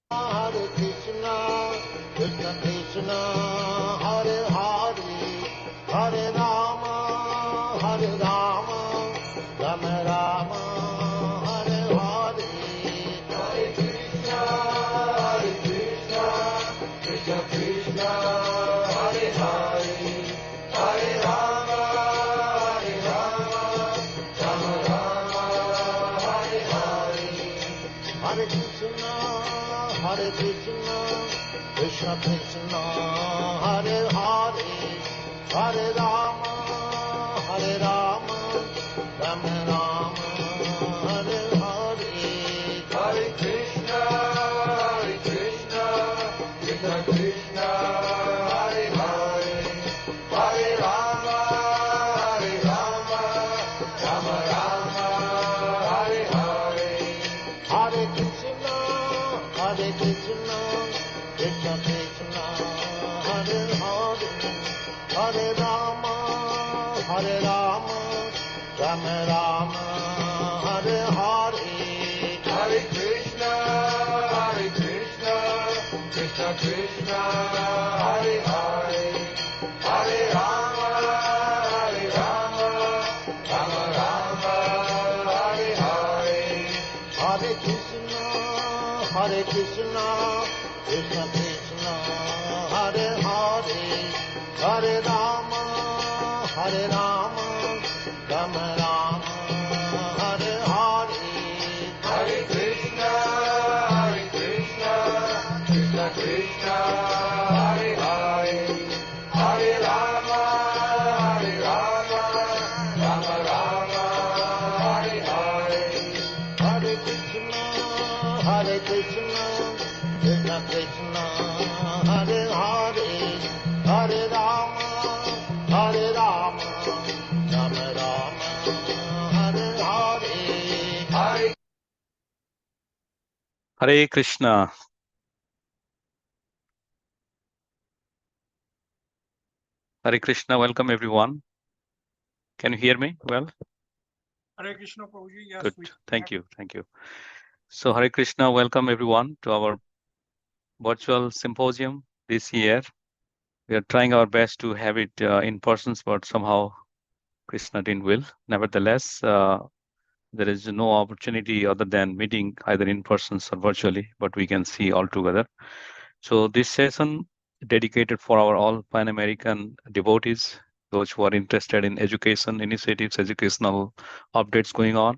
Hare Krishna, Krishna Krishna, Hare Hare, Hare Rama, Hare Rama, Rama Rama, Hare Hare. Hare Krishna, Krishna Krishna, Hare Hare, Hare Rama, Rama Rama, Hare Hare. Hare Krishna, Krishna Krishna, Hare Hare, Hare Rama, Rama Rama, Hare Hare. Hare Krishna, Krishna Krishna, Hare Hare, Hare Rama, Rama Rama, Hare Hare. Hare Krishna, Krishna Krishna, Hare Hare, Hare Rama, Rama Rama, Hare Hare. Hare Krishna, Krishna Krishna, Hare Hare, Hare Rama, Rama Rama, Hare Hare. Hare Krishna, Krishna Krishna, Hare Hare, Hare Rama, Rama Rama, Hare Hare. Hare Krishna, Krishna Krishna, Hare Hare, Hare Rama, Rama Rama, Hare Hare. Hare Krishna, Krishna Krishna, Hare Hare, Hare Rama, Rama Rama, Hare Hare. Hare Krishna. Hare Krishna, welcome everyone. Can you hear me well? Hare Krishna, Prabhuji. Yes, good. Thank you. So Hare Krishna, welcome everyone to our virtual symposium this year. We are trying our best to have it in person, but somehow Krishna didn't will. Nevertheless, there is no opportunity other than meeting either in person or virtually, but we can see all together. So this session dedicated for our all Pan-American devotees, those who are interested in education initiatives, educational updates going on.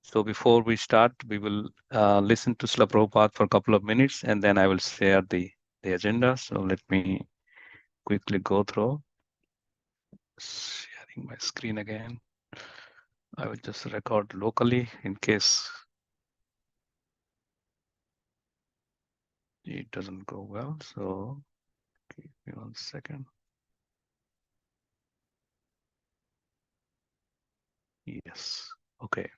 So before we start, we will listen to Srila Prabhupada for a couple of minutes, and then I will share the agenda. So let me quickly go through. Sharing my screen again. I will just record locally in case it doesn't go well. So give me 1 second. Yes. Okay.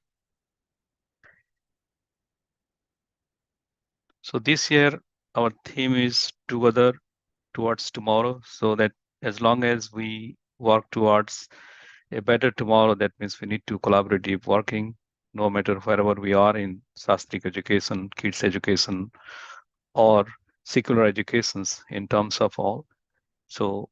So this year, our theme is together towards tomorrow. So that as long as we work towards a better tomorrow, that means we need to collaborative working, no matter wherever we are in Shastric education, kids education, or secular educations in terms of all. So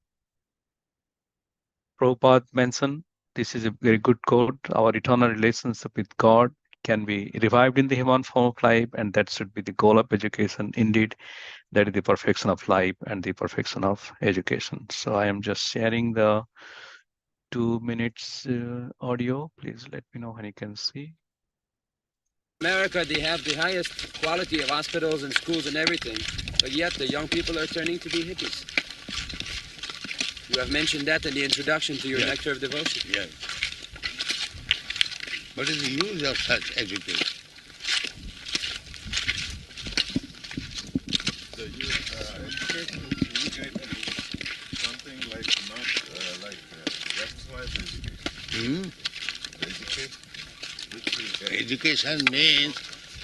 Prabhupada mentioned, this is a very good quote, our eternal relationship with God can be revived in the human form of life, and that should be the goal of education. Indeed, that is the perfection of life and the perfection of education. So I am just sharing the 2 minutes audio. Please let me know when you can see. America, they have the highest quality of hospitals and schools and everything, but yet the young people are turning to be hippies. You have mentioned that in the introduction to your Nectar of Devotion. Yes. What is the use of such education? So education is something like not like exercise education. Education means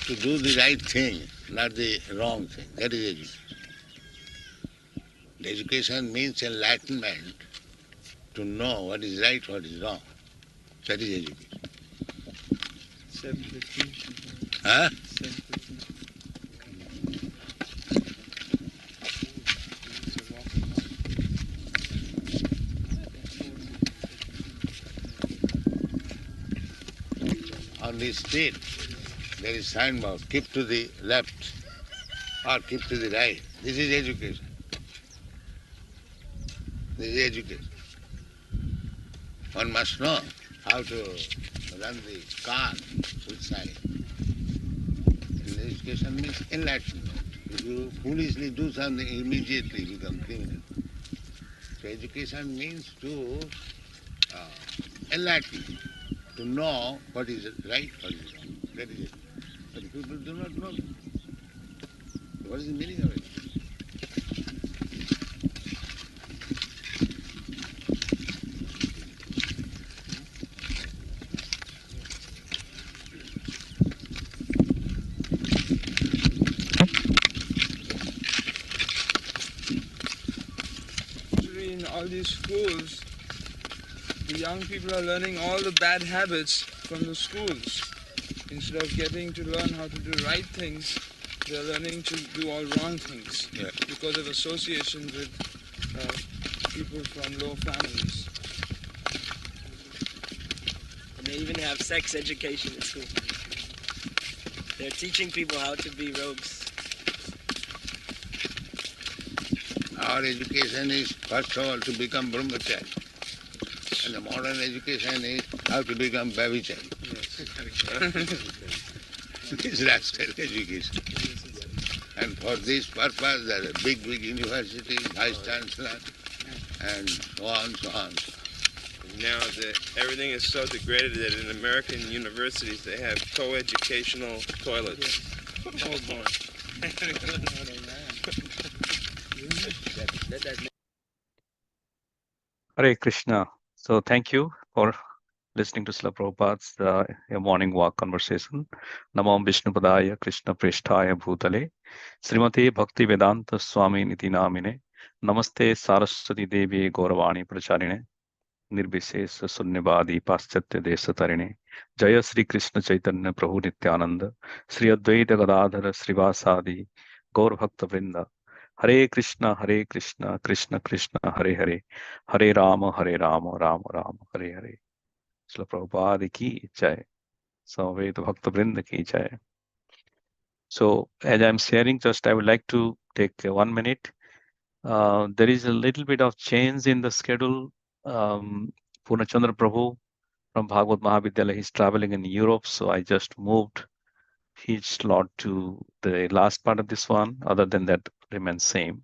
to do the right thing, not the wrong thing. That is education. The education means enlightenment, to know what is right, what is wrong. That is education. 7:15. Huh? 7:15. On the street, there is signboard, keep to the left or keep to the right. This is education. This is education. One must know how to run the car with sign. And education means enlightenment. If you foolishly do something, immediately become criminal. So education means to enlighten, to know what is right, what is wrong. That is it. But people do not know. What is the meaning of it? Actually, in all these schools, the young people are learning all the bad habits from the schools. Instead of getting to learn how to do right things, they're learning to do all wrong things because of association with people from low families. And they even have sex education at school. They're teaching people how to be rogues. Our education is, first of all, to become brahmachari. And the modern education is how to become babichari. This is rascal education. And for this purpose, there are big universities, vice chancellor, and so on, so on. Now that everything is so degraded that in American universities they have co-educational toilets. Oh boy. Hare Krishna. So thank you for listening to Srila Prabhupada's a morning walk conversation. Namam Vishnupadaya Krishna Prishtaya Bhutale Srimate Bhakti Vedanta Swami Niti Namine Namaste Saraswati Devi Gauravani Pracharine Nirbishesha Sunyavadi Paschatya Desatarine Jaya Sri Krishna Chaitanya Prabhu Nityananda Sri Advaita Gadadhara Srivasadi Gaur Bhakta Vrinda Hare Krishna Krishna Krishna Hare Hare Hare Rama Rama Rama Hare Hare. Srila Prabhupada ki jai. Samveta Bhakta Vrinda ki jai. So as I'm sharing, just I would like to take 1 minute. There is a little bit of change in the schedule. Purnachandra Prabhu from Bhagavad Mahavidyalaya, he's traveling in Europe, so I just moved his slot to the last part of this one. Other than that, remains same.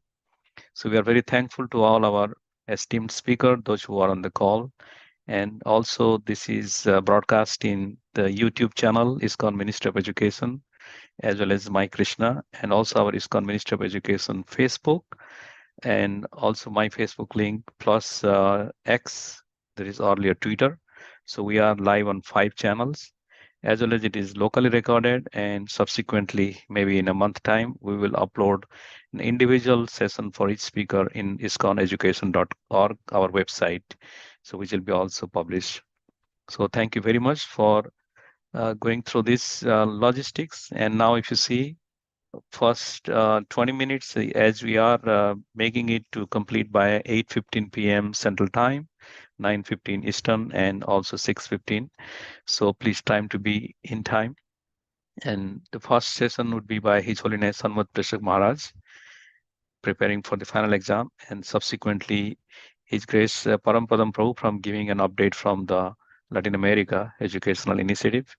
So we are very thankful to all our esteemed speakers, those who are on the call. And also this is broadcast in the YouTube channel, ISKCON Ministry of Education, as well as My Krishna, and also our ISKCON Ministry of Education Facebook, and also my Facebook link, plus X, there is earlier Twitter. So we are live on 5 channels, as well as it is locally recorded, and subsequently, maybe in a month time, we will upload an individual session for each speaker in iskoneducation.org, our website, so which will be also published. So thank you very much for going through this logistics. And now if you see, first 20 minutes, as we are making it to complete by 8:15 p.m. Central Time, 9:15 Eastern, and also 6:15. So please time to be in time. And the first session would be by His Holiness Sanmat Prashak Maharaj, preparing for the final exam, and subsequently His Grace Parampadam Prabhu from giving an update from the Latin America Educational Initiative.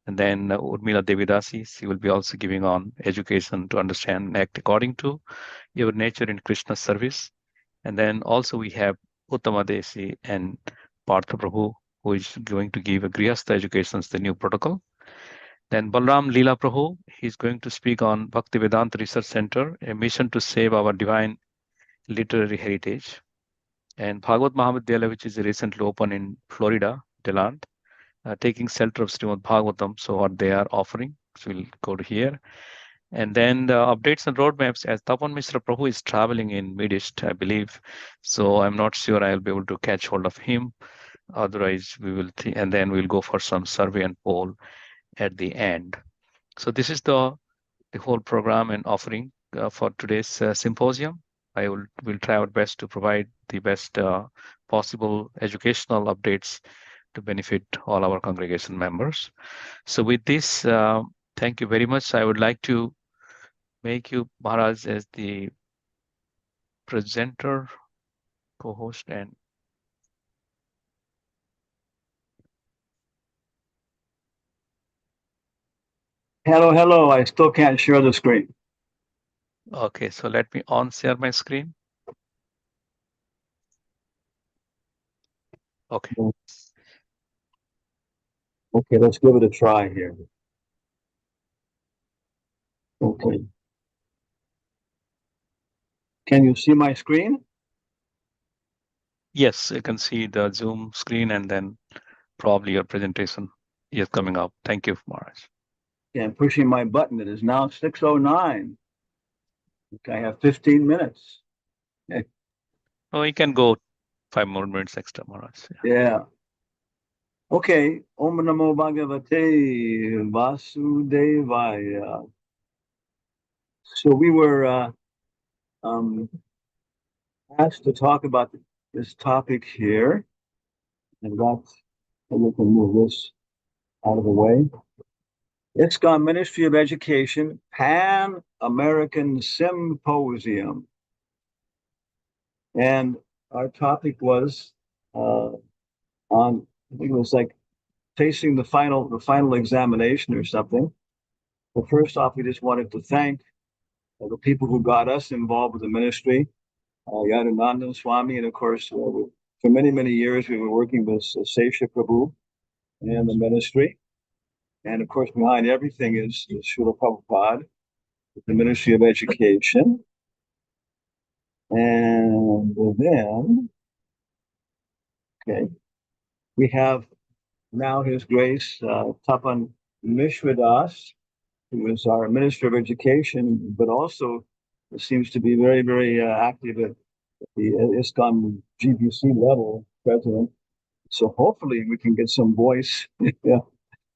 And then Urmila Devidasi, she will be also giving on education to understand and act according to your nature in Krishna's service. And then also we have Uttama Desi and Partha Prabhu, who is going to give a Grihastha education, the new protocol. Then Balram Leela Prabhu, he's going to speak on Bhakti Vedanta Research Center, a mission to save our divine literary heritage. And Bhagavad Mahavidyalaya, which is recently opened in Florida, Deland, taking shelter of Srimad Bhagavatam, so what they are offering. So we'll go to here. And then the updates and roadmaps, as Tapan Mishra Prabhu is traveling in Mid East, I believe. So I'm not sure I'll be able to catch hold of him. Otherwise, we will, and then we'll go for some survey and poll at the end. So this is the whole program and offering for today's symposium. I will try our best to provide the best possible educational updates to benefit all our congregation members. So with this, thank you very much. I would like to make you, Maharaj, as the presenter, co-host, and Hello. I still can't share the screen. okay, so let me share my screen. Okay. Okay, let's give it a try here. Okay. Can you see my screen? Yes, you can see the Zoom screen and then probably your presentation is coming up. Thank you, Maharaj. Yeah, I'm pushing my button. It is now 6:09. Okay, I have 15 minutes. Okay. Oh, you can go 5 more minutes extra, Maharaj. Yeah. Okay. Om Namo Bhagavate Vasudevaya. So we were asked to talk about this topic here, and we can move this out of the way. ISKCON Ministry of Education Pan-American Symposium. And our topic was on, I think it was like facing the final examination or something. But first off, we just wanted to thank the people who got us involved with the ministry, Yadunandan Swami, and of course, for many years we were working with Sesha Prabhu and the ministry. And of course, behind everything is Srila Prabhupada, the Ministry of Education. And then, okay, we have now His Grace Tapan Mishradas, who is our Minister of Education, but also seems to be very active at the ISKCON GBC level, president. So hopefully we can get some voice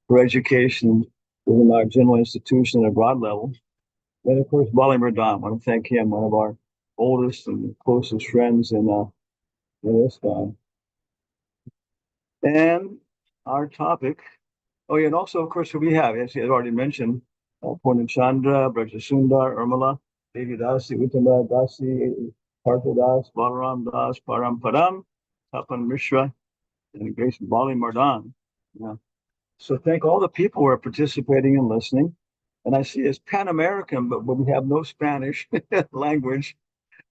for education within our general institution at a broad level. And of course, Bali Mardam, I want to thank him, one of our oldest and closest friends in ISKCON. And our topic, oh yeah, and also, of course, we have, as he had already mentioned, Purnachandra, Brajasundar, Urmila, Devi Dasi, Uttama Dasi, Partha Das, Balaram Das, Param, Tapan Mishra, and Grace Bali Mardan. Yeah. So thank all the people who are participating and listening. And I see it's Pan-American, but we have no Spanish language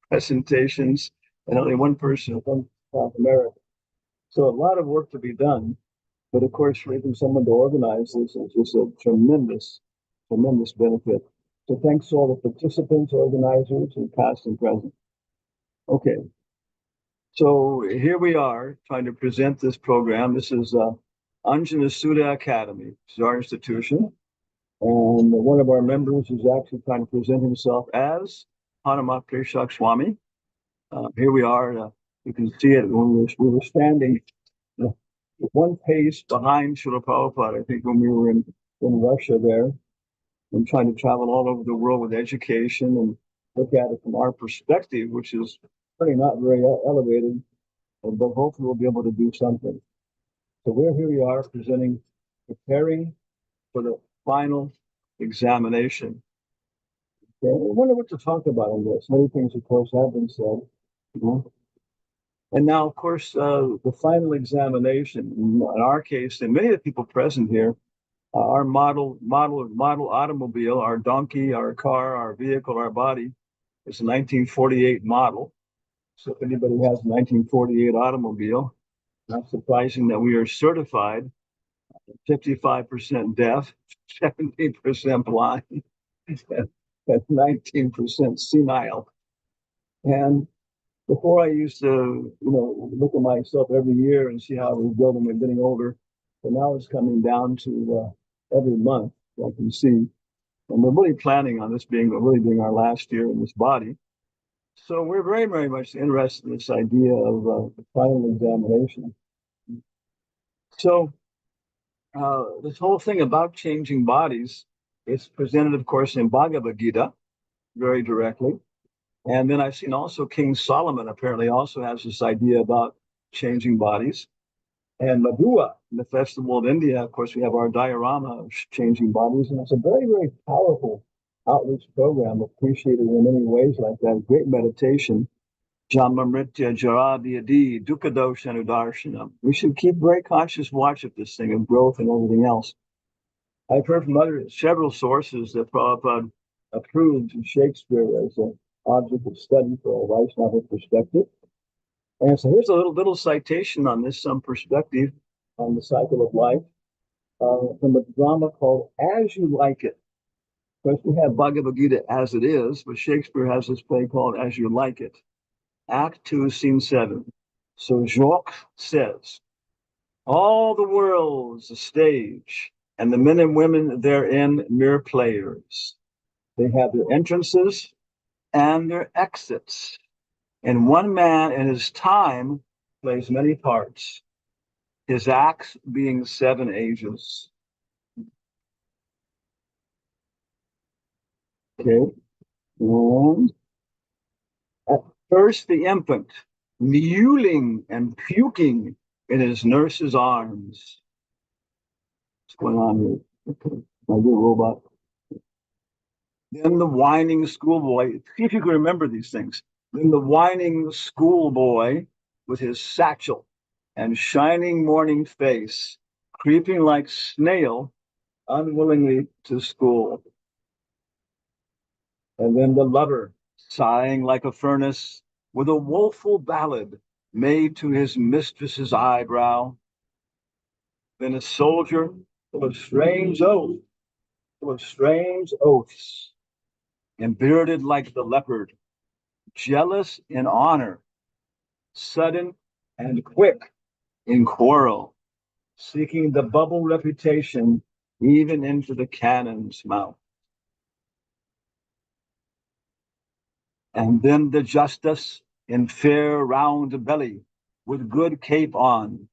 presentations and only one person from South America. So a lot of work to be done. But of course, for even someone to organize this is just a tremendous benefit. So thanks to all the participants, organizers, and past and present. Okay. So here we are trying to present this program. This is Anjana Sudha Academy. This is our institution. And one of our members is actually trying to present himself as Hanumat Preshak Swami. Here we are. You can see it when we were standing one pace behind Srila Prabhupada, I think, when we were in Russia there, and trying to travel all over the world with education and look at it from our perspective, which is really not very elevated, but hopefully we'll be able to do something. So here we are preparing for the final examination. Okay, I wonder what to talk about on this. Many things, of course, have been said. And now, of course, the final examination, in our case, and many of the people present here, our model automobile, our donkey, our car, our vehicle, our body, is a 1948 model. So if anybody has a 1948 automobile, not surprising that we are certified 55% deaf, 17% blind, and 19% senile. And before I used to, look at myself every year and see how I was building and getting older. But now it's coming down to every month, like you see. And we're really planning on this being our last year in this body. So we're very much interested in this idea of the final examination. So this whole thing about changing bodies is presented, of course, in Bhagavad Gita very directly. And then I've seen also King Solomon apparently also has this idea about changing bodies. And Madhua, in the Festival of India, of course, we have our diorama of changing bodies, and it's a very, very powerful outreach program, appreciated in many ways like that. Great meditation. Jamamritya Jaradhyadi Dukkadosha Anudarshanam. We should keep very conscious watch of this thing of growth and everything else. I've heard from several sources that Prabhupada approved Shakespeare as an object of study for a Vaishnava perspective. And so here's a little citation on this, some perspective on the cycle of life from a drama called As You Like It. Of course, we have Bhagavad Gita as it is, but Shakespeare has this play called As You Like It. Act 2, Scene 7. So Jacques says, all the world's a stage, and the men and women therein mere players. They have their entrances and their exits. And one man in his time plays many parts, his acts being 7 ages. Okay. And at first the infant, mewling and puking in his nurse's arms. What's going on here? Okay. My little robot. Then the whining schoolboy. See if you can remember these things. Then the whining schoolboy with his satchel and shining morning face, creeping like snail unwillingly to school. And then the lover, sighing like a furnace, with a woeful ballad made to his mistress's eyebrow. Then a soldier full of strange oaths, and bearded like the leopard, jealous in honor, sudden and quick in quarrel, seeking the bubble reputation even into the cannon's mouth. And then the justice in fair round belly, with good cape on,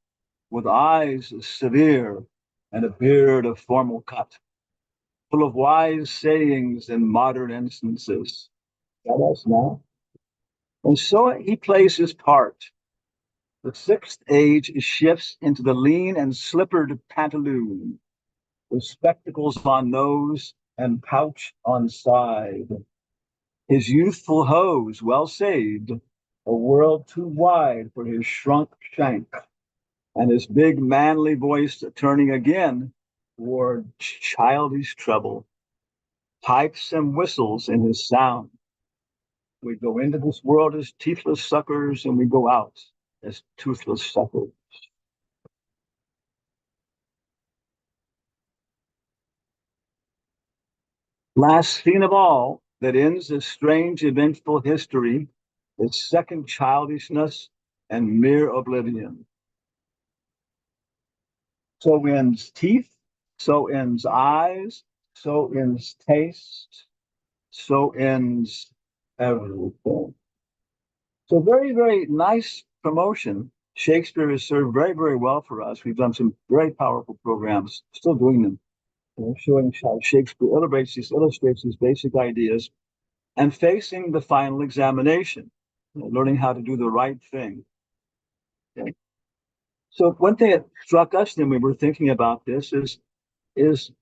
with eyes severe and a beard of formal cut, full of wise sayings and modern instances. Got us now? And so he plays his part. The 6th age shifts into the lean and slippered pantaloon, with spectacles on nose and pouch on side. His youthful hose well saved, a world too wide for his shrunk shank, and his big manly voice turning again toward childish treble, pipes and whistles in his sound. We go into this world as teethless suckers, and we go out as toothless suckers. Last scene of all that ends this strange, eventful history is second childishness and mere oblivion. So ends teeth, so ends eyes, so ends taste, so ends everything. So very, very nice promotion. Shakespeare has served very, very well for us. We've done some very powerful programs, still doing them, showing how Shakespeare illustrates these basic ideas, and facing the final examination, learning how to do the right thing. Okay. So one thing that struck us when we were thinking about this is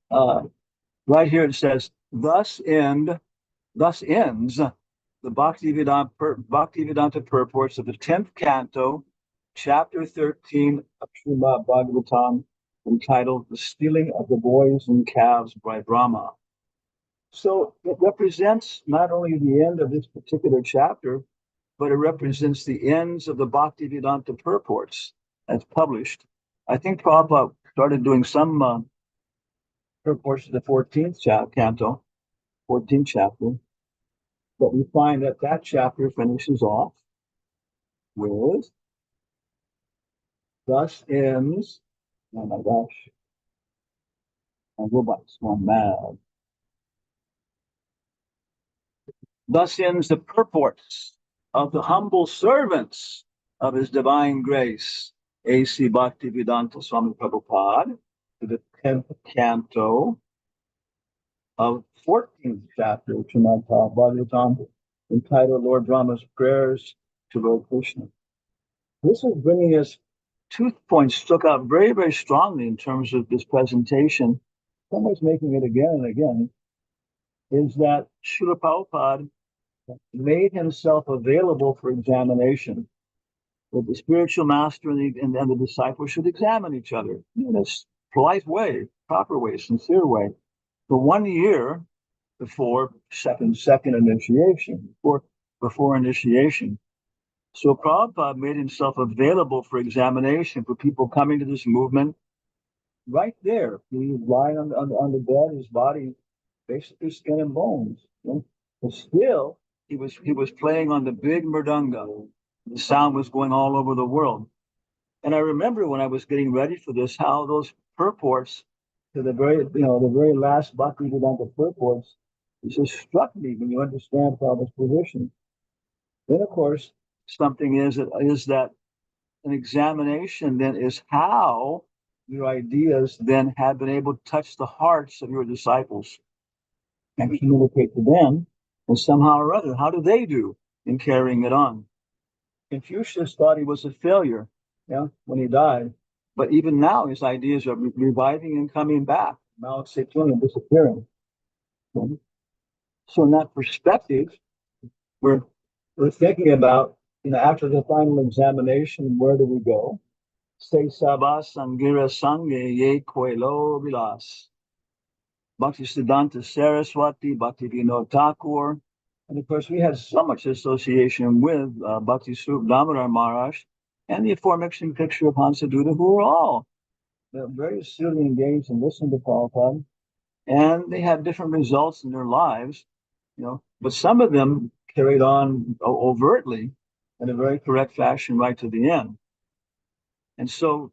right here it says, thus ends the Bhaktivedanta purports of the 10th canto, chapter 13 of Srimad Bhagavatam, entitled The Stealing of the Boys and Calves by Brahma. So it represents not only the end of this particular chapter, but it represents the ends of the Bhaktivedanta purports as published. I think Prabhupada started doing some purports to the 14th canto, 14th chapter. But we find that that chapter finishes off with, thus ends, oh my gosh, my robot's gone mad. Thus ends the purports of the humble servants of His Divine Grace, A.C. Bhaktivedanta Swami Prabhupada, to the 10th canto of 14th chapter of Srimad Bhagavatam, entitled Lord Brahma's Prayers to Lord Krishna. This is bringing us two points stuck out very, very strongly in terms of this presentation. Somebody's making it again and again, is that Srila Prabhupada made himself available for examination. That the spiritual master and the disciple should examine each other in a polite way, proper way, sincere way, for 1 year before second initiation, before initiation. So Prabhupada made himself available for examination for people coming to this movement right there. He was lying on the bed, his body basically skin and bones. But still, he was playing on the big mridanga. The sound was going all over the world. And I remember when I was getting ready for this, how those purports to the very last Bhaktivedanta purports, it just struck me when you understand Prabhupada's position. Then, of course, something is that an examination then is how your ideas then have been able to touch the hearts of your disciples and communicate to them, and somehow or other, how do they do in carrying it on? Confucius thought he was a failure, when he died, but even now his ideas are reviving and coming back. Mao Zedong and disappearing. So in that perspective, we're thinking about, after the final examination, where do we go? Se sabas sangira sange ye koilo vilas. Bhaktisiddhanta Saraswati, Bhaktivinoda Thakur. And of course, we had so much association with Bhakti Swarup Damodar Maharaj and the aforementioned picture of Hansaduta, who were all very seriously engaged and listened to Prabhupada. And they had different results in their lives, but some of them carried on overtly in a very correct fashion right to the end. And so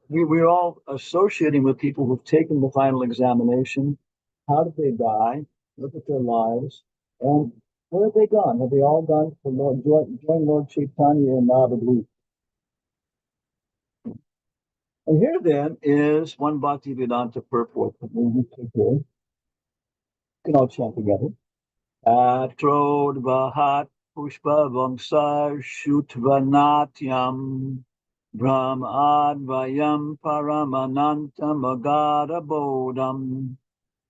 we're all associating with people who've taken the final examination. How did they die? Look at their lives. And where have they gone? Have they all gone to join Lord Chaitanya in Navadvip? And here then is one Bhaktivedanta purport that we take here. You can all chant together. Atrod Vahat Pushpa Vamsa Shutvanatyam Brahmadvayam Paramanantam Agada Bodham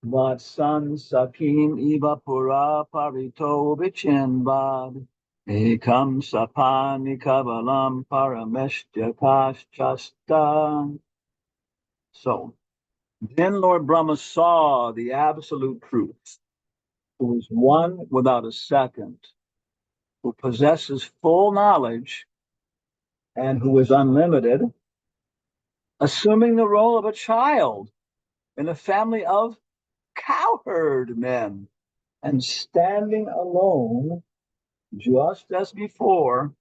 Vatsan Sakim Iva Pura Parito Vichenvad Ekam Sapani Kavalam Parameshtya Kaschasta. So then Lord Brahma saw the absolute truth, who is one without a second, who possesses full knowledge and who is unlimited, assuming the role of a child in a family of cowherd men and standing alone, just as before,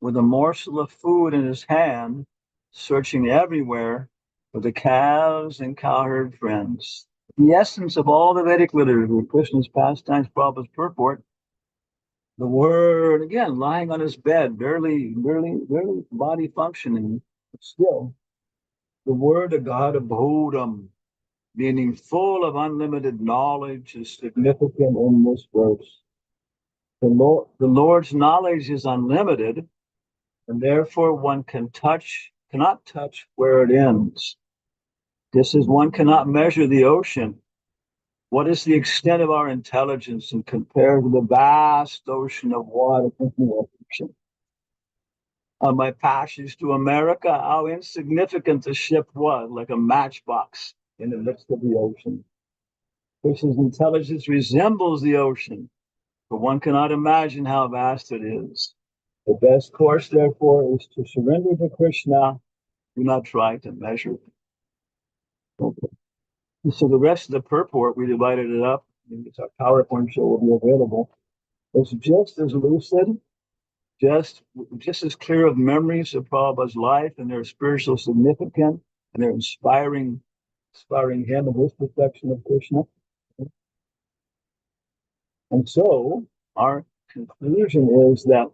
with a morsel of food in his hand, searching everywhere for the calves and cowherd friends. The essence of all the Vedic literature, Krishna's pastimes, Prabhupada's purport, the word, again, lying on his bed, barely body functioning, but still, the word of God, Bodham, meaning full of unlimited knowledge, is significant in this verse. The Lord's knowledge is unlimited, and therefore one cannot touch where it ends. Just as one cannot measure the ocean. What is the extent of our intelligence and compared to the vast ocean of water? On my passage to America, how insignificant the ship was, like a matchbox in the midst of the ocean. Krishna's intelligence resembles the ocean, but one cannot imagine how vast it is. The best course, therefore, is to surrender to Krishna. Do not try to measure it. Okay. So the rest of the purport, we divided it up. It's our PowerPoint show will be available. It's just as lucid, just as clear of memories of Prabhupada's life and their spiritual significance, and they're inspiring him and his perfection of Krishna. And so our conclusion is that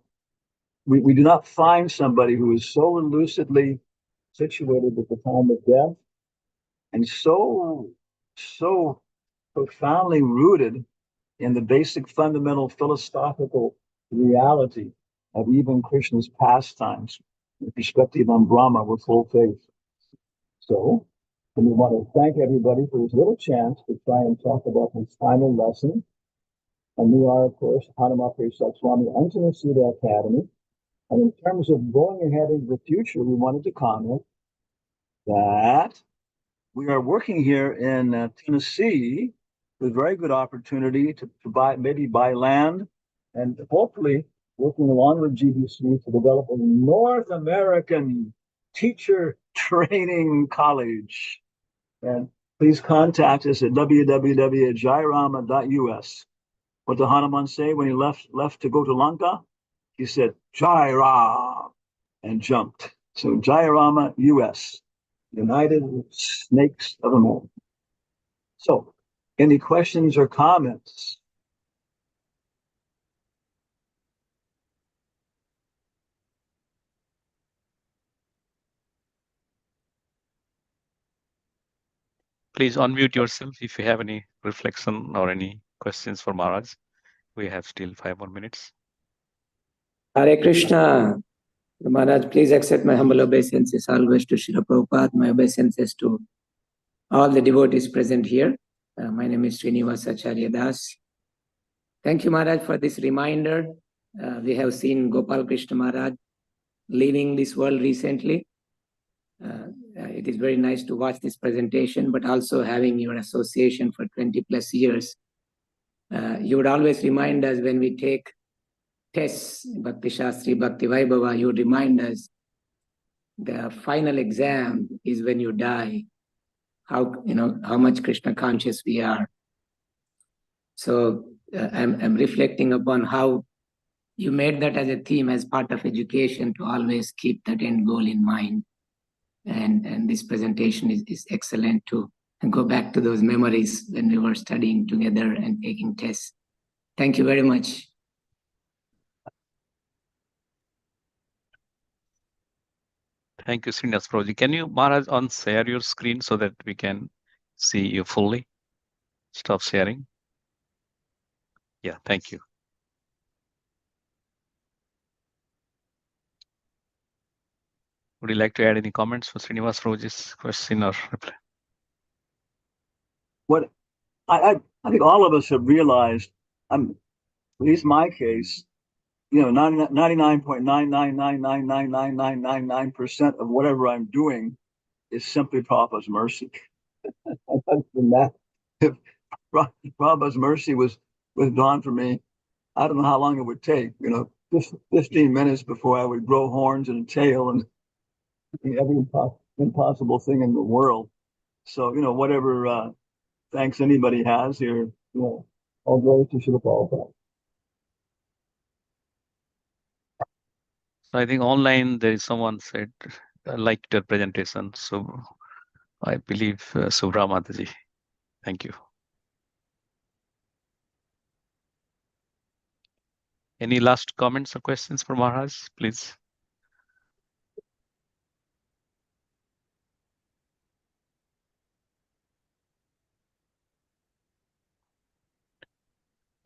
we do not find somebody who is so lucidly situated at the time of death and so profoundly rooted in the basic fundamental philosophical reality of even Krishna's pastimes. the perspective on Brahma with full faith. So, and we want to thank everybody for this little chance to try and talk about this final lesson. And we are, of course, Hanamapri Satswami Anjana Sudha Academy. And in terms of going ahead into the future, we wanted to comment that we are working here in Tennessee with very good opportunity to buy land, and hopefully working along with GBC to develop a North American teacher training college. And please contact us at www.jairama.us. What did Hanuman say when he left to go to Lanka? He said, Jai Ram, and jumped. So Jai Rama US, United Snakes of America. So, any questions or comments? Please unmute yourself if you have any reflection or any questions for Maharaj. We have still 5 more minutes. Hare Krishna. Maharaj, please accept my humble obeisances always to Srila Prabhupada, my obeisances to all the devotees present here. My name is Srinivas Acharya Das. Thank you, Maharaj, for this reminder. We have seen Gopal Krishna Maharaj leaving this world recently. It is very nice to watch this presentation, but also having your association for 20 plus years. You would always remind us when we take tests, Bhakti Shastri, Bhakti Vaibhava, you would remind us the final exam is when you die, how much Krishna conscious we are. So I'm reflecting upon how you made that as a theme, as part of education, to always keep that end goal in mind. And this presentation is excellent to go back to those memories when we were studying together and taking tests. Thank you very much. Thank you, Srinivas Prabhuji. Can you, Maharaj, share your screen so that we can see you fully? Stop sharing. Yeah, thank you. Would you like to add any comments for Srinivas Prabhuji's question or reply? What I think all of us have realized, at least my case, 99.999999999% of whatever I'm doing is simply Prabhupada's mercy. Other than that, if Prabhupada's mercy was withdrawn from me, I don't know how long it would take. 15 minutes before I would grow horns and a tail and every impossible thing in the world. So whatever thanks anybody has here, all glory to Srila Prabhupada. So I think online there is someone said, I liked your presentation. So I believe Subra Mataji. Thank you. Any last comments or questions for Maharaj, please?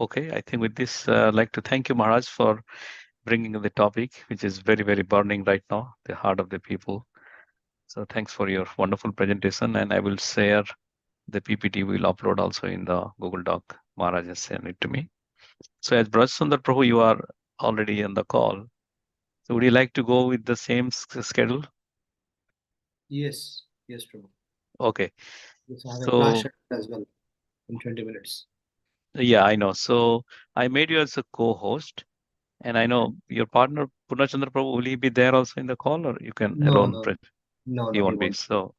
Okay, I think with this, I'd like to thank you, Maharaj, for bringing the topic, which is very, very burning right now, the heart of the people. So thanks for your wonderful presentation, and I will share the PPT. We'll upload also in the Google Doc. Maharaj has sent it to me. So as Braj Sundar Prabhu, you are already on the call. So would you like to go with the same schedule? Yes, Prabhu. Okay. Yes, I have a flash as well in 20 minutes. Yeah, I know. So I made you as a co-host, and I know your partner Purnachandra Prabhu, will he be there also in the call, or you can alone? No, he won't be. So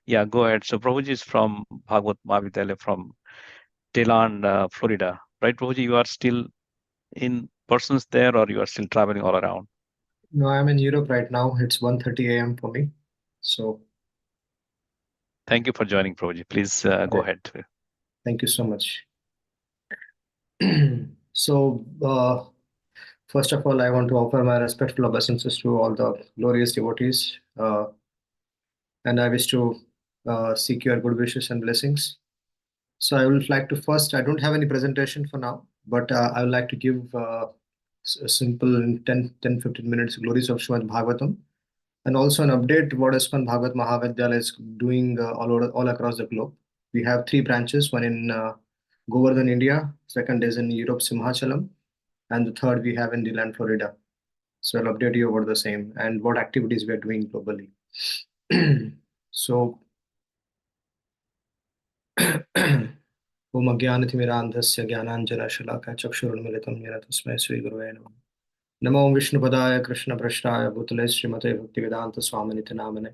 yeah, go ahead. So Prabhuji is from Bhagavad Mahavidyalaya from Deland, Florida, right? Prabhuji, you are still in persons there, or you are still traveling all around? No, I'm in Europe right now. It's 1:30 a.m. for me. So thank you for joining, Prabhuji. Please go ahead. Thank you so much. So first of all, I want to offer my respectful obeisances to all the glorious devotees, and I wish to seek your good wishes and blessings. So I would like to first, I don't have any presentation for now, but I would like to give a simple 10-15 minutes glories of Srimad Bhagavatam and also an update what ISKCON Bhagavat Mahavidyalaya is doing all across the globe. We have 3 branches, one in Govardhan, India, second is in Europe, Simhachalam, and the third we have in Deland, Florida. So I'll update you about the same and what activities we are doing globally. So, Om Ajnanatimirandhasya Jnananjana-shalakaya Chakshurunmilitam Yena Tasmai Sri Gurave Namah. Namo Om Vishnupadaya Krishna Prashtaya Bhutale Srimate Bhaktivedanta Swaminiti Namane.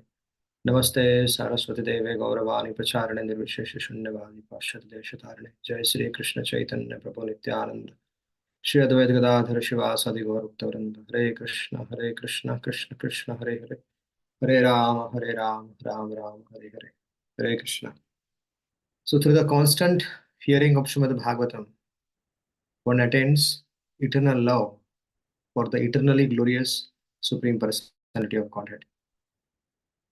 Namaste Saraswati Deve Gauravani Pracharane Nirvishesha Shunyavadi Pashat Deshatarane. Jai Sri Krishna Chaitanya Prabhu Nityananda. Shri Advaita Gadadhara Shivasadi Gauruktavranda. Hare Krishna, Krishna Krishna, Hare Hare. Hare Rama, Ram Ram, Hare Hare. Hare Krishna. So through the constant hearing of Srimad Bhagavatam, one attains eternal love for the eternally glorious Supreme Personality of Godhead.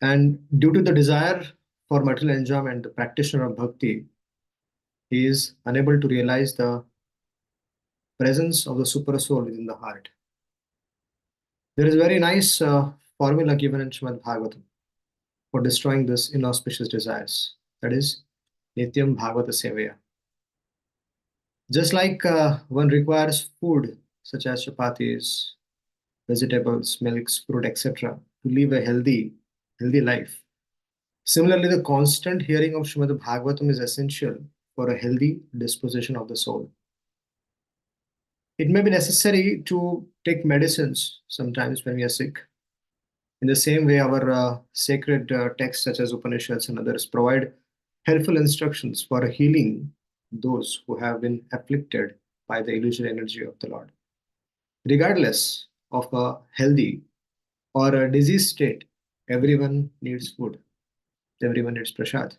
And due to the desire for material enjoyment, the practitioner of bhakti is unable to realize the presence of the super soul within the heart. There is a very nice formula given in Srimad Bhagavatam for destroying this inauspicious desires. That is, Nityam Bhagavata Sevaya. Just like one requires food such as chapatis, vegetables, milks, fruit, etc. to live a healthy life. Similarly, the constant hearing of Srimad Bhagavatam is essential for a healthy disposition of the soul. It may be necessary to take medicines sometimes when we are sick. In the same way, our sacred texts such as Upanishads and others provide helpful instructions for healing those who have been afflicted by the illusory energy of the Lord. Regardless of a healthy or a diseased state, everyone needs food. Everyone needs prasad.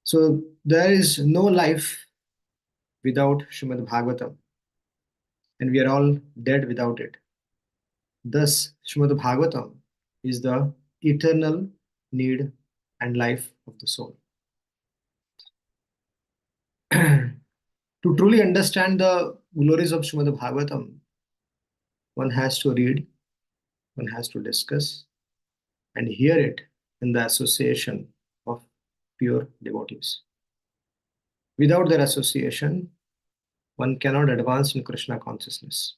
So there is no life without Srimad Bhagavatam, and we are all dead without it. Thus, Srimad Bhagavatam is the eternal need and life of the soul. To truly understand the glories of Srimad Bhagavatam, one has to read, one has to discuss, and hear it in the association of pure devotees. Without their association, one cannot advance in Krishna consciousness.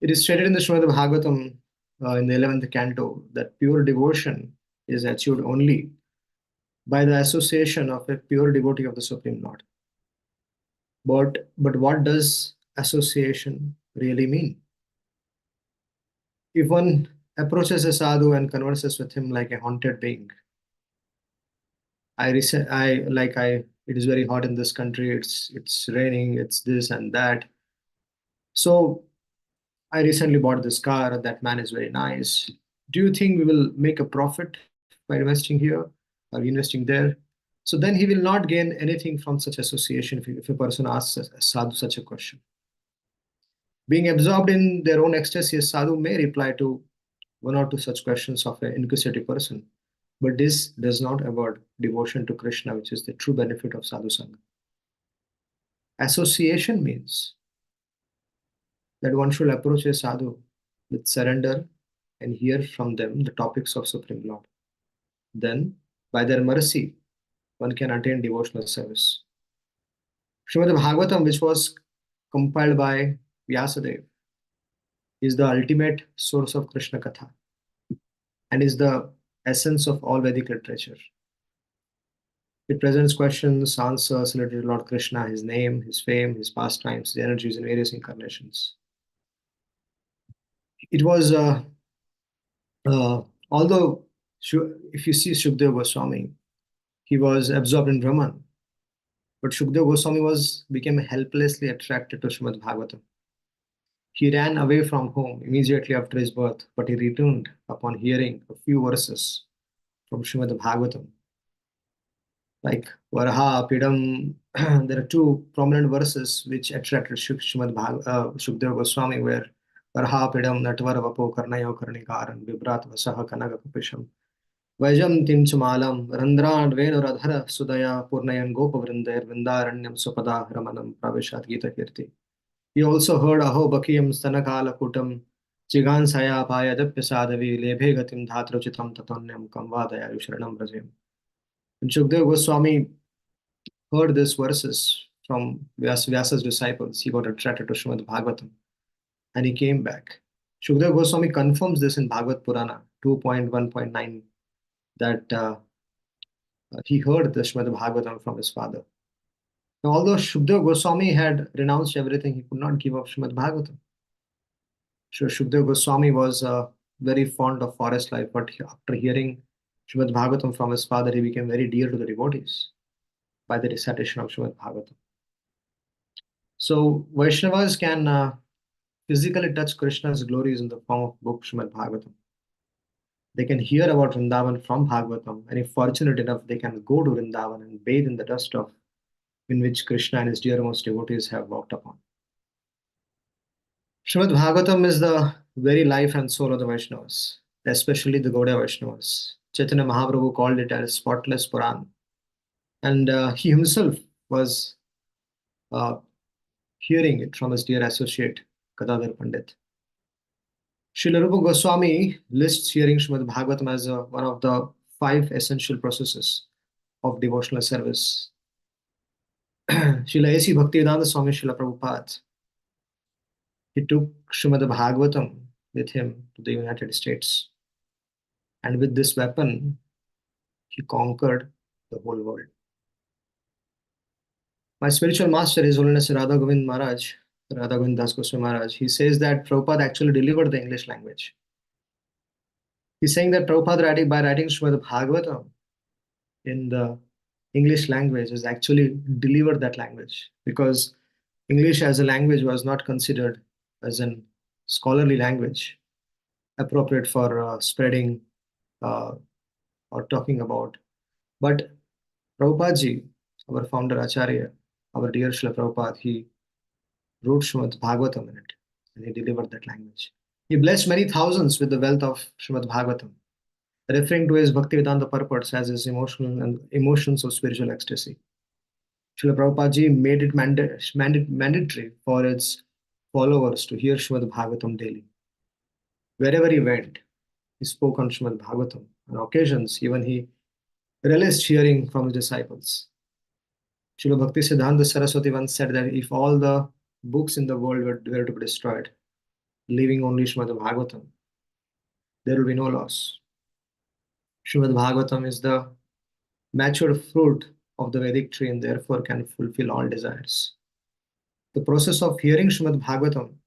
It is stated in the Srimad Bhagavatam in the 11th canto that pure devotion is achieved only by the association of a pure devotee of the Supreme Lord. But what does association really mean? If one approaches a sadhu and converses with him like a haunted being, it is very hot in this country, it's raining, it's this and that. So I recently bought this car, that man is very nice. Do you think we will make a profit by investing here or investing there? So then he will not gain anything from such association if a person asks a sadhu such a question. Being absorbed in their own ecstasy, a sadhu may reply to one or two such questions of an inquisitive person. But this does not avoid devotion to Krishna, which is the true benefit of sadhu sangha. Association means that one should approach a sadhu with surrender and hear from them the topics of Supreme Lord. Then, by their mercy, one can attain devotional service. Srimad Bhagavatam, which was compiled by Vyasadeva, is the ultimate source of Krishna Katha and is the essence of all Vedic literature. It presents questions, answers related to Lord Krishna, his name, his fame, his pastimes, his energies in various incarnations. It was, although if you see Shukdeva Goswami, he was absorbed in Brahman, but Shukdeva Goswami became helplessly attracted to Srimad Bhagavatam. He ran away from home immediately after his birth, but he returned upon hearing a few verses from Srimad Bhagavatam. Like Varaha, Pidam, there are two prominent verses which attracted Shukdeva Goswami, where Varaha, Pidam, Natvara, Vapo, Karnayo, Karnikaran, Vibrat, Vasaha, Kanaga, Kapisham, Vajam, Tim Chumalam, Randran, Venu, Radhara, Sudaya, Purnayan, Gopa Vrinder, Vindaranyam, Supada, Ramanam, Pravishat, Gita Kirti. He also heard Aho Bakiyam Stanakala Kutam Chigansayapayadapya sadhavi lebhe gatim dhatrochitam tatonyam kamvadayayu sharanam brajayam. When Shukdev Goswami heard these verses from Vyasa's disciples, he got attracted to Srimad Bhagavatam and he came back. Shukdev Goswami confirms this in Bhagavad Purana 2.1.9 that he heard the Srimad Bhagavatam from his father. Now, although Shukdev Goswami had renounced everything, he could not give up Srimad Bhagavatam. Shukdev Goswami was very fond of forest life, but after hearing Srimad Bhagavatam from his father, he became very dear to the devotees by the recitation of Srimad Bhagavatam. So Vaishnavas can physically touch Krishna's glories in the form of book Srimad Bhagavatam. They can hear about Vrindavan from Bhagavatam, and if fortunate enough, they can go to Vrindavan and bathe in the dust of in which Krishna and his dearmost devotees have walked upon. Srimad Bhagavatam is the very life and soul of the Vaishnavas, especially the Gaudiya Vaishnavas. Chaitanya Mahaprabhu called it as spotless Puran. And he himself was hearing it from his dear associate, Gadadhar Pandit. Srila Rupa Goswami lists hearing Srimad Bhagavatam as one of the 5 essential processes of devotional service. Srila A.C. Bhaktivedanta Swami Srila Prabhupada, he took Srimad Bhagavatam with him to the United States. And with this weapon, he conquered the whole world. My spiritual master, His Holiness Radha Govind Maharaj, Radha Govind Das Goswami Maharaj, he says that Prabhupada actually delivered the English language. He's saying that Prabhupada, by writing Srimad Bhagavatam in the English language, has actually delivered that language, because English as a language was not considered as a scholarly language appropriate for spreading or talking about. But Prabhupada ji, our founder Acharya, our dear Srila Prabhupada, he wrote Srimad Bhagavatam in it, and he delivered that language. He blessed many thousands with the wealth of Srimad Bhagavatam, referring to his Bhaktivedanta purports as his emotions of spiritual ecstasy. Srila Prabhupada ji made it mandatory for its followers to hear Srimad Bhagavatam daily. Wherever he went, he spoke on Srimad Bhagavatam. On occasions, even he relished hearing from his disciples. Srila Bhakti Siddhanta Saraswati once said that if all the books in the world were to be destroyed, leaving only Srimad Bhagavatam, there will be no loss. Srimad Bhagavatam is the matured fruit of the Vedic tree and therefore can fulfill all desires. The process of hearing Srimad Bhagavatam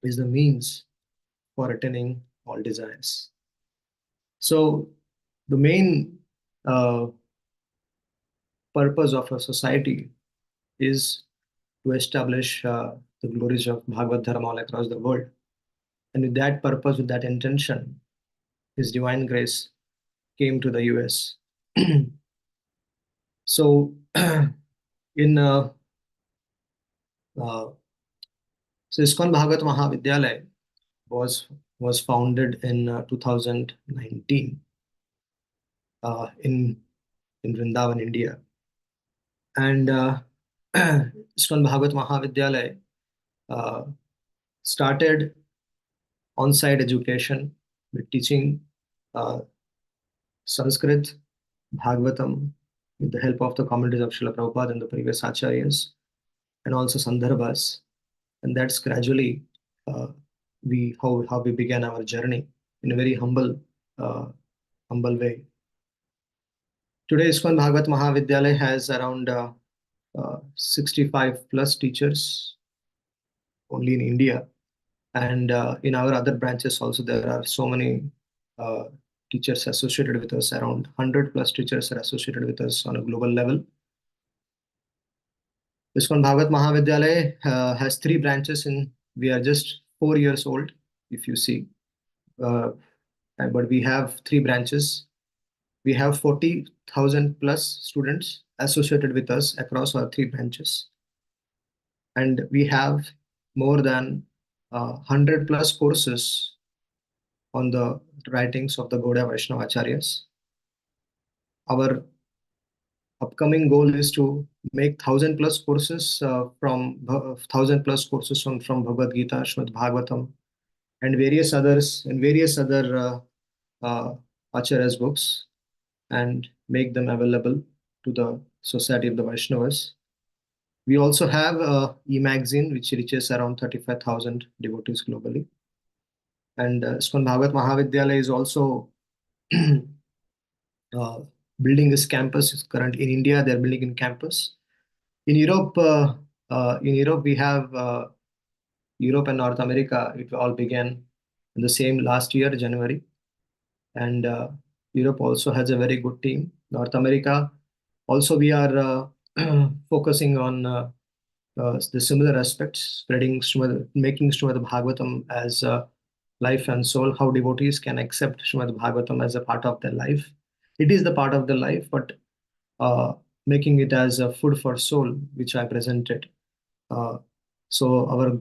is the means for attaining all desires. So the main purpose of a society is to establish the glories of Bhagavad Dharma all across the world. And with that purpose, with that intention, His Divine Grace came to the US. So in so ISKCON Bhagavat Mahavidyalaya was founded in 2019 in Vrindavan, India. And ISKCON Bhagavat Mahavidyalaya started on-site education with teaching Sanskrit, Bhagavatam, with the help of the commentaries of Srila Prabhupada and the previous acharyas, and also Sandarbhas. And that's gradually how we began our journey in a very humble way. Today, ISKCON Bhagavat Mahavidyalaya has around 65 plus teachers only in India. And in our other branches also, there are so many teachers associated with us. Around 100 plus teachers are associated with us on a global level. ISKCON Bhagavat Mahavidyalaya has 3 branches, and we are just 4 years old, if you see. But we have 3 branches. We have 40,000 plus students associated with us across our 3 branches. And we have more than 100 plus courses on the writings of the Gaudiya Vaishnava Acharyas. Our upcoming goal is to make 1,000 plus courses from Bhagavad Gita, Srimad Bhagavatam, and various others and various other Acharya's books, and make them available to the Society of the Vaishnavas. We also have a e-magazine which reaches around 35,000 devotees globally. And ISKCON Bhagavat Mahavidyalaya is also building this campus. Current in India, they're building in campus. In Europe, we have Europe and North America. It all began in the same last year, January, and Europe also has a very good team. North America, also we are focusing on the similar aspects, spreading making Srimad Bhagavatam as life and soul, how devotees can accept Srimad Bhagavatam as a part of their life. It is the part of their life, but making it as a food for soul, which I presented. So our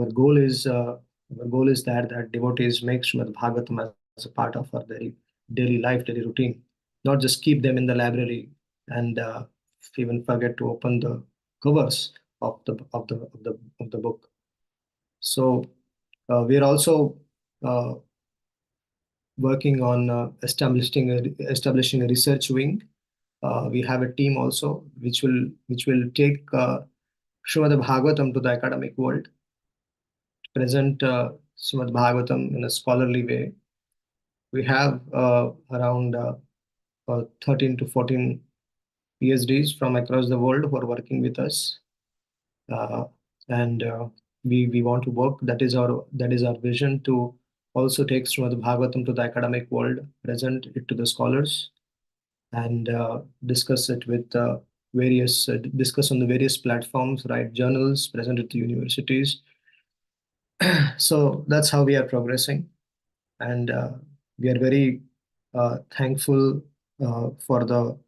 goal is that devotees make Srimad Bhagavatam as a part of our daily life, daily routine, not just keep them in the library and even forget to open the covers of the book. So we are also working on establishing a research wing. We have a team also which will take Srimad Bhagavatam to the academic world, present Srimad Bhagavatam in a scholarly way. We have around 13 to 14 PhDs from across the world who are working with us, and we want to work. That is our vision, to also take Srimad Bhagavatam to the academic world, present it to the scholars, and discuss it with discuss on the various platforms, write journals, present it to universities. So that's how we are progressing, and we are very thankful for the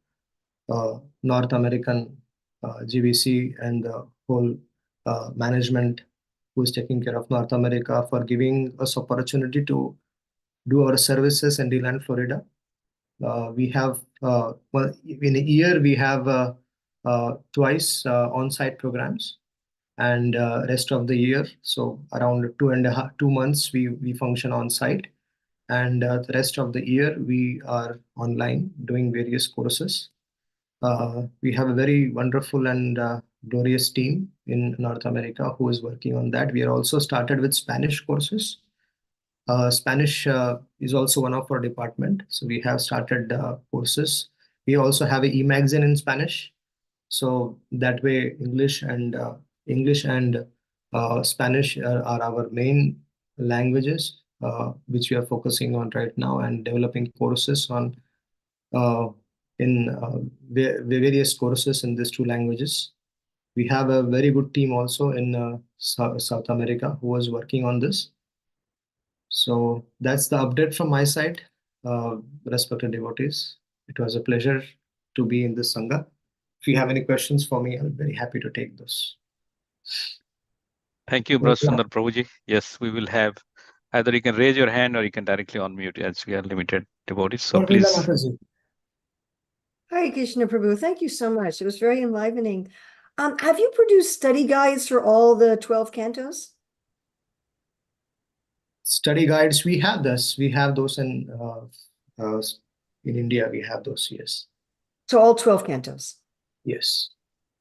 North American GBC and the whole management who is taking care of North America for giving us opportunity to do our services in DeLand, Florida. We have well, in a year we have twice on-site programs, and rest of the year, so around 2 months we function on site, and the rest of the year we are online doing various courses. We have a very wonderful and glorious team in North America who is working on that. We are also started with Spanish courses. Spanish is also one of our department, so we have started courses. We also have an e-magazine in Spanish, so that way English and Spanish are our main languages, which we are focusing on right now, and developing courses on in various courses in these two languages. We have a very good team also in South America who is working on this. So that's the update from my side, respected devotees. It was a pleasure to be in this Sangha. If you have any questions for me, I'll be very happy to take those. Thank you, Brother Sundar Prabhuji. Yes, we will have either you can raise your hand or you can directly unmute as we are limited devotees. So please. Hi, Krishna Prabhu. Thank you so much. It was very enlivening. Have you produced study guides for all the 12 cantos? Study guides, we have this. We have those in India. We have those, yes. So all 12 cantos? Yes.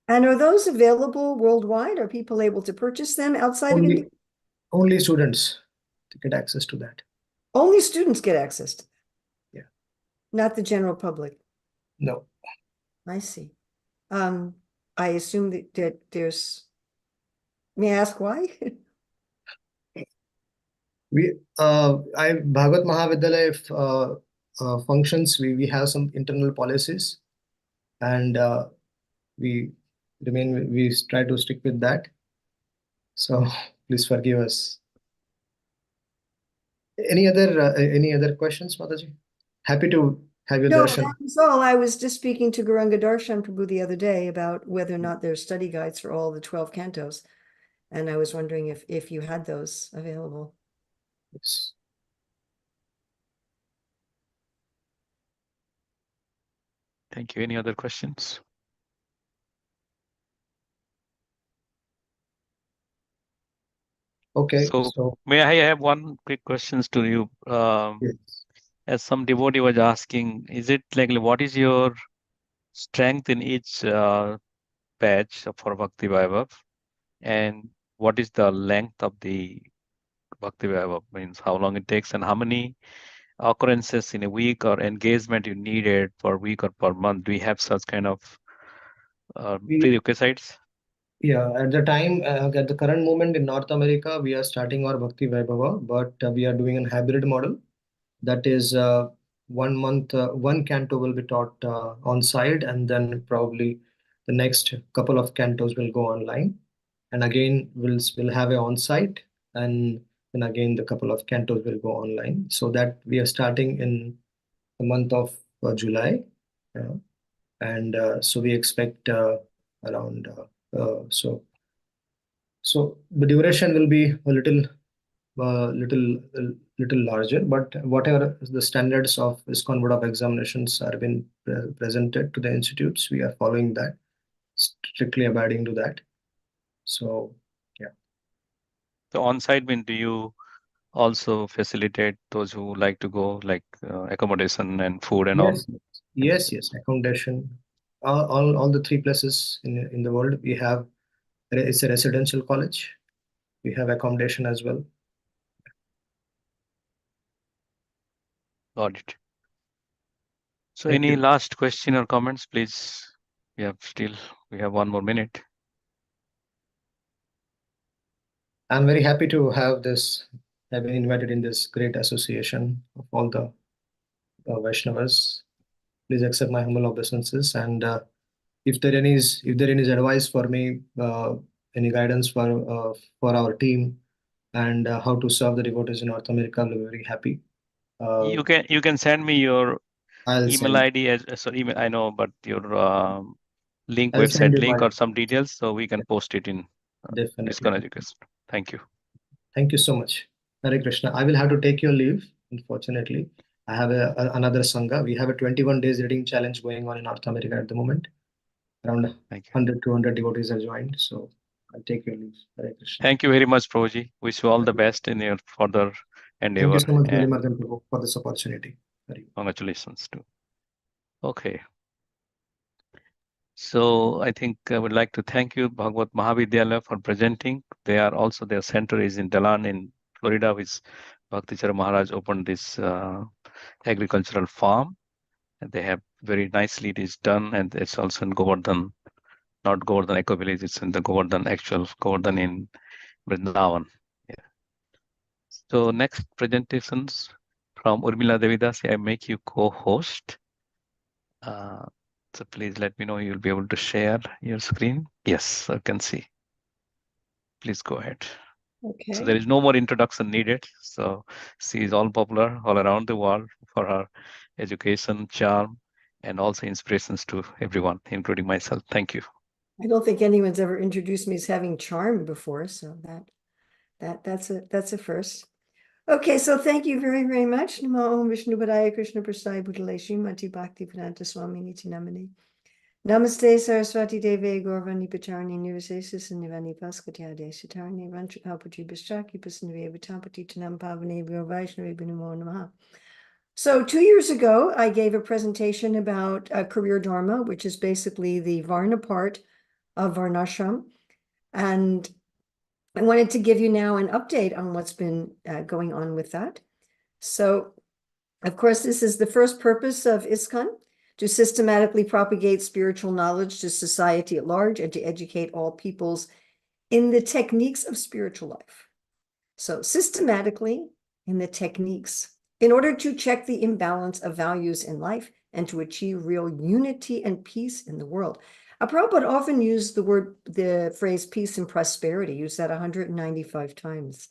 And are those available worldwide? Are people able to purchase them outside of India? Only students get access to that. Only students get access to that? Yeah. Not the general public? No. I see. I assume that there's, may I ask why? Bhagavat Mahavidyalaya functions, we have some internal policies, and we try to stick with that. So please forgive us. Any other questions, Mataji? Happy to have your darshan. No, that was all. I was just speaking to Gauranga Darshan Prabhu the other day about whether or not there's study guides for all the 12 cantos. And I was wondering if you had those available. Yes. Thank you. Any other questions? Okay, So so may I have one quick questions to you? yes. As some devotee was asking, is it like what is your strength in each batch for Bhakti Vaibhav, and what is the length of the Bhakti Vaibhav? Means how long it takes and how many occurrences in a week or engagement you needed per week or per month? Do you have such kind of prerequisites? Yeah, at the current moment in North America, we are starting our Bhakti Vaibhava, but we are doing a hybrid model. That is 1 month, one canto will be taught on site, and then probably the next couple of cantos will go online. And again, we'll have a on site, and then again, the couple of cantos will go online. So that we are starting in the month of July. And so we expect around so the duration will be a little larger, but whatever the standards of ISKCON Board of Examinations are been presented to the institutes, we are following that, strictly abiding to that. So yeah. So on-site, mean, do you also facilitate those who like to go, like accommodation and food and all? Yes, accommodation. All the 3 places in the world we have. It's a residential college. We have accommodation as well. Got it. So Thank any you. last question or comments, please? We have 1 more minute. I'm very happy to have been invited in this great association of all the Vaishnavas. Please accept my humble obeisances. And if there is advice for me, any guidance for our team, and how to serve the devotees in North America, I'll be very happy. You can send me your I'll email send. ID email. I know, but your link, I'll send website you link, my or some details, so we can post it in definitely. ISKCON Education. Thank you. Thank you so much. Hare Krishna. I will have to take your leave, unfortunately. I have another Sangha. We have a 21 days reading challenge going on in North America at the moment. Around 100, 200 devotees are joined. So I'll take your leave. Hare Krishna. Thank you very much, Prabhuji. Wish you all the best in your further endeavor. Thank you so much, and Galimardan Prabhu, for this opportunity. congratulations too. Okay. So I think I would like to thank you, Bhagavad Mahavidyalaya, for presenting. Their center is in Delan in Florida, which Bhaktichara Maharaj opened this agricultural farm. And they have very nicely it is done, and it's also in Govardhan, not Govardhan Eco Village, it's in the actual Govardhan in Vrindavan. Yeah. So next presentations from Urmila Devidasi, I make you co-host. So please let me know you'll be able to share your screen. Yes, I can see. Please go ahead. Okay. So there is no more introduction needed. So she is all popular all around the world for her education, charm, and also inspirations to everyone, including myself. Thank you. I don't think anyone's ever introduced me as having charm before, so that's a first. Okay, so thank you very, very much. Namo Om Vishnu Padaya Krishna Prasthaya Bhutale Srimati Bhakti Vedanta Swami Niti Namani. Namaste Saraswati Deve Gaurvani Pacharni Nivasesa Nivani Paskatyade Sitarni Vanchakapati Bistaki Pasnave Vitampati Tanam Pavane Vyo Vaishnavi Binamo Namaha. So 2 years ago, I gave a presentation about career dharma, which is basically the Varna part of Varnashram. And I wanted to give you now an update on what's been going on with that. So, of course, this is the first purpose of ISKCON, to systematically propagate spiritual knowledge to society at large and to educate all peoples in the techniques of spiritual life. So systematically in the techniques, in order to check the imbalance of values in life and to achieve real unity and peace in the world. Prabhupada often used the phrase peace and prosperity, used that 195 times.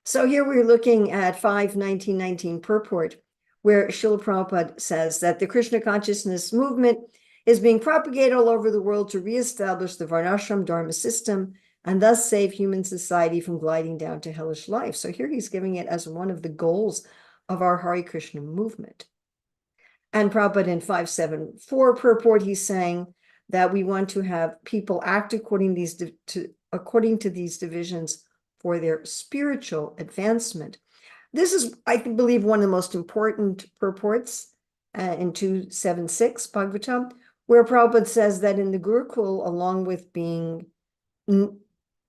So here we're looking at 5.19.19 purport, where Srila Prabhupada says that the Krishna consciousness movement is being propagated all over the world to reestablish the Varnashram Dharma system and thus save human society from gliding down to hellish life. So here he's giving it as one of the goals of our Hare Krishna movement. And Prabhupada in 5.7.4 purport, he's saying that we want to have people act according to these divisions for their spiritual advancement. This is, I believe, one of the most important purports in 276 Bhagavatam, where Prabhupada says that in the Gurukul, along with being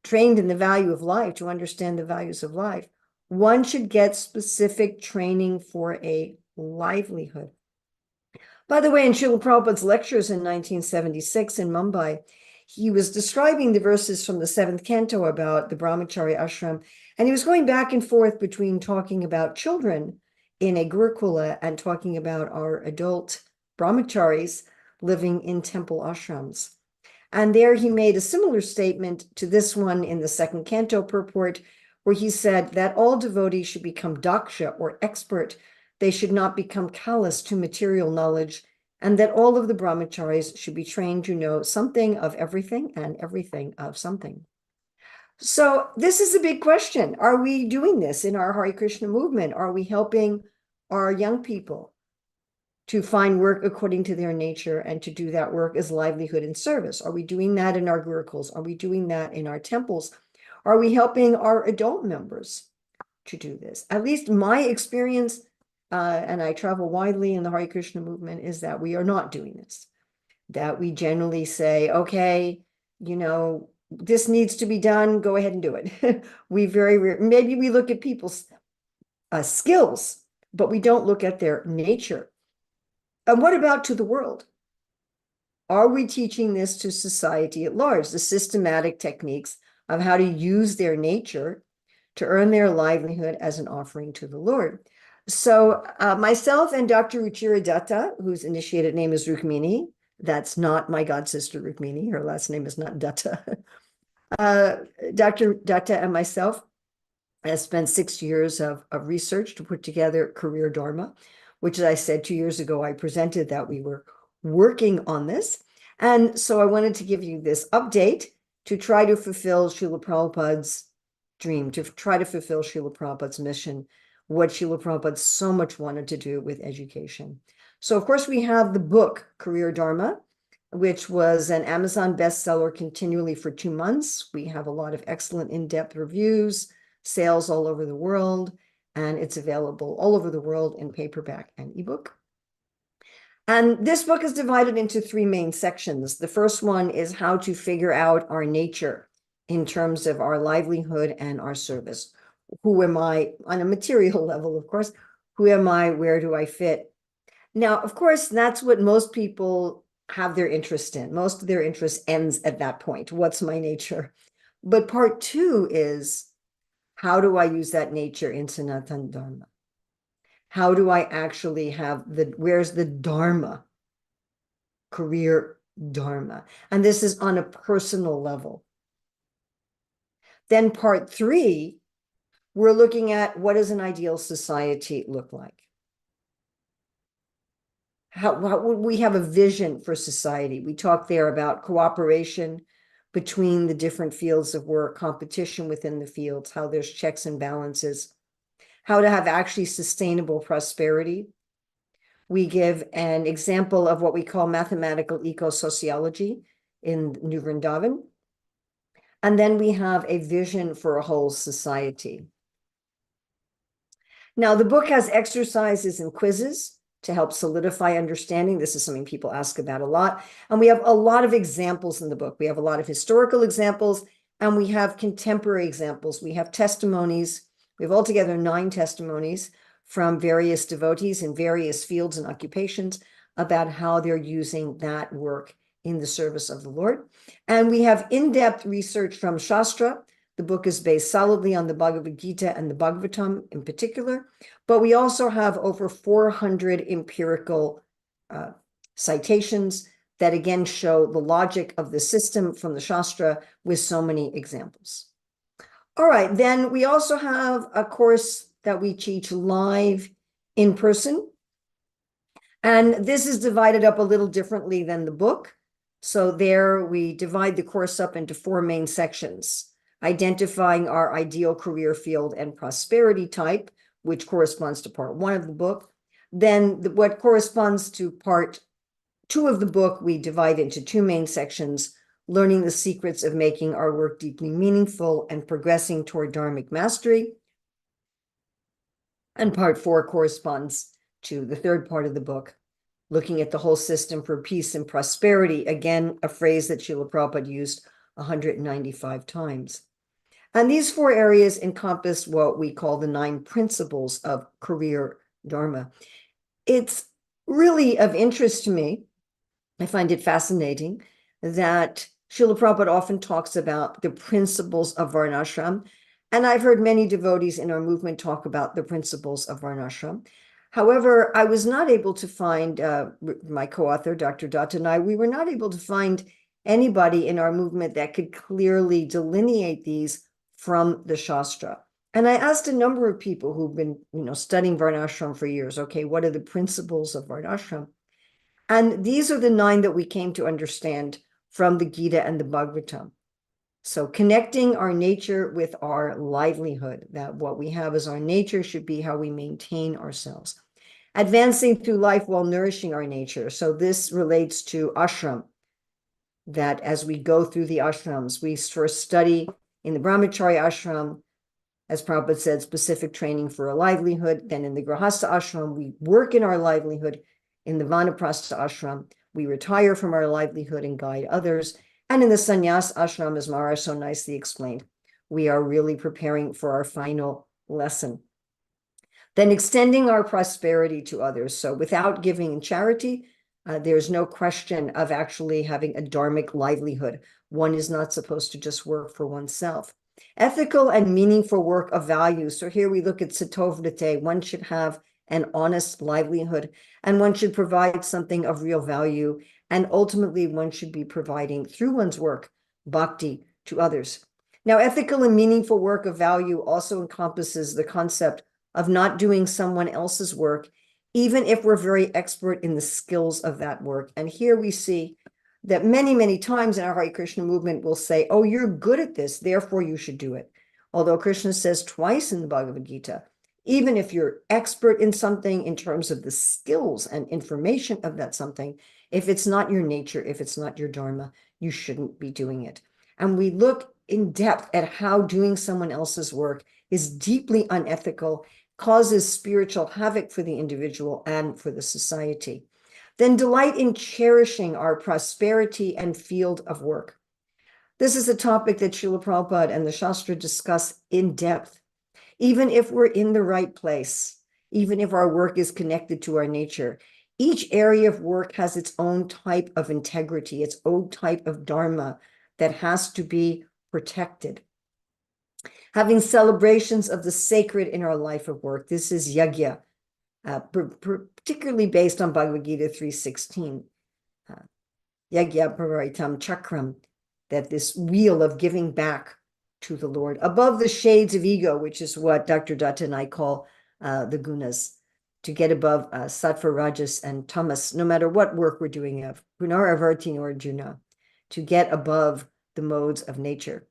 trained in the value of life, to understand the values of life, one should get specific training for a livelihood. By the way, in Srila Prabhupada's lectures in 1976 in Mumbai, he was describing the verses from the 7th canto about the brahmachari ashram, and he was going back and forth between talking about children in a Gurukula and talking about our adult brahmacharis living in temple ashrams. And there he made a similar statement to this one in the 2nd canto purport, where he said that all devotees should become daksha, or expert. They should not become callous to material knowledge, and that all of the brahmacharis should be trained to know something of everything and everything of something. So this is a big question. Are we doing this in our Hare Krishna movement? Are we helping our young people to find work according to their nature and to do that work as livelihood and service? Are we doing that in our gurukuls? Are we doing that in our temples? Are we helping our adult members to do this? At least my experience, and I travel widely in the Hare Krishna movement, is that we are not doing this. That we generally say, okay, you know, this needs to be done, go ahead and do it. Maybe we look at people's skills, but we don't look at their nature. And what about to the world? Are we teaching this to society at large, the systematic techniques of how to use their nature to earn their livelihood as an offering to the Lord? So myself and Dr. Ruchira Datta, whose initiated name is Rukmini, that's not my god sister Rukmini, her last name is not Datta. Dr. Datta and myself have spent 6 years of research to put together Career Dharma, which, as I said 2 years ago, I presented that we were working on this. And so I wanted to give you this update to try to fulfill Srila Prabhupada's dream, to try to fulfill Srila Prabhupada's mission, what Srila Prabhupada so much wanted to do with education. So, of course, we have the book, Career Dharma, which was an Amazon bestseller continually for 2 months. We have a lot of excellent in-depth reviews, sales all over the world, and it's available all over the world in paperback and ebook. And this book is divided into 3 main sections. The first one is how to figure out our nature in terms of our livelihood and our service. Who am I on a material level, of course? Who am I? Where do I fit? Now, of course, that's what most people have their interest in. Most of their interest ends at that point. What's my nature? But part 2 is, how do I use that nature in Sanatana Dharma? How do I actually have where's the Dharma? Career Dharma. And this is on a personal level. Then part 3, we're looking at, what does an ideal society look like? How would we have a vision for society? We talk there about cooperation between the different fields of work, competition within the fields, how there's checks and balances, how to have actually sustainable prosperity. We give an example of what we call mathematical eco-sociology in New Vrindavan. And then we have a vision for a whole society. Now, the book has exercises and quizzes to help solidify understanding. This is something people ask about a lot. And we have a lot of examples in the book. We have a lot of historical examples, and we have contemporary examples. We have testimonies. We have altogether 9 testimonies from various devotees in various fields and occupations about how they're using that work in the service of the Lord. And we have in-depth research from Shastra. The book is based solidly on the Bhagavad Gita and the Bhagavatam in particular, but we also have over 400 empirical citations that again show the logic of the system from the Shastra with so many examples. All right, then we also have a course that we teach live in person. And this is divided up a little differently than the book. So there we divide the course up into 4 main sections: identifying our ideal career field and prosperity type, which corresponds to part 1 of the book. Then what corresponds to part 2 of the book, we divide into 2 main sections: learning the secrets of making our work deeply meaningful and progressing toward dharmic mastery. And part 4 corresponds to the third part of the book, looking at the whole system for peace and prosperity, again, a phrase that Srila Prabhupada used 195 times. And these 4 areas encompass what we call the 9 principles of career dharma. It's really of interest to me, I find it fascinating, that Srila Prabhupada often talks about the principles of Varnashram, and I've heard many devotees in our movement talk about the principles of Varnashram. However, I was not able to find, my co-author, Dr. Datta, and I, we were not able to find anybody in our movement that could clearly delineate these from the Shastra. And I asked a number of people who've been, studying Varnashram for years, okay, what are the principles of Varnashram? And these are the 9 that we came to understand from the Gita and the Bhagavatam. So connecting our nature with our livelihood, that what we have as our nature should be how we maintain ourselves. Advancing through life while nourishing our nature. So this relates to ashram, that as we go through the ashrams, we first study in the brahmacharya ashram, as Prabhupada said, specific training for a livelihood. Then in the grahastha ashram, we work in our livelihood. In the vanaprastha ashram, we retire from our livelihood and guide others. And in the sannyas ashram, as Maharaj so nicely explained, we are really preparing for our final lesson. Then extending our prosperity to others. So without giving in charity, there's no question of actually having a dharmic livelihood. One is not supposed to just work for oneself. Ethical and meaningful work of value. So here we look at Satovrite. One should have an honest livelihood, and one should provide something of real value. And ultimately, one should be providing, through one's work, bhakti to others. Now, ethical and meaningful work of value also encompasses the concept of not doing someone else's work, even if we're very expert in the skills of that work. And here we see that many, many times in our Hare Krishna movement will say, oh, you're good at this, therefore you should do it. Although Krishna says twice in the Bhagavad Gita, even if you're expert in something in terms of the skills and information of that something, if it's not your nature, if it's not your dharma, you shouldn't be doing it. And we look in depth at how doing someone else's work is deeply unethical, causes spiritual havoc for the individual and for the society. Then delight in cherishing our prosperity and field of work. This is a topic that Srila Prabhupada and the Shastra discuss in depth. Even if we're in the right place, even if our work is connected to our nature, each area of work has its own type of integrity, its own type of dharma that has to be protected. Having celebrations of the sacred in our life of work. This is yajna, particularly based on Bhagavad Gita 3:16. Yajna pravaritam chakram, that this wheel of giving back to the Lord, above the shades of ego, which is what Dr. Datta and I call the gunas, to get above sattva, rajas, and tamas, no matter what work we're doing of, punara varti or juna, to get above the modes of nature.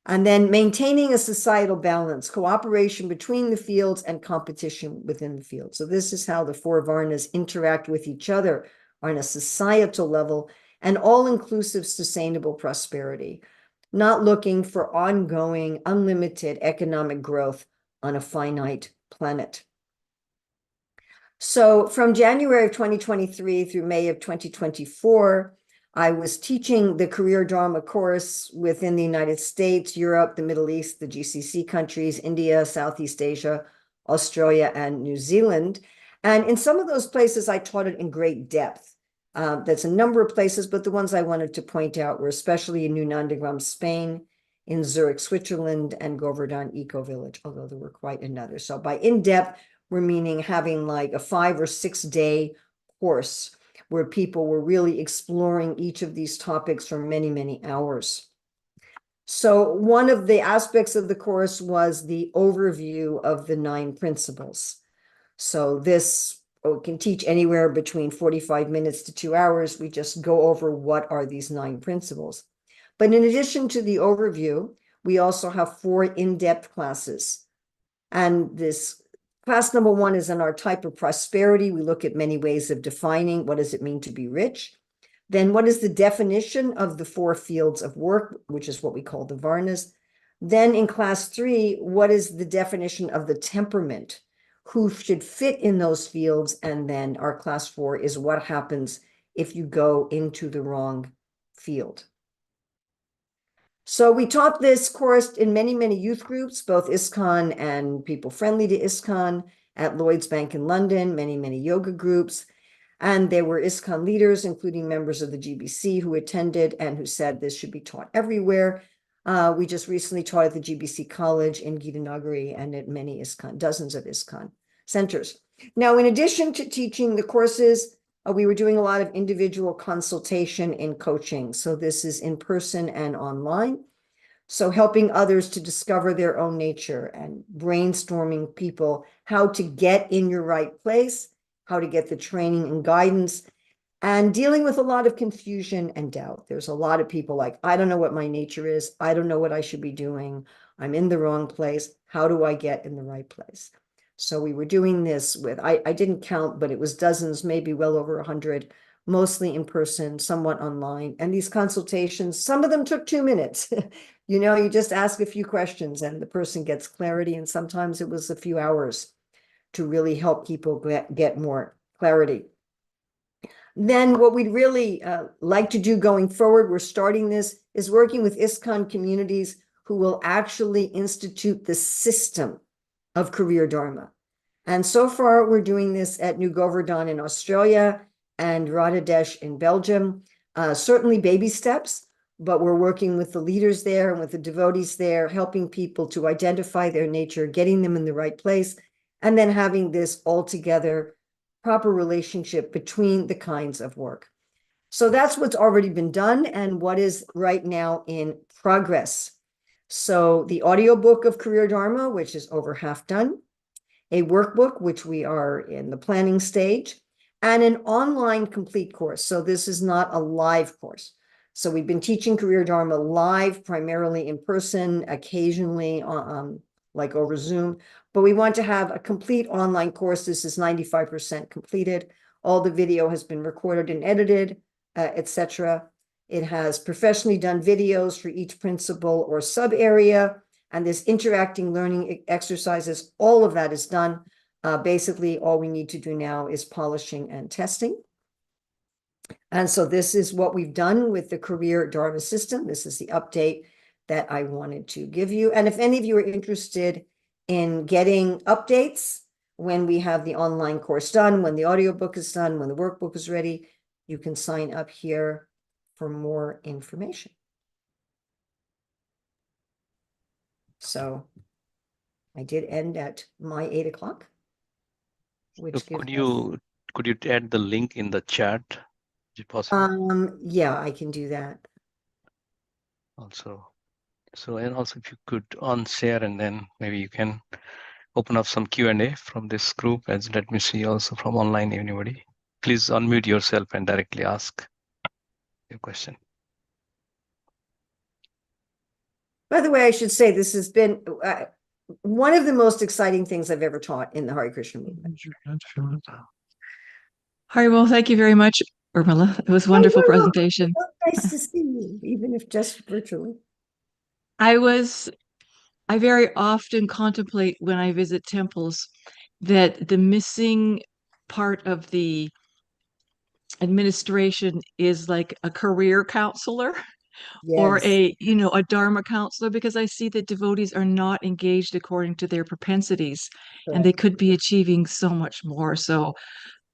And then maintaining a societal balance, cooperation between the fields and competition within the field. So this is how the 4 varnas interact with each other on a societal level, and all-inclusive sustainable prosperity, not looking for ongoing, unlimited economic growth on a finite planet. So from January of 2023 through May of 2024, I was teaching the Career Dharma course within the United States, Europe, the Middle East, the GCC countries, India, Southeast Asia, Australia, and New Zealand. And in some of those places, I taught it in great depth. That's a number of places, but the ones I wanted to point out were especially in New Nandagram, Spain, in Zurich, Switzerland, and Govardhan Eco Village, although there were quite another. So by in-depth, we're meaning having like a 5 or 6 day course where people were really exploring each of these topics for many, many hours. So one of the aspects of the course was the overview of the 9 principles. So this can teach anywhere between 45 minutes to 2 hours. We just go over what are these 9 principles. But in addition to the overview, we also have 4 in-depth classes. And this class number 1 is on our type of prosperity. We look at many ways of defining what does it mean to be rich. Then what is the definition of the 4 fields of work, which is what we call the varnas? Then in class 3, what is the definition of the temperament? Who should fit in those fields? And then our class 4 is what happens if you go into the wrong field. So we taught this course in many, many youth groups, both ISKCON and people friendly to ISKCON, at Lloyd's Bank in London, many, many yoga groups. And there were ISKCON leaders, including members of the GBC, who attended and who said this should be taught everywhere. We just recently taught at the GBC College in Gitanagari and at many ISKCON, dozens of ISKCON centers. Now, in addition to teaching the courses, we were doing a lot of individual consultation and coaching. So this is in person and online. So helping others to discover their own nature and brainstorming people how to get in your right place, how to get the training and guidance, and dealing with a lot of confusion and doubt. There's a lot of people like, I don't know what my nature is. I don't know what I should be doing. I'm in the wrong place. How do I get in the right place? So we were doing this with, I didn't count, but it was dozens, maybe well over 100, mostly in person, somewhat online. And these consultations, some of them took 2 minutes. You know, you just ask a few questions and the person gets clarity. And sometimes it was a few hours to really help people get more clarity. Then what we'd really like to do going forward, we're starting this, is working with ISKCON communities who will actually institute the system of career Dharma. And so far, we're doing this at New Govardhan in Australia and Rotterdam in Belgium. Certainly baby steps, but we're working with the leaders there and with the devotees there, helping people to identify their nature, getting them in the right place, and then having this altogether proper relationship between the kinds of work. So that's what's already been done and what is right now in progress. So the audiobook of Career Dharma, which is over half done, a workbook, which we are in the planning stage, and an online complete course. So this is not a live course. So we've been teaching Career Dharma live, primarily in person, occasionally like over Zoom, but we want to have a complete online course. This is 95% completed. All the video has been recorded and edited, etc. It has professionally done videos for each principle or sub area, and this interacting learning exercises, all of that is done. Basically, all we need to do now is polishing and testing. And so this is what we've done with the Career Dharma system. This is the update that I wanted to give you. And if any of you are interested in getting updates when we have the online course done, when the audiobook is done, when the workbook is ready, you can sign up here for more information. So I did end at my 8 o'clock. Which could you add the link in the chat? Is it possible? Yeah, I can do that. Also, so and also if you could unshare and then maybe you can open up some Q&A from this group. As let me see also from online anybody. Please unmute yourself and directly ask your question. By the way, I should say this has been one of the most exciting things I've ever taught in the Hare Krishna movement. Well, thank you very much, Urmila. It was a wonderful presentation. Nice to see you, even if just virtually. I very often contemplate when I visit temples that the missing part of the administration is like a career counselor. Yes. Or a Dharma counselor, because I see that devotees are not engaged according to their propensities. Correct. And they could be achieving so much more. So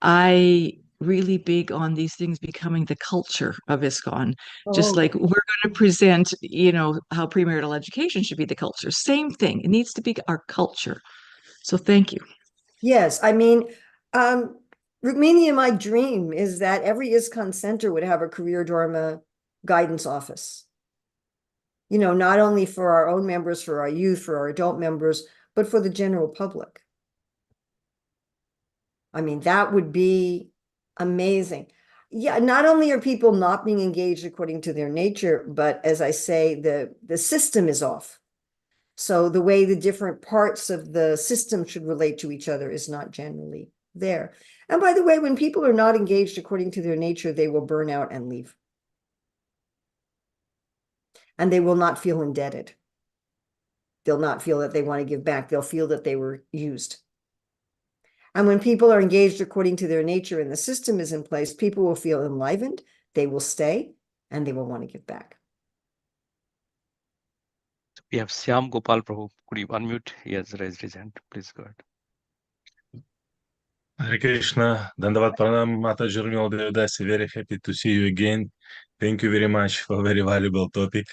I really big on these things becoming the culture of ISKCON. Just like we're going to present, how premarital education should be the culture. Same thing. It needs to be our culture. So thank you. Yes. I mean, Rukmini, my dream is that every ISKCON center would have a Career Dharma guidance office. Not only for our own members, for our youth, for our adult members, but for the general public. I mean, that would be amazing. Yeah, not only are people not being engaged according to their nature, but as I say, the system is off. So the way the different parts of the system should relate to each other is not generally there. And by the way, when people are not engaged according to their nature, they will burn out and leave. And they will not feel indebted. They'll not feel that they want to give back. They'll feel that they were used. And when people are engaged according to their nature and the system is in place, people will feel enlivened, they will stay, and they will want to give back. We have Syam Gopal Prabhu. Could you unmute? He has raised his hand. Please go ahead. Hare Krishna, Dandavat Pranam, Mataji Devdasi, very happy to see you again. Thank you very much for a very valuable topic.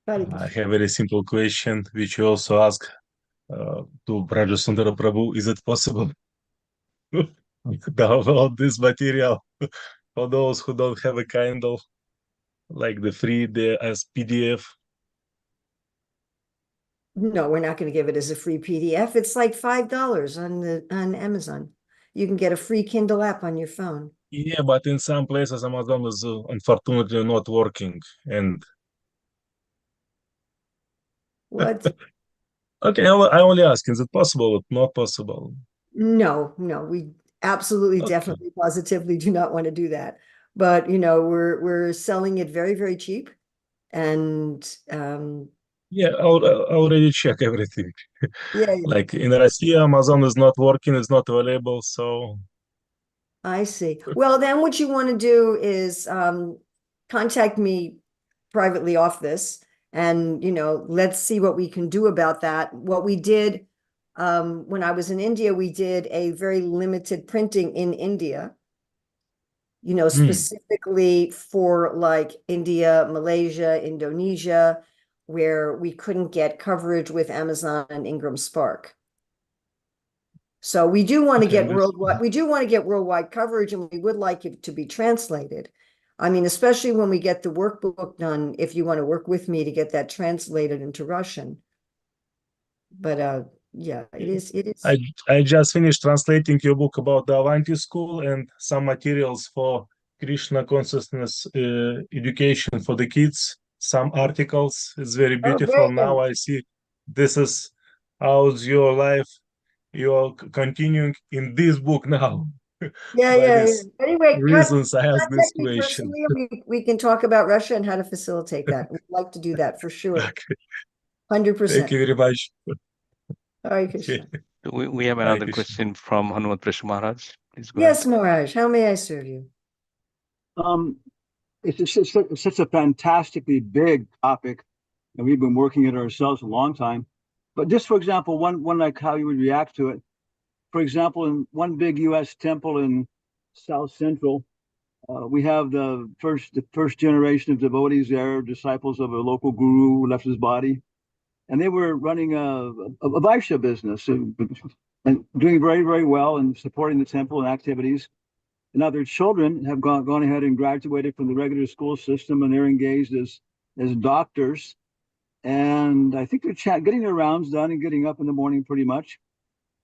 I have a very simple question, which you also ask to Braja Sundara Prabhu. Is it possible to download this material for those who don't have a Kindle, like as PDF? No, we're not going to give it as a free PDF. It's like $5 on Amazon. You can get a free Kindle app on your phone. Yeah, but in some places Amazon is unfortunately not working. And what? Okay, I only ask, is it possible or not possible? No, we absolutely, definitely, positively do not want to do that. But we're selling it very, very cheap. And yeah, I already check everything. Yeah. Like in Russia, Amazon is not working, it's not available, so. I see. Well, then what you want to do is contact me privately off this, and let's see what we can do about that. What we did when I was in India, we did a very limited printing in India, specifically for like India, Malaysia, Indonesia, where we couldn't get coverage with Amazon and Ingram Spark. So we do want to get worldwide coverage, and we would like it to be translated. I mean, especially when we get the workbook done, if you want to work with me to get that translated into Russian. But yeah, it is. I just finished translating your book about the Avanti school and some materials for Krishna consciousness education for the kids, some articles. It's very beautiful. Now I see this is how's your life. You're continuing in this book now. Yeah. Anyway, reasons I asked this question. We can talk about Russia and how to facilitate that. We'd like to do that for sure. 100%. Thank you very much. Hare Krishna. We have another question from Hanumat Prashu Maharaj. Please go Yes, Maharaj. How may I serve you? It's such a fantastically big topic, and we've been working it ourselves a long time. But just for example, one like how you would react to it. For example, in one big U.S. temple in South Central, we have the first generation of devotees there, disciples of a local guru who left his body, and they were running a Vaishya business and doing very, very well and supporting the temple and activities. And now their children have gone ahead and graduated from the regular school system, and they're engaged as doctors. And I think they're getting their rounds done and getting up in the morning pretty much.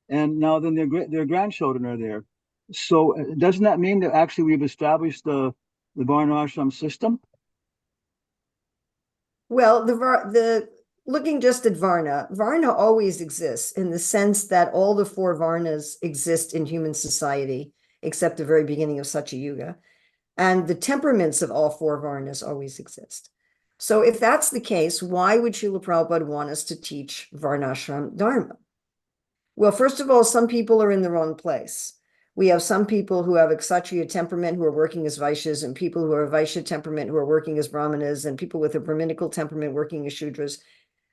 And now then their grandchildren are there. So doesn't that mean that actually we've established the Varnashram system? Well, looking just at Varna always exists in the sense that all the 4 Varnas exist in human society, except the very beginning of Satya Yuga. And the temperaments of all 4 Varnas always exist. So if that's the case, why would Srila Prabhupada want us to teach Varnashram Dharma? Well, first of all, some people are in the wrong place. We have some people who have a Kshatriya temperament who are working as Vaishyas, and people who are Vaishya temperament who are working as Brahmanas, and people with a Brahminical temperament working as Shudras.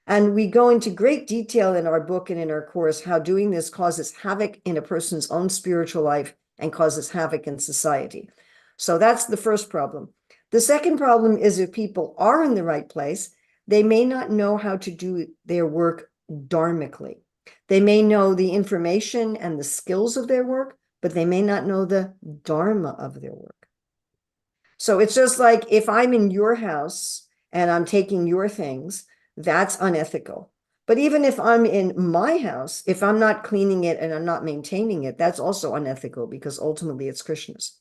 And we go into great detail in our book and in our course how doing this causes havoc in a person's own spiritual life and causes havoc in society. So that's the first problem. The second problem is if people are in the right place, they may not know how to do their work dharmically. They may know the information and the skills of their work, but they may not know the dharma of their work. So it's just like if I'm in your house and I'm taking your things, that's unethical. But even if I'm in my house, if I'm not cleaning it and I'm not maintaining it, that's also unethical because ultimately it's Krishna's.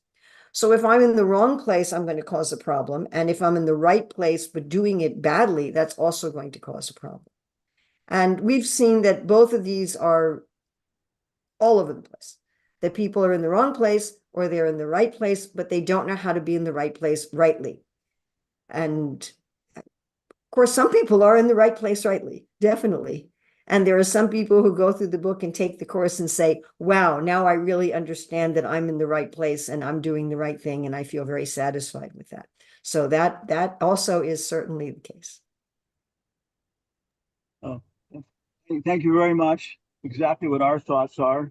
So if I'm in the wrong place, I'm going to cause a problem. And if I'm in the right place, but doing it badly, that's also going to cause a problem. And we've seen that both of these are all over the place. that people are in the wrong place or they're in the right place, but they don't know how to be in the right place rightly. And of course, some people are in the right place rightly, definitely. And there are some people who go through the book and take the course and say, wow, now I really understand that I'm in the right place and I'm doing the right thing. And I feel very satisfied with that. So that also is certainly the case. Oh, thank you very much. Exactly what our thoughts are.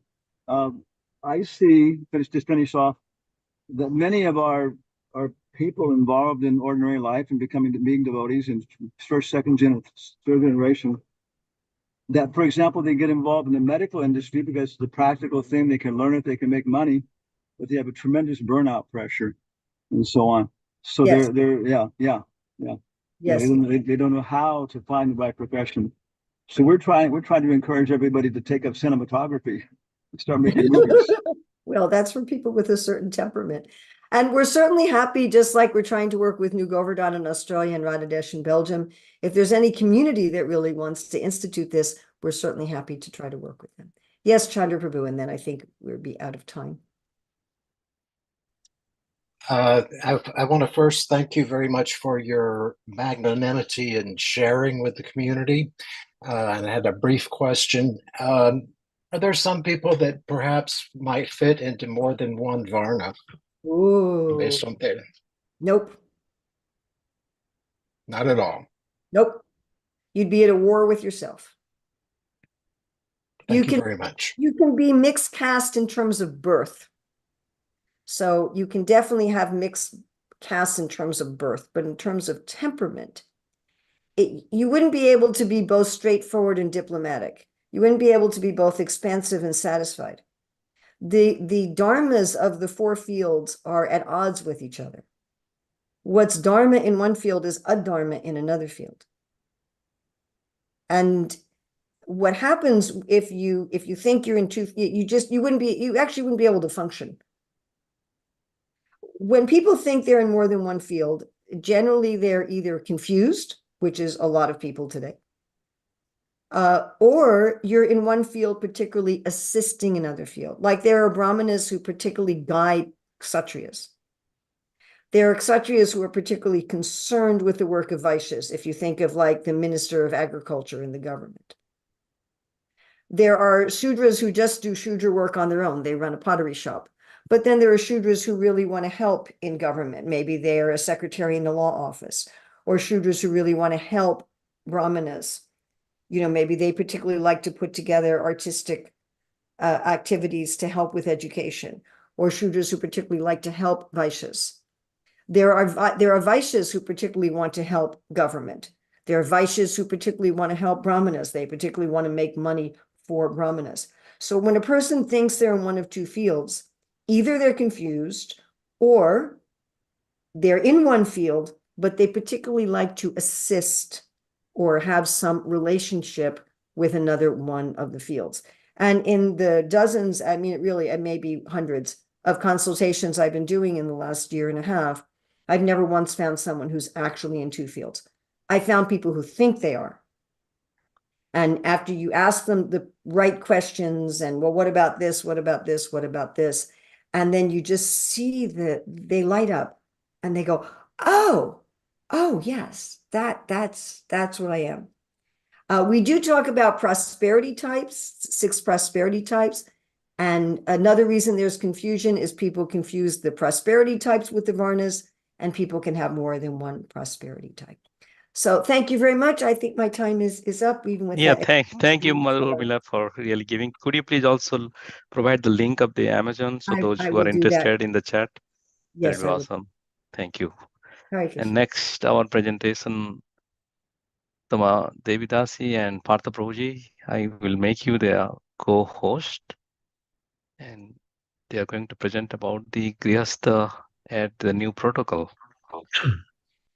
I see, to finish off, that many of our people involved in ordinary life and being devotees in first, second, third generation, that, for example, they get involved in the medical industry because it's the practical thing. They can learn it, they can make money, but they have a tremendous burnout pressure and so on. So Yes. Yes. They don't know how to find the right profession. So we're trying to encourage everybody to take up cinematography and start making movies. Well, that's for people with a certain temperament. And we're certainly happy, just like we're trying to work with New Govardhan in Australia and Bangladesh in Belgium. If there's any community that really wants to institute this, we're certainly happy to try to work with them. Yes, Chandra Prabhu, and then I think we'll be out of time. I want to first thank you very much for your magnanimity in sharing with the community. And I had a brief question. Are there some people that perhaps might fit into more than one Varna? Ooh. Based on their... Nope. Not at all. Nope. You'd be at a war with yourself. Thank you very much. You can be mixed caste in terms of birth. So you can definitely have mixed caste in terms of birth, but in terms of temperament, you wouldn't be able to be both straightforward and diplomatic. You wouldn't be able to be both expansive and satisfied. The dharmas of the four fields are at odds with each other. What's dharma in one field is adharma in another field. And what happens if you think you're in two, you actually wouldn't be able to function. When people think they're in more than one field, generally they're either confused, which is a lot of people today, or you're in one field particularly assisting another field. Like there are brahmanas who particularly guide kshatriyas. There are kshatriyas who are particularly concerned with the work of vaishyas, if you think of like the Minister of Agriculture in the government. There are Shudras who just do Shudra work on their own. They run a pottery shop. But then there are Shudras who really want to help in government. Maybe they are a secretary in the law office, or Shudras who really want to help brahmanas. You know, maybe they particularly like to put together artistic activities to help with education, or Shudras who particularly like to help vaishyas. There are vaishyas who particularly want to help government. There are vaishyas who particularly want to help brahmanas. They particularly want to make money for brahmanas. So when a person thinks they're in one of two fields, either they're confused or they're in one field, but they particularly like to assist or have some relationship with another one of the fields. And in the dozens, I mean, it may be hundreds of consultations I've been doing in the last year and a half, I've never once found someone who's actually in two fields. I found people who think they are. And after you ask them the right questions and, well, what about this? What about this? What about this? And then you just see that they light up and they go, oh, yes, that's what I am. We do talk about prosperity types, 6 prosperity types. And another reason there's confusion is people confuse the prosperity types with the varnas, and people can have more than one prosperity type. So thank you very much. I think my time is up even with that. Thank you, Mother Urmila, for really giving. Could you please also provide the link of the Amazon so those who are interested in the chat? Yes, that'd be awesome. Thank you. Right, and next, our presentation, Tama Devidasi and Partha Prabhuji, I will make you their co-host, and they are going to present about the Grihastha at the new protocol.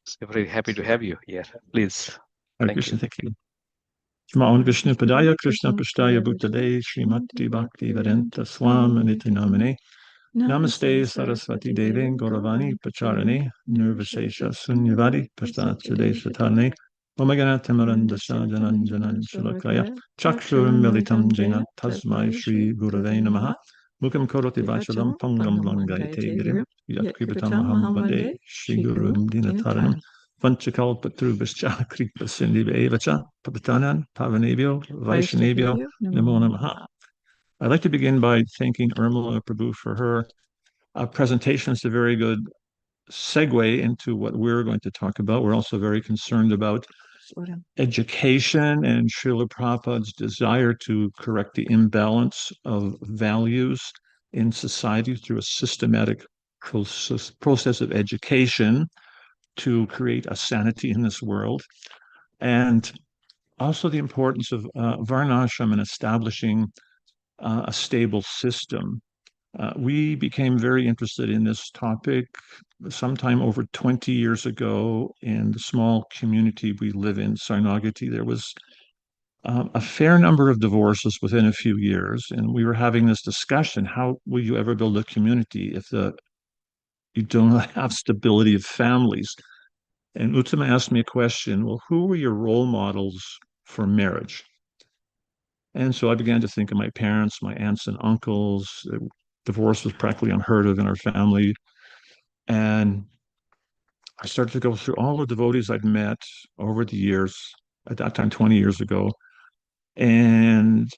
So very happy to have you here. Please. Thank you. Shema Vishnu Padaya Krishna Prashtaya Bhutale Srimati Bhakti Vedanta Swaminiti Namane Namaste Saraswati Devi Gauravani Pacharane Nirvashesha Sunyavadi Pastate Satane Omagana Tamarandasa Jananjanan Shalakaya Chakshurim Militam Jena Tasmai Shri Gurave Namaha Mukam Karoti Vachalam Pangam Langai Girim, Yat Kripatam Mahamade, Shigurum Dinataranam, Vanchakalpatrubascha Kripa Sindhi Evacha, Papatanan, Pavanebio, Vaishnavio, Namo Namaha. I'd like to begin by thanking Irmala Prabhu for her presentation. It's a very good segue into what we're going to talk about. We're also very concerned about education and Srila Prabhupada's desire to correct the imbalance of values in society through a systematic process of education to create a sanity in this world. And also the importance of Varnashram and establishing a stable system. We became very interested in this topic sometime over 20 years ago in the small community we live in, Sarnagati. There was a fair number of divorces within a few years, and we were having this discussion: how will you ever build a community if you don't have stability of families? And Uttama asked me a question: well, who were your role models for marriage? And so I began to think of my parents, my aunts and uncles. Divorce was practically unheard of in our family. And I started to go through all the devotees I'd met over the years, at that time, 20 years ago, and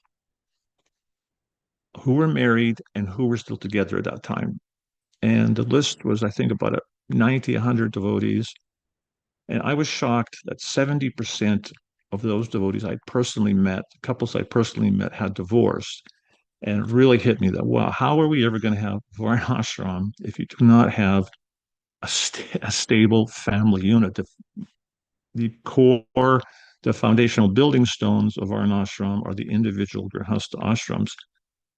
who were married and who were still together at that time. And the list was, I think, about 90, 100 devotees. And I was shocked that 70% of those devotees I personally met, couples I personally met, had divorced. And it really hit me that, wow, how are we ever going to have Varnashram if you do not have a stable family unit? The core, the foundational building stones of Varnashram are the individual Grihastha ashrams.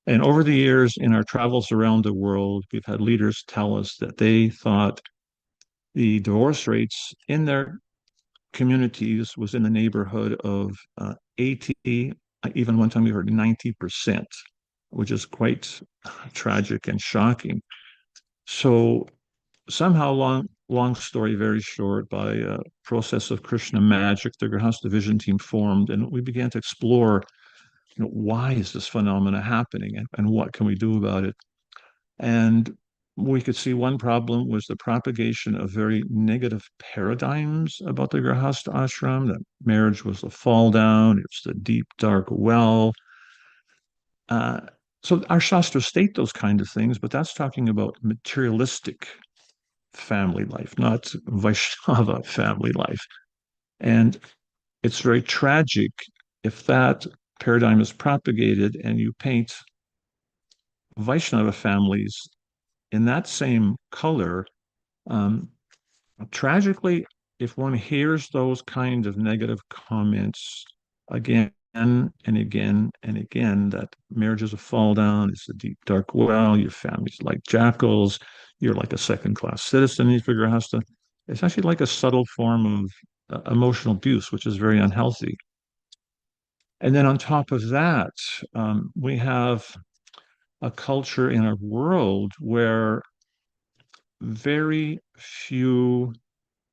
And over the years, in our travels around the world, we've had leaders tell us that they thought the divorce rates in their communities was in the neighborhood of 80, even one time we heard 90%, which is quite tragic and shocking. So somehow, long story very short, by a process of Krishna magic, the Grihastha Vision team formed, and we began to explore, why is this phenomena happening, and what can we do about it? And we could see one problem was the propagation of very negative paradigms about the Grihastha ashram, that marriage was a fall down, it's the deep, dark well. So our Shastras state those kind of things, but that's talking about materialistic family life, not Vaishnava family life. And it's very tragic if that paradigm is propagated and you paint Vaishnava families in that same color. Tragically, if one hears those kind of negative comments again and again and again, that marriage is a fall down, it's a deep, dark well, your family's like jackals, you're like a second-class citizen in Vigrahasta, it's actually like a subtle form of emotional abuse, which is very unhealthy. And then on top of that, we have a culture in our world where very few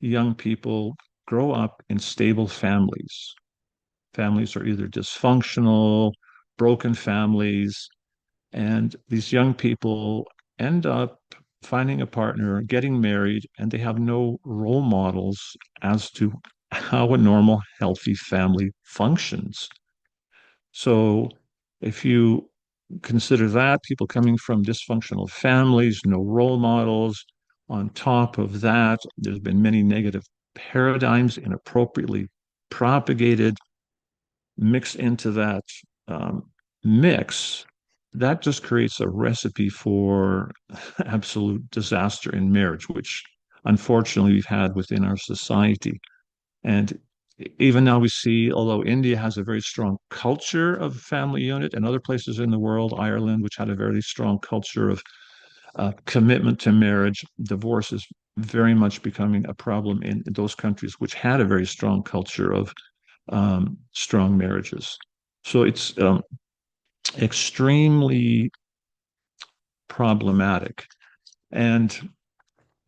young people grow up in stable families. Families are either dysfunctional, broken families, and these young people end up finding a partner, getting married, and they have no role models as to how a normal, healthy family functions. So if you consider that, people coming from dysfunctional families, no role models, on top of that, there's been many negative paradigms inappropriately propagated, mixed into that mix, that just creates a recipe for absolute disaster in marriage, which unfortunately we've had within our society. And even now we see, although India has a very strong culture of family unit, and other places in the world, Ireland, which had a very strong culture of commitment to marriage, divorce is very much becoming a problem in those countries which had a very strong culture of strong marriages. So it's extremely problematic. And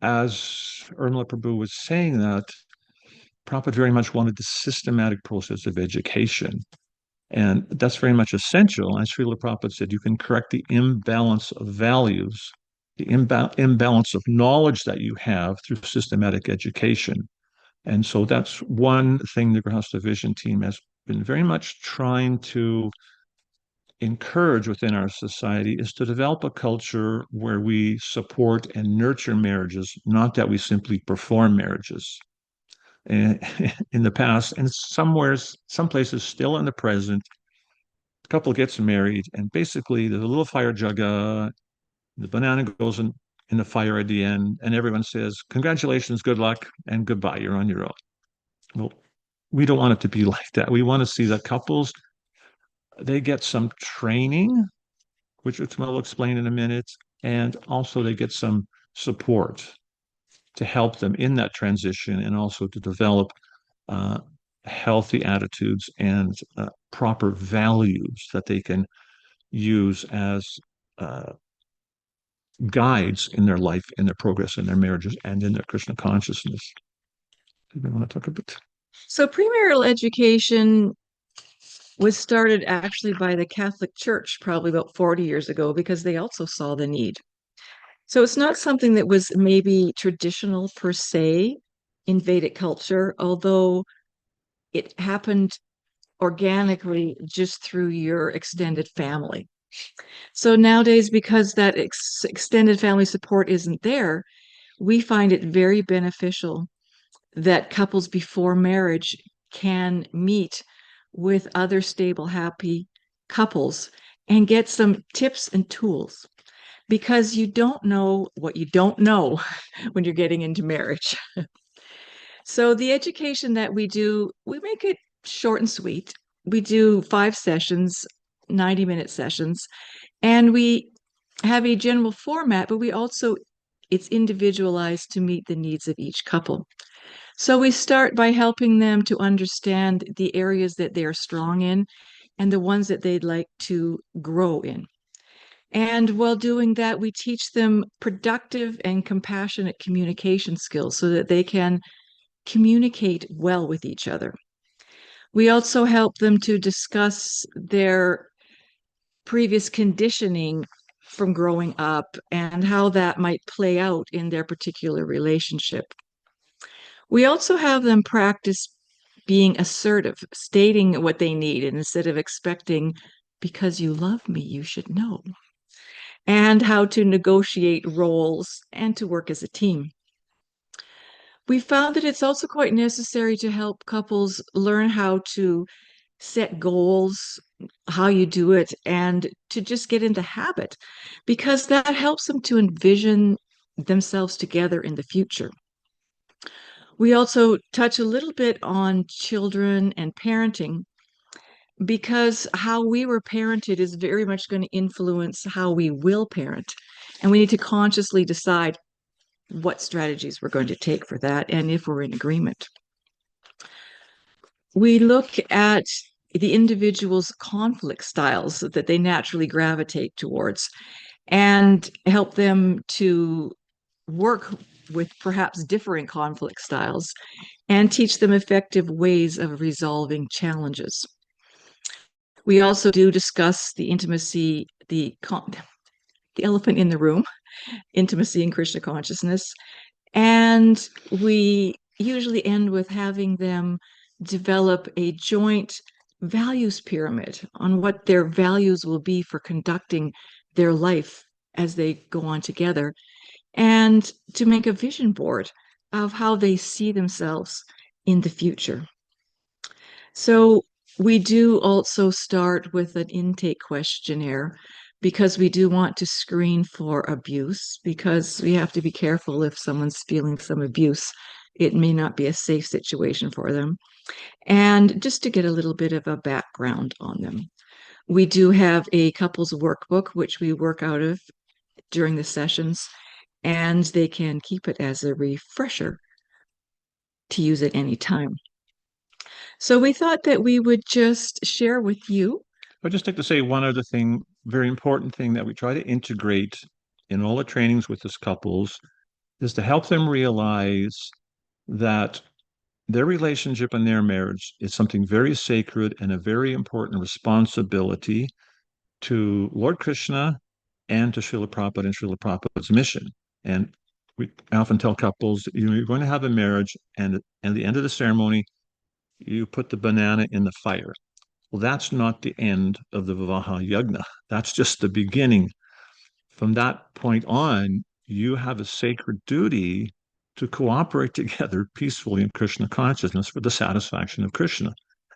as Irmala Prabhu was saying that, Prabhupada very much wanted the systematic process of education. And that's very much essential. As Srila Prabhupada said, you can correct the imbalance of values, the imbalance of knowledge that you have through systematic education. And so that's one thing the Grihastha Vision team has been very much trying to encourage within our society, is to develop a culture where we support and nurture marriages, not that we simply perform marriages. In the past, and some places still in the present, the couple gets married, and basically there's a little fire jagga, the banana goes in the fire at the end, and everyone says, "Congratulations, good luck, and goodbye, you're on your own." Well, we don't want it to be like that. We want to see that couples, they get some training, which Uttam will explain in a minute, and also they get some support to help them in that transition, and also to develop healthy attitudes and proper values that they can use as guides in their life, in their progress, in their marriages, and in their Krishna consciousness. Do you want to talk a bit? So premarital education was started actually by the Catholic Church probably about 40 years ago, because they also saw the need. So it's not something that was maybe traditional per se in Vedic culture, although it happened organically just through your extended family. So nowadays, because that extended family support isn't there, we find it very beneficial that couples before marriage can meet with other stable, happy couples and get some tips and tools, because you don't know what you don't know when you're getting into marriage. So the education that we do, we make it short and sweet. We do 5 sessions, 90-minute sessions, and we have a general format, but it's individualized to meet the needs of each couple. So we start by helping them to understand the areas that they are strong in and the ones that they'd like to grow in. And while doing that, we teach them productive and compassionate communication skills so that they can communicate well with each other. We also help them to discuss their previous conditioning from growing up and how that might play out in their particular relationship. We also have them practice being assertive, stating what they need, and instead of expecting, "Because you love me, you should know," and how to negotiate roles and to work as a team. We found that it's also quite necessary to help couples learn how to set goals, how you do it, and to just get in the habit, because that helps them to envision themselves together in the future. We also touch a little bit on children and parenting, because how we were parented is very much going to influence how we will parent. And we need to consciously decide what strategies we're going to take for that and if we're in agreement. We look at the individual's conflict styles that they naturally gravitate towards and help them to work with perhaps differing conflict styles and teach them effective ways of resolving challenges. We also do discuss the intimacy, the elephant in the room, intimacy in Krishna consciousness. And we usually end with having them develop a joint values pyramid on what their values will be for conducting their life as they go on together, and to make a vision board of how they see themselves in the future. So we do also start with an intake questionnaire, because we do want to screen for abuse, because we have to be careful if someone's feeling some abuse. It may not be a safe situation for them. And just to get a little bit of a background on them. We do have a couples workbook, which we work out of during the sessions, and they can keep it as a refresher to use at any time. So we thought that we would just share with you. I'd just like to say one other thing, very important thing that we try to integrate in all the trainings with these couples is to help them realize that their relationship and their marriage is something very sacred and a very important responsibility to Lord Krishna and to Srila Prabhupada and Srila Prabhupada's mission. And we often tell couples, you're going to have a marriage, and at the end of the ceremony, you put the banana in the fire. Well, that's not the end of the Vivaha Yagna. That's just the beginning. From that point on, you have a sacred duty to cooperate together peacefully in Krishna consciousness for the satisfaction of Krishna.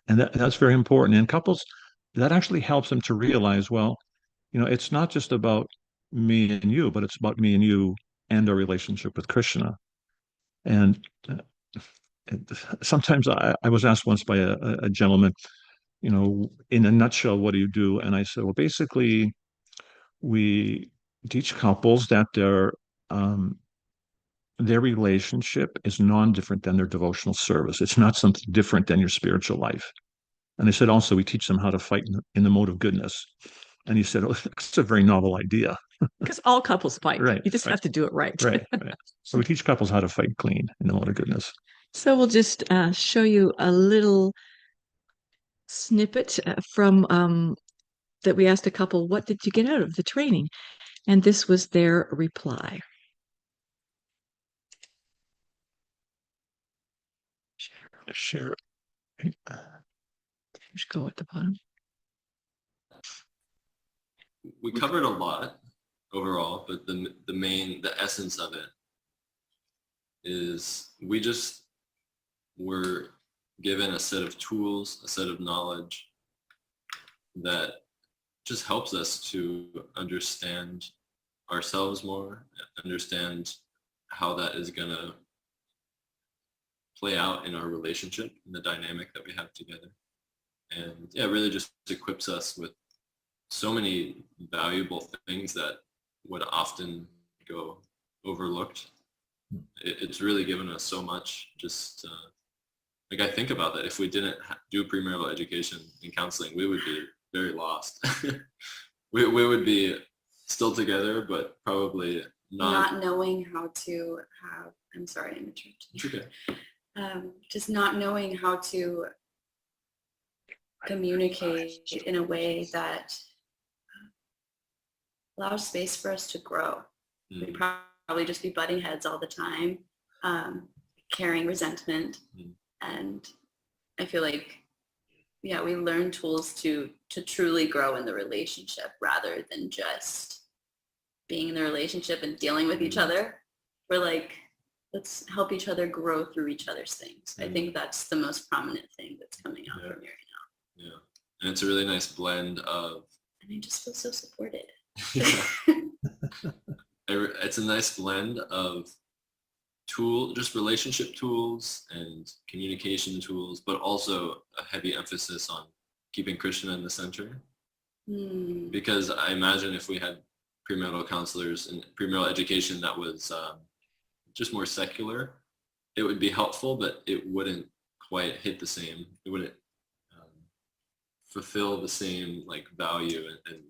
And that's very important. And couples, that actually helps them to realize, well, it's not just about me and you, but it's about me and you and our relationship with Krishna. And sometimes I was asked once by a gentleman, in a nutshell, what do you do? And I said, well, basically, we teach couples that their relationship is non-different than their devotional service. It's not something different than your spiritual life. And I said, also, we teach them how to fight in the mode of goodness. And he said, oh, that's a very novel idea. Because all couples fight. Right. You just have to do it right. Right. So we teach couples how to fight clean in the mode of goodness. So we'll just show you a little snippet from that we asked a couple, what did you get out of the training? And this was their reply. Share. Just go at the bottom. We covered a lot overall, but the essence of it is we just were given a set of tools, a set of knowledge that just helps us to understand ourselves more, understand how that is going to play out in our relationship and the dynamic that we have together. And yeah, it really just equips us with so many valuable things that would often go overlooked. It's really given us so much. Just like I think about that, if we didn't do premarital education and counseling, we would be very lost. we would be still together, but probably not knowing how to have, I'm sorry, I'm interrupting. It's okay. Just not knowing how to communicate in a way that allows space for us to grow. We'd probably just be butting heads all the time, carrying resentment. And I feel like, yeah, we learn tools to truly grow in the relationship rather than just being in the relationship and dealing with each other. We're like, let's help each other grow through each other's things. I think that's the most prominent thing that's coming out from here right now. Yeah, and it's a really nice blend of. And I just feel so supported. It's a nice blend of just relationship tools and communication tools, but also a heavy emphasis on keeping Krishna in the center. Because I imagine if we had premarital counselors and premarital education that was just more secular, it would be helpful, but it wouldn't quite hit the same. It wouldn't fulfill the same value, and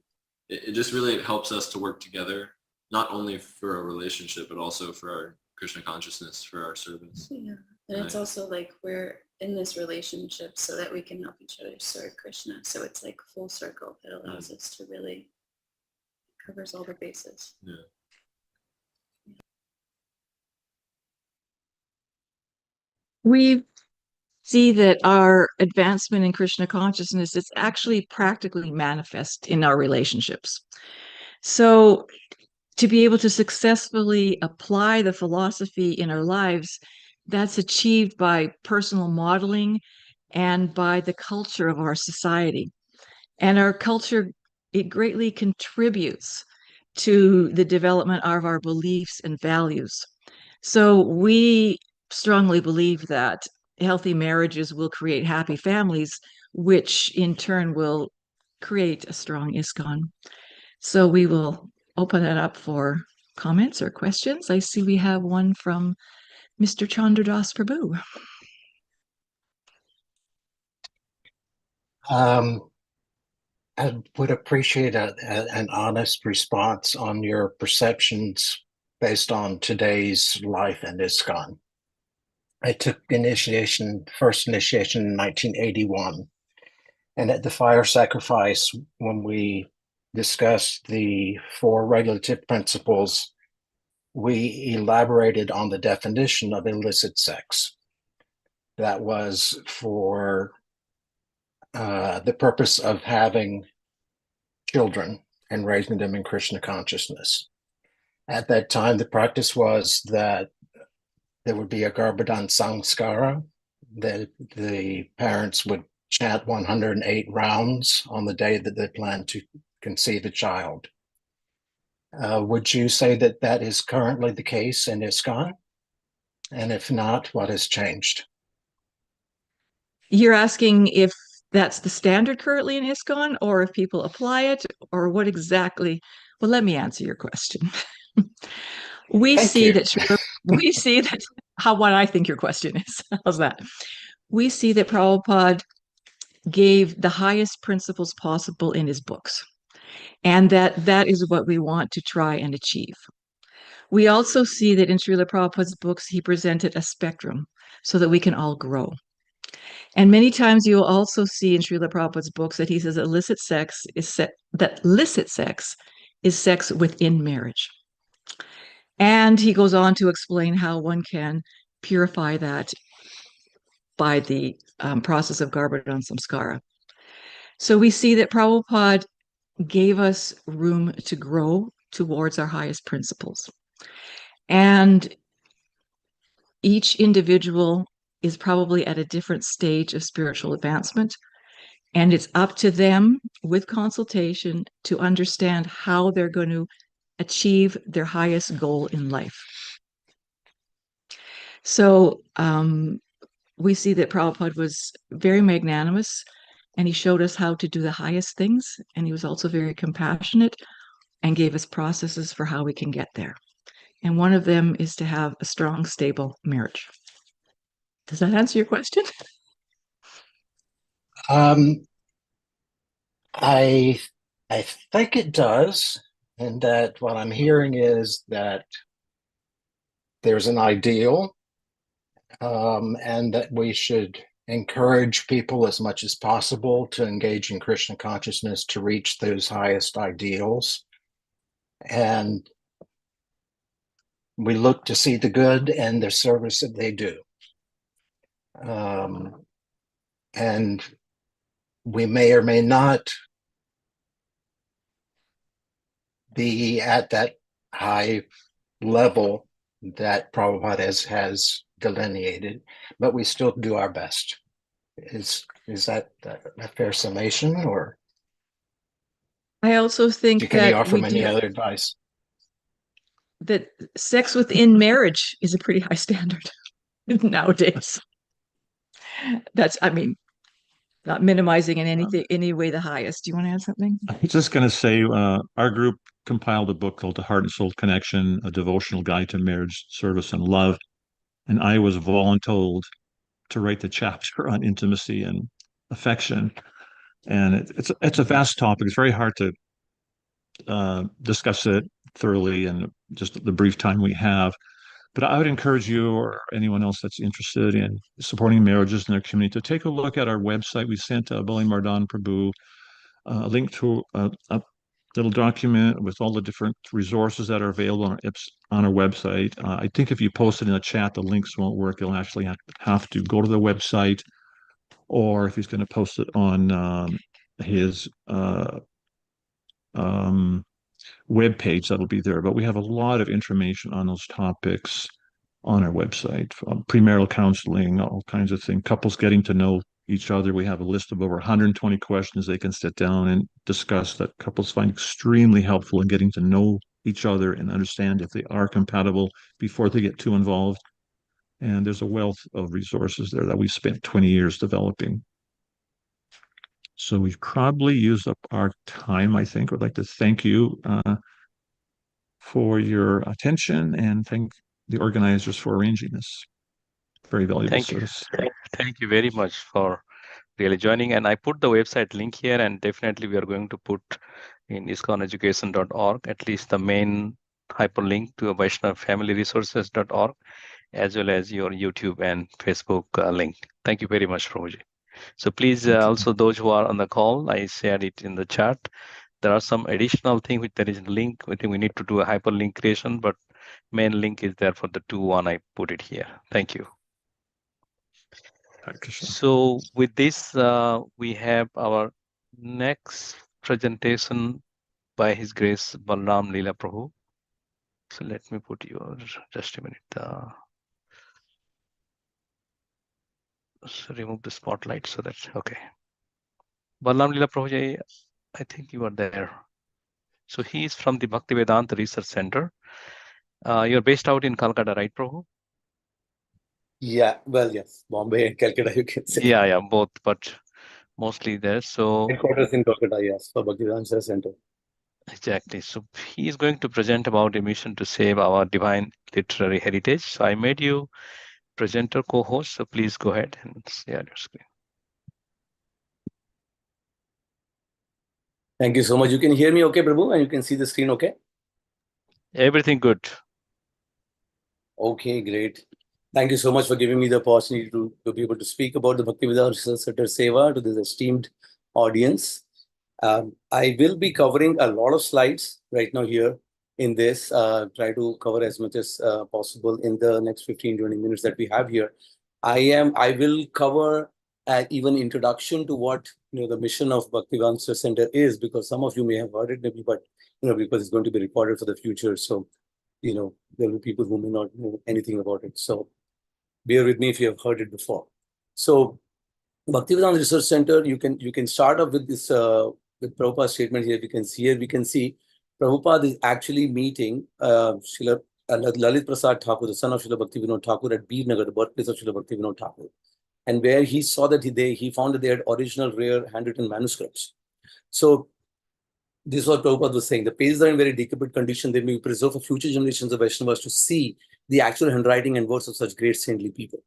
it just really helps us to work together, not only for our relationship, but also for our Krishna consciousness, for our service. Yeah, and it's also like we're in this relationship so that we can help each other serve Krishna. So it's like full circle. It allows us to really covers all the bases. Yeah. We see that our advancement in Krishna consciousness is actually practically manifest in our relationships. So to be able to successfully apply the philosophy in our lives, that's achieved by personal modeling and by the culture of our society. And our culture, it greatly contributes to the development of our beliefs and values. So we strongly believe that healthy marriages will create happy families, which in turn will create a strong ISKCON. So we will open it up for comments or questions. I see we have one from Mr. Chandradas Prabhu. I would appreciate an honest response on your perceptions based on today's life in ISKCON. I took first initiation in 1981. And at the fire sacrifice, when we discussed the 4 regulative principles, we elaborated on the definition of illicit sex. That was for the purpose of having children and raising them in Krishna consciousness. At that time, the practice was that there would be a Garbhadan Samskara, that the parents would chant 108 rounds on the day that they planned to conceive a child. Would you say that that is currently the case in ISKCON? And if not, what has changed? You're asking if that's the standard currently in ISKCON, or if people apply it, or what exactly? Well, let me answer your question. We see that what I think your question is. How's that? We see that Prabhupada gave the highest principles possible in his books, and that is what we want to try and achieve. We also see that in Srila Prabhupada's books, he presented a spectrum so that we can all grow. And many times you will also see in Srila Prabhupada's books that he says illicit sex is sex within marriage. And he goes on to explain how one can purify that by the process of Garbhadan Samskara. So we see that Prabhupada gave us room to grow towards our highest principles. And each individual is probably at a different stage of spiritual advancement. And it's up to them with consultation to understand how they're going to achieve their highest goal in life. So we see that Prabhupada was very magnanimous, and he showed us how to do the highest things. And he was also very compassionate and gave us processes for how we can get there. And one of them is to have a strong, stable marriage. Does that answer your question? I think it does, and that what I'm hearing is that there's an ideal, and that we should encourage people as much as possible to engage in Krishna consciousness to reach those highest ideals. And we look to see the good and the service that they do. And we may or may not be at that high level that Prabhupada has delineated, but we still do our best. Is that a fair summation, or? I also think Can you that offer me any other advice? That sex within marriage is a pretty high standard nowadays. That's, I mean, not minimizing in any way the highest. Do you want to add something? I was just going to say, our group compiled a book called The Heart and Soul Connection, a devotional guide to marriage, service, and love. And I was voluntold to write the chapter on intimacy and affection. And it's a vast topic. It's very hard to discuss it thoroughly in just the brief time we have. But I would encourage you or anyone else that's interested in supporting marriages in their community to take a look at our website. We sent Bali Mardhan Prabhu a link to a little document with all the different resources that are available on our website. I think if you post it in the chat, the links won't work. You'll actually have to go to the website, or if he's going to post it on his web page, that'll be there. But we have a lot of information on those topics on our website, premarital counseling, all kinds of things, couples getting to know each other. We have a list of over 120 questions they can sit down and discuss that couples find extremely helpful in getting to know each other and understand if they are compatible before they get too involved. And there's a wealth of resources there that we've spent 20 years developing. So we've probably used up our time, I think. I'd like to thank you for your attention and thank the organizers for arranging this. Very valuable service. Thank you very much for really joining. And I put the website link here, and definitely we are going to put in ISKCONeducation.org at least the main hyperlink to Vaishnav Family Resources.org. as well as your YouTube and Facebook link. Thank you very much, Prabhuji. So please, also those who are on the call, I shared it in the chat. There are some additional things which there is a link. I think we need to do a hyperlink creation, but main link is there for the 2.1. I put it here. Thank you. So with this, we have our next presentation by His Grace Balram Leela Prabhu. So let me put your, just a minute. So remove the spotlight so that, okay. Balram Leela Prabhu, I think you are there. So he is from the Bhaktivedanta Research Center. You're based out in Calcutta, right, Prabhu? Yeah, well, yes, Bombay and Calcutta, you can say. Yeah, both, but mostly there. So headquarters in Calcutta, yes, for Bhaktivedanta Research Center. Exactly. So he is going to present about a mission to save our divine literary heritage. So I made you presenter co-host. So please go ahead and share your screen. Thank you so much. You can hear me okay, Prabhu, and you can see the screen okay? Everything good. Okay, great. Thank you so much for giving me the opportunity to be able to speak about the Bhaktivedanta Research Center Seva to this esteemed audience. I will be covering a lot of slides right now here in this, try to cover as much as possible in the next 15-20 minutes that we have here. I will cover even introduction to what the mission of Bhaktivedanta Research Center is, because some of you may have heard it maybe, but because it's going to be recorded for the future. So there will be people who may not know anything about it. So bear with me if you have heard it before. So Bhaktivedanta Research Center, you can start off with this with Prabhupada's statement here. We can see Prabhupada is actually meeting Srila Lalit Prasad Thakur, the son of Srila Bhaktivinoda Thakur at Birnagar, the birthplace of Srila Bhaktivinoda Thakur, and where he saw that he found that they had original rare handwritten manuscripts. So this is what Prabhupada was saying. The pages are in very decrepit condition. They may be preserved for future generations of Vaishnavas to see the actual handwriting and words of such great saintly people.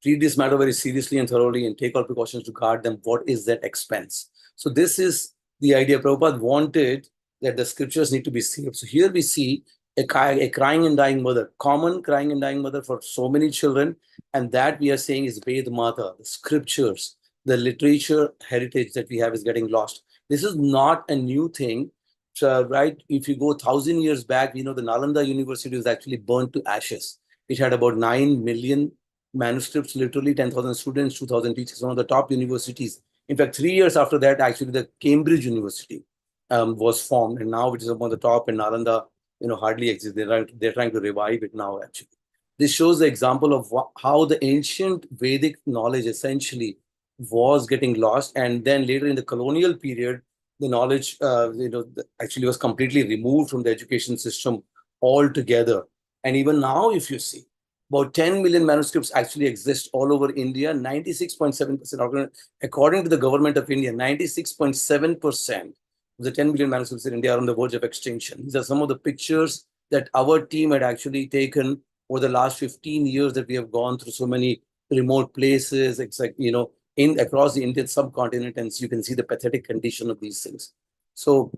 Treat this matter very seriously and thoroughly and take all precautions to guard them. What is that expense? So this is the idea. Prabhupada wanted that the scriptures need to be saved. So here we see a crying and dying mother, common crying and dying mother for so many children. And that we are saying is Ved Mata, the scriptures, the literature heritage that we have is getting lost. This is not a new thing. So, right, if you go 1,000 years back, the Nalanda University was actually burnt to ashes. It had about 9 million manuscripts, literally 10,000 students, 2,000 teachers, one of the top universities. In fact, 3 years after that, actually, the Cambridge University was formed, and now it is among the top, and Nalanda, hardly exists. They're trying to revive it now, actually. This shows the example of how the ancient Vedic knowledge essentially was getting lost, and then later in the colonial period, the knowledge, actually was completely removed from the education system altogether. And even now, if you see, about 10 million manuscripts actually exist all over India. 96.7%, according to the government of India, 96.7% of the 10 million manuscripts in India are on the verge of extinction. These are some of the pictures that our team had actually taken over the last 15 years that we have gone through so many remote places. It's like, across the Indian subcontinent, and you can see the pathetic condition of these things. So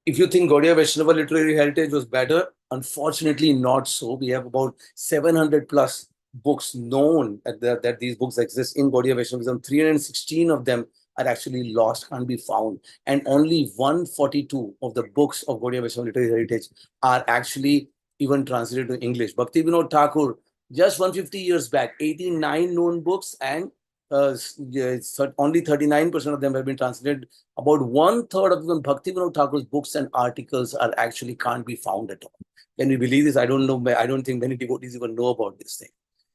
if you think Gaudiya Vaishnava literary heritage was better, unfortunately not so. We have about 700 plus books known that these books exist in Gaudiya Vaishnavism. 316 of them are actually lost, can't be found. And only 142 of the books of Gaudiya Vaishnava literary heritage are actually even translated to English. Bhaktivinoda Thakur, just 150 years back, 89 known books, and only 39% of them have been translated. About 1/3 of them, Bhaktivinoda Thakur's books and articles are actually can't be found at all. Can we believe this? I don't know. I don't think many devotees even know about this thing.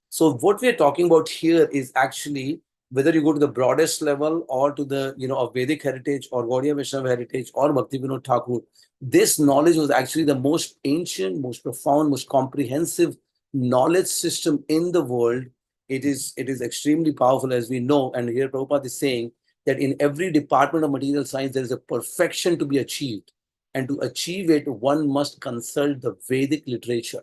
So what we're talking about here is actually whether you go to the broadest level or to the of Vedic heritage or Gaudiya Vaishnava heritage or Bhaktivinoda Thakur, this knowledge was actually the most ancient, most profound, most comprehensive knowledge system in the world. It is extremely powerful, as we know. And here Prabhupada is saying that in every department of material science, there is a perfection to be achieved. And to achieve it, one must consult the Vedic literature.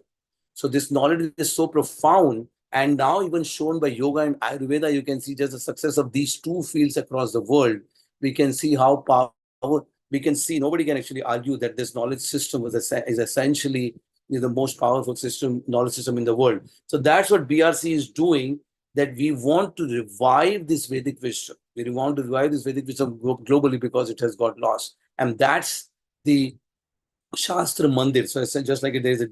So this knowledge is so profound. And now even shown by yoga and Ayurveda, you can see just the success of these two fields across the world. We can see how powerful, we can see, nobody can actually argue that this knowledge system is essentially the most powerful knowledge system in the world. So that's what BRC is doing, that we want to revive this Vedic wisdom. We want to revive this Vedic wisdom globally because it has got lost. And that's the Shastra Mandir. So it's just like there is a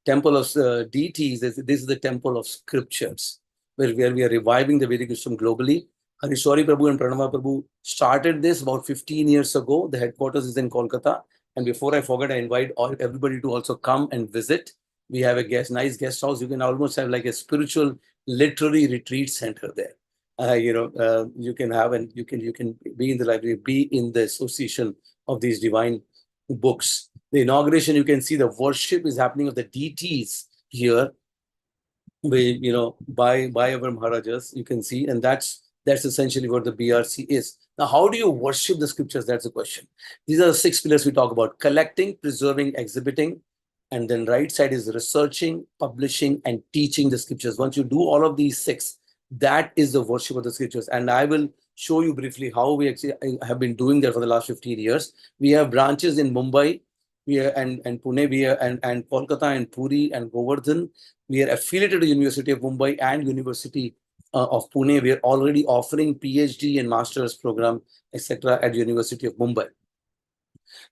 temple of deities, this is the temple of scriptures, where we are reviving the Vedic wisdom globally. Harishwari Prabhu and Pranava Prabhu started this about 15 years ago. The headquarters is in Kolkata. And before I forget, I invite everybody to also come and visit. We have a nice guest house. You can almost have like a spiritual literary retreat center there. You can have, and you can be in the library, be in the association of these divine books. The inauguration, you can see the worship is happening of the deities here, by our Maharajas, you can see, and that's essentially what the BRC is. Now, how do you worship the scriptures? That's the question. These are the 6 pillars we talk about: collecting, preserving, exhibiting, and then right side is researching, publishing, and teaching the scriptures. Once you do all of these 6, that is the worship of the scriptures. And I will show you briefly how we actually have been doing that for the last 15 years. We have branches in Mumbai, and Pune, and Kolkata, and Puri, and Govardhan. We are affiliated to University of Mumbai and University of Pune. We are already offering PhD and master's program, etc. at University of Mumbai.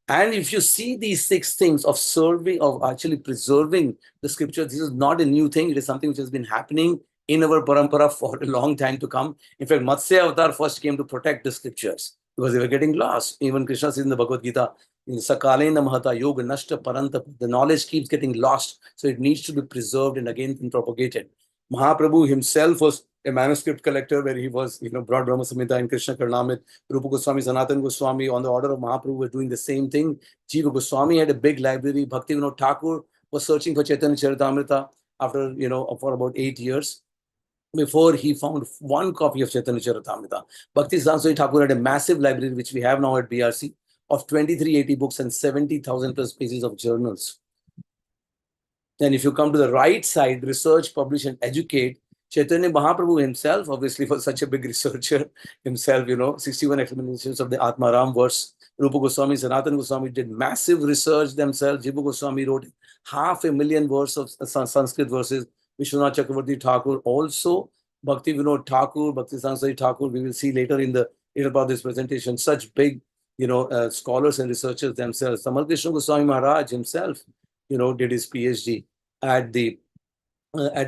And if you see these 6 things of serving, of actually preserving the scriptures, this is not a new thing. It is something which has been happening in our parampara for a long time to come. In fact, Matsya Avatar first came to protect the scriptures because they were getting lost. Even Krishna says in the Bhagavad Gita, in Sakalena Mahata Yoga Nashta Paranta, the knowledge keeps getting lost. So it needs to be preserved and again propagated. Mahaprabhu himself was a manuscript collector, where he was, brought Brahma Samhita and Krishna Karnamrit. Rupa Goswami, Sanatan Goswami, on the order of Mahaprabhu, were doing the same thing. Jiva Goswami had a big library. Bhakti Vinod Thakur was searching for Chaitanya Charitamrita after, for about 8 years, before he found 1 copy of Chaitanya Charitamrita. Bhakti Siddhanta Thakur had a massive library, which we have now at BRC, of 2380 books and 70,000 plus pages of journals. And if you come to the right side, research, publish, and educate, Chaitanya Mahaprabhu himself, obviously, was such a big researcher himself, 61 explanations of the Atmaram verse. Rupa Goswami, Sanatan Goswami did massive research themselves. Jiva Goswami wrote 500,000 verses of Sanskrit verses. Vishwanath Chakravarti Thakur also. Bhakti Vinod Thakur, Bhakti Sansari Thakur, we will see later about this presentation, such big, scholars and researchers themselves. Tamal Krishna Goswami Maharaj himself, did his PhD at the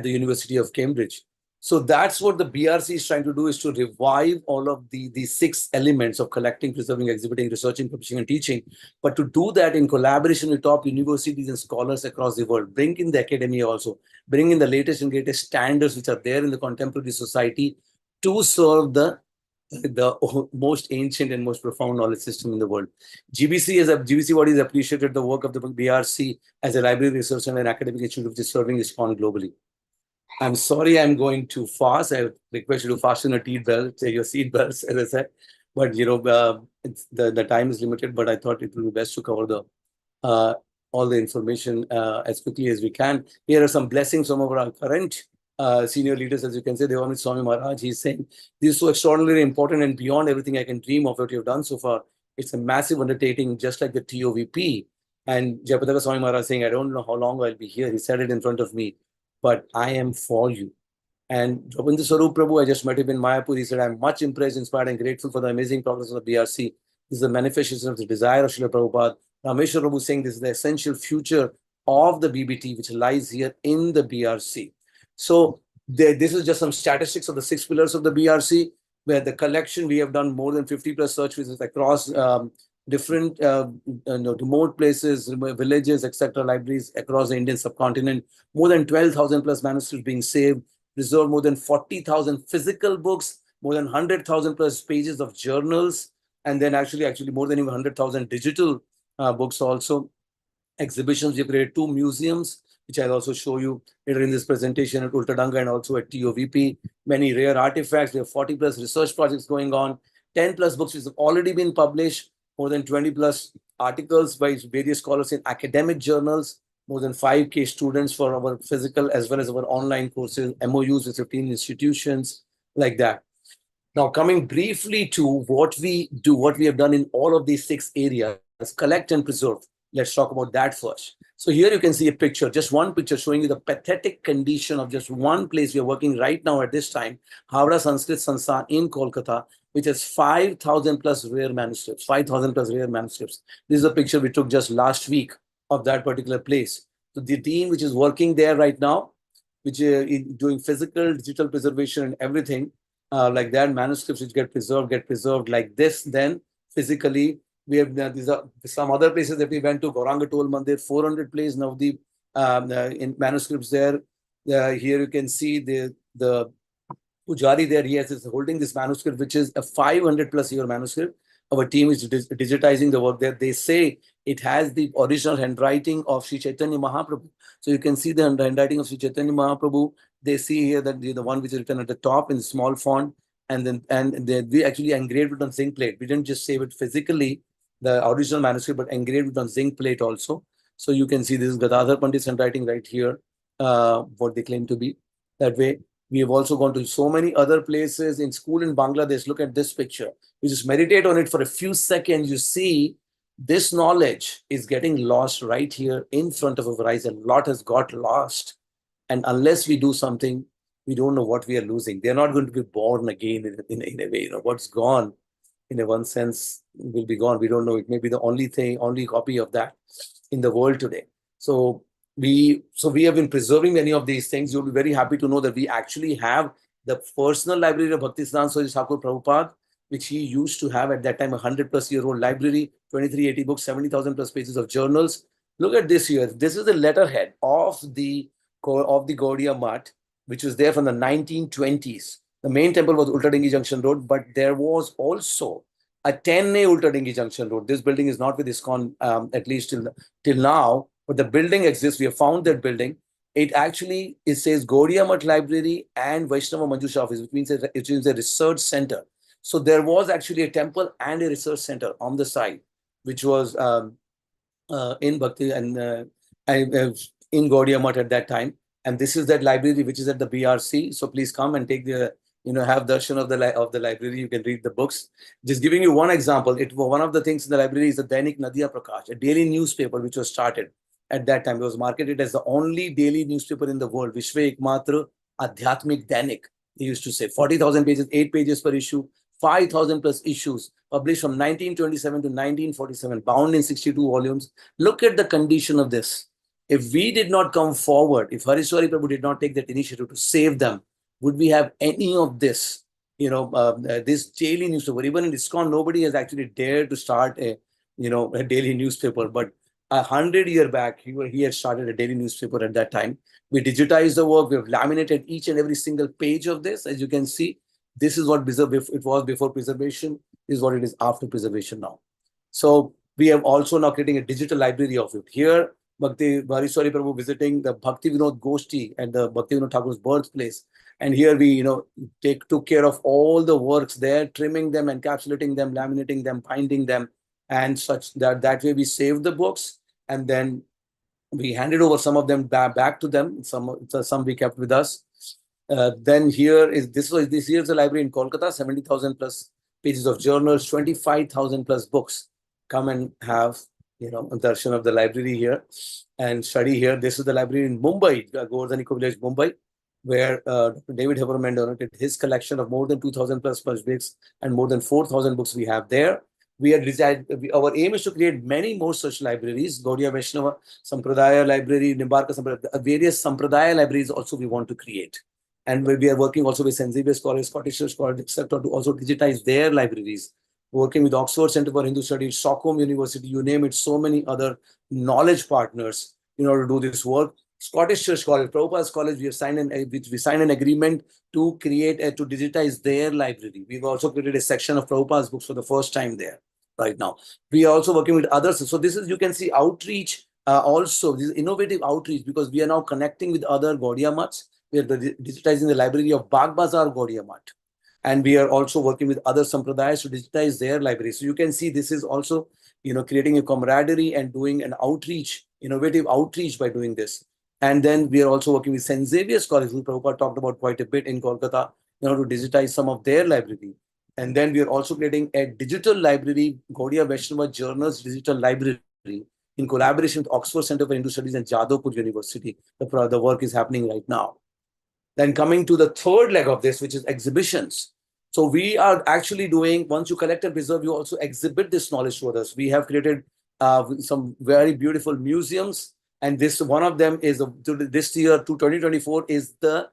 University of Cambridge. So that's what the BRC is trying to do, is to revive all of these 6 elements of collecting, preserving, exhibiting, researching, publishing, and teaching. But to do that in collaboration with top universities and scholars across the world, bring in the academia also, bring in the latest and greatest standards which are there in the contemporary society to serve the most ancient and most profound knowledge system in the world. GBC body has appreciated the work of the BRC as a library, research, and an academic institute which is serving ISKCON globally. I'm sorry I'm going too fast. I request you to fasten your seat belts, as I said. But, the time is limited, but I thought it would be best to cover all the information as quickly as we can. Here are some blessings from our current senior leaders. As you can see, Devamit Swami Maharaj, he's saying, this is so extraordinarily important and beyond everything I can dream of what you've done so far. It's a massive undertaking, just like the TOVP. And Jayapataka Swami Maharaj saying, I don't know how long I'll be here. He said it in front of me, but I am for you. And Rabindra Swarup Prabhu, I just met him in Mayapur. He said, I'm much impressed, inspired, and grateful for the amazing progress of the BRC. This is the manifestation of the desire of Srila Prabhupada. Rameshwar Prabhu saying this is the essential future of the BBT, which lies here in the BRC. So this is just some statistics of the 6 pillars of the BRC, where the collection, we have done more than 50 plus search visits across different remote places, villages, etc., libraries across the Indian subcontinent. More than 12,000 plus manuscripts being saved, preserved more than 40,000 physical books, more than 100,000 plus pages of journals, and then actually more than even 100,000 digital books also. Exhibitions, we've created 2 museums, which I'll also show you later in this presentation at Ultadanga and also at TOVP. Many rare artifacts. We have 40 plus research projects going on, 10 plus books which have already been published, more than 20 plus articles by various scholars in academic journals, more than 5K students for our physical as well as our online courses, MOUs with 15 institutions, like that. Now, coming briefly to what we do, what we have done in all of these 6 areas, collect and preserve. Let's talk about that first. So here you can see a picture, just one picture showing you the pathetic condition of just one place we are working right now at this time, Howrah Sanskrit Sansthan in Kolkata, which has 5,000 plus rare manuscripts, 5,000 plus rare manuscripts. This is a picture we took just last week of that particular place. So the team which is working there right now, which is doing physical, digital preservation and everything, like that, manuscripts which get preserved like this, then physically. We have these are some other places that we went to, Gaurangatol Mandir, 400 place Navdeep in manuscripts there. Here you can see the Pujari there. He is holding this manuscript, which is a 500 plus year manuscript. Our team is digitizing the work there. They say it has the original handwriting of Sri Chaitanya Mahaprabhu. So you can see the handwriting of Sri Chaitanya Mahaprabhu. They see here that the one which is written at the top in small font, and we actually engraved it on zinc plate. We didn't just save it physically, the original manuscript, but engraved it on zinc plate also. So you can see this is Gadadhar Pandit's handwriting right here, what they claim to be. That way, we have also gone to so many other places in school in Bangladesh. Look at this picture. You just meditate on it for a few seconds. You see this knowledge is getting lost right here in front of our eyes. A lot has got lost. And unless we do something, we don't know what we are losing. They're not going to be born again in a way. What's gone, in a one sense, will be gone. We don't know. It may be the only copy of that in the world today. So we have been preserving many of these things. You'll be very happy to know that we actually have the personal library of Bhaktisiddhanta Saraswati Thakur Prabhupada, which he used to have at that time, 100-plus-year-old library, 2380 books, 70,000 plus pages of journals. Look at this here. This is the letterhead of the Gaudiya Math, which was there from the 1920s. The main temple was Ultadingi Junction Road, but there was also a 10A Ultadingi Junction Road. This building is not with ISKCON, at least till now, but the building exists. We have found that building. It says Gaudiya Math Library and Vaishnava Manjusha Office, which means a research center. So there was actually a temple and a research center on the side, which was in Bhakti and in Gaudiya Math at that time. And this is that library which is at the BRC. So please come and take the, have darshan of the library. You can read the books. Just giving you one example, one of the things in the library is the Dainik Nadia Prakash, a daily newspaper which was started at that time. It was marketed as the only daily newspaper in the world, Vishwa Ekmatra Adhyatmik Dainik. They used to say 40,000 pages, 8 pages per issue, 5,000 plus issues, published from 1927 to 1947, bound in 62 volumes. Look at the condition of this. If we did not come forward, if Harishwari Prabhu did not take that initiative to save them, would we have any of this, this daily newspaper? Even in ISKCON, nobody has actually dared to start a daily newspaper. But 100 years back, he had started a daily newspaper at that time. We digitized the work. We have laminated each and every single page of this. As you can see, this is what it was before preservation. This is what it is after preservation now. So we have also now creating a digital library of it. Here, Harishwari Prabhu visiting the Bhakti Vinod Goshti at the Bhakti Vinod Thakur's birthplace. And here we, took care of all the works there, trimming them, encapsulating them, laminating them, binding them, and such that way we saved the books. And then we handed over some of them back to them. Some we kept with us. Then this year's a library in Kolkata, 70,000 plus pages of journals, 25,000 plus books. Come and have a darshan of the library here and study here. This is the library in Mumbai, Govardhan Village, Mumbai, where Dr. David Haberman donated his collection of more than 2,000 plus books and more than 4,000 books we have there. Our aim is to create many more such libraries, Gaudiya Vaishnava Sampradaya Library, Nimbarka Sampradaya, various Sampradaya libraries also we want to create. And we are working also with St. Xavier's College, Scottish Church College, etc., to also digitize their libraries. Working with Oxford Center for Hindu Studies, Stockholm University, you name it, so many other knowledge partners in order to do this work. Scottish Church College, Prabhupada's College, we signed an agreement to create to digitize their library. We've also created a section of Prabhupada's books for the first time there right now. We are also working with others. So this is, you can see outreach also, this is innovative outreach, because we are now connecting with other Gaudiya Maths. We are digitizing the library of Bagh Bazar Gaudiya Math. And we are also working with other sampradayas to digitize their library. So you can see this is also, creating a camaraderie and doing an outreach, innovative outreach by doing this. And then we are also working with St. Xavier's College, who Prabhupada talked about quite a bit in Kolkata, to digitize some of their library. And then we are also creating a digital library, Gaudiya Vaishnava Journals Digital Library, in collaboration with Oxford Center for Hindu Studies and Jadavpur University. The work is happening right now. Then coming to the third leg of this, which is exhibitions. So we are actually doing, once you collect and preserve, you also exhibit this knowledge to others. We have created some very beautiful museums. And this one of them is this year to 2024 is the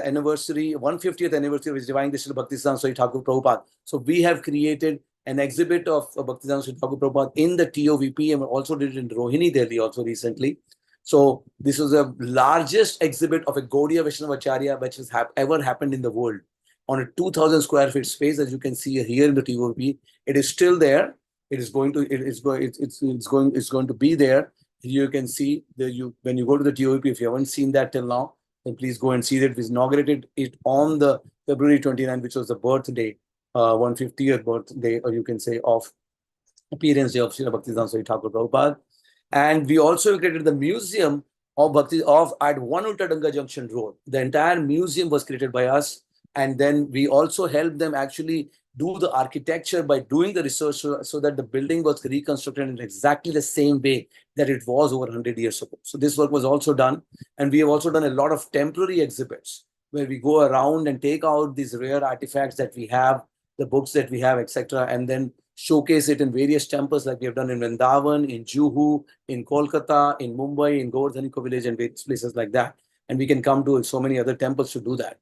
anniversary, 150th anniversary of his Divine Grace Bhaktisiddhanta Swami Thakur Prabhupada. So we have created an exhibit of Bhaktisiddhanta Swami Thakur Prabhupada in the TOVP, and also did it in Rohini, Delhi also recently. So this is the largest exhibit of a Gaudiya Vaishnavacharya which has ever happened in the world on a 2,000 square feet space, as you can see here in the TOVP. It is still there. It's going to be there. You can see when you go to the TOVP, if you haven't seen that till now, then please go and see that. We inaugurated it on the February 29th, which was the birthday, 150th birthday, or you can say of appearance day of Srila Bhaktisiddhanta Swami Thakur Prabhupada. And we also created the museum of Bhakti at 1 Ultadanga Junction Road. The entire museum was created by us. And then we also helped them actually do the architecture by doing the research so that the building was reconstructed in exactly the same way that it was over 100 years ago. So this work was also done. And we have also done a lot of temporary exhibits where we go around and take out these rare artifacts that we have, the books that we have, etc., and then showcase it in various temples like we have done in Vrindavan, in Juhu, in Kolkata, in Mumbai, in Govardhaniko village, and various places like that. And we can come to so many other temples to do that.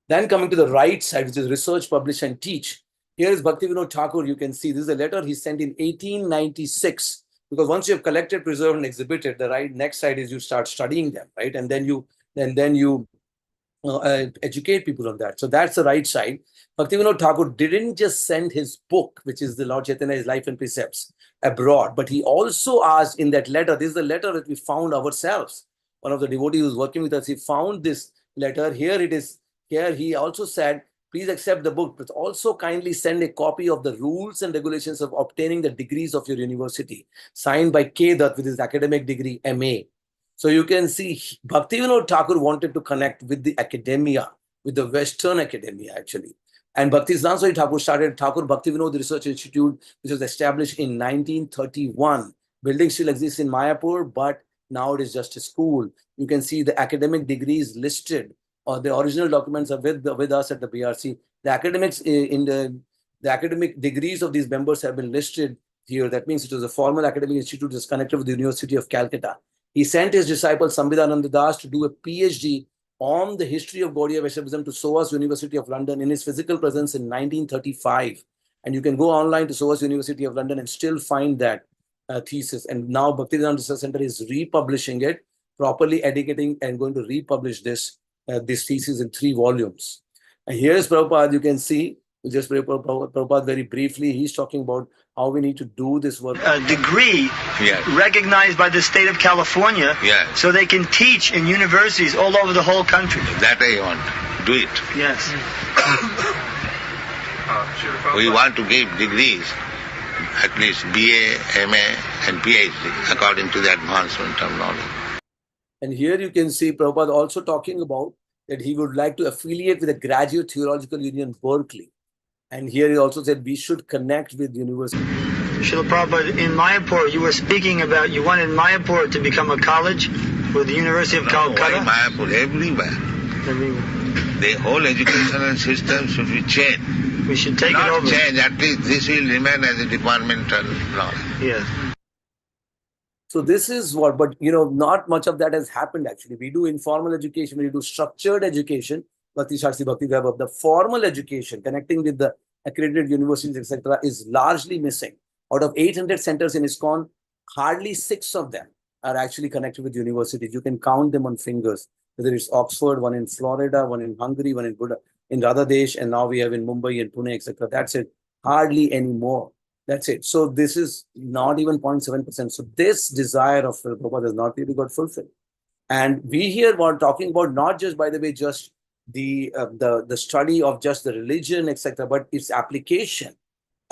Then coming to the right side, which is research, publish, and teach. Here is Bhaktivinoda Thakur. You can see this is a letter he sent in 1896. Because once you have collected, preserved, and exhibited, the next side is you start studying them, right? And then you educate people on that. So that's the right side. Bhaktivinoda Thakur didn't just send his book, which is the Lord Chaitanya's Life and Precepts, abroad, but he also asked in that letter, this is the letter that we found ourselves. One of the devotees who was working with us, he found this letter. Here it is. Here he also said, please accept the book, but also kindly send a copy of the rules and regulations of obtaining the degrees of your university, signed by K. Dutt with his academic degree, MA. So you can see Bhaktivinoda Thakur wanted to connect with the academia, with the Western academia actually. And Bhaktisiddhanta Swami Thakur started Thakur Bhaktivinoda Research Institute, which was established in 1931. Building still exists in Mayapur, but now it is just a school. You can see the academic degrees listed, or the original documents are with us at the BRC. The academics the academic degrees of these members have been listed here. That means it was a formal academic institute that's connected with the University of Calcutta. He sent his disciple Sambhidananda Das to do a PhD on the history of Gaudiya Vaishnavism to SOAS University of London in his physical presence in 1935. And you can go online to SOAS University of London and still find that thesis. And now Bhaktivedanta Research Center is republishing it, properly educating and going to republish this thesis in 3 volumes. And here's Prabhupada. You can see, just Prabhupada very briefly, he's talking about how we need to do this work. A degree recognized by the state of California, so they can teach in universities all over the whole country. That I want. Do it. Yes. We want to give degrees, at least BA, MA, and PhD, according to the advancement of knowledge. And here you can see Prabhupada also talking about that he would like to affiliate with the Graduate Theological Union, Berkeley. And here he also said we should connect with university. Srila Prabhupada, in Mayapur, you were speaking about you wanted Mayapur to become a college with the University of Calcutta. Why Mayapur? Everywhere. The whole educational system should be changed. We should take Not it over. change, at least this will remain as a departmental knowledge. Yes. So this is what, but not much of that has happened actually. We do informal education, we do structured education, Bhakti Shastri, Bhakti Vaibhav. The formal education, connecting with the accredited universities, etc., is largely missing. Out of 800 centers in ISKCON, hardly 6 of them are actually connected with universities. You can count them on fingers, whether it's Oxford, one in Florida, one in Hungary, one in Radhadesh, and now we have in Mumbai and Pune, etc. That's it. Hardly any more. That's it. So this is not even 0.7%. So this desire of Prabhupada has not really got fulfilled. And we here were talking about not just, by the way, just the study of just the religion, etc., but its application,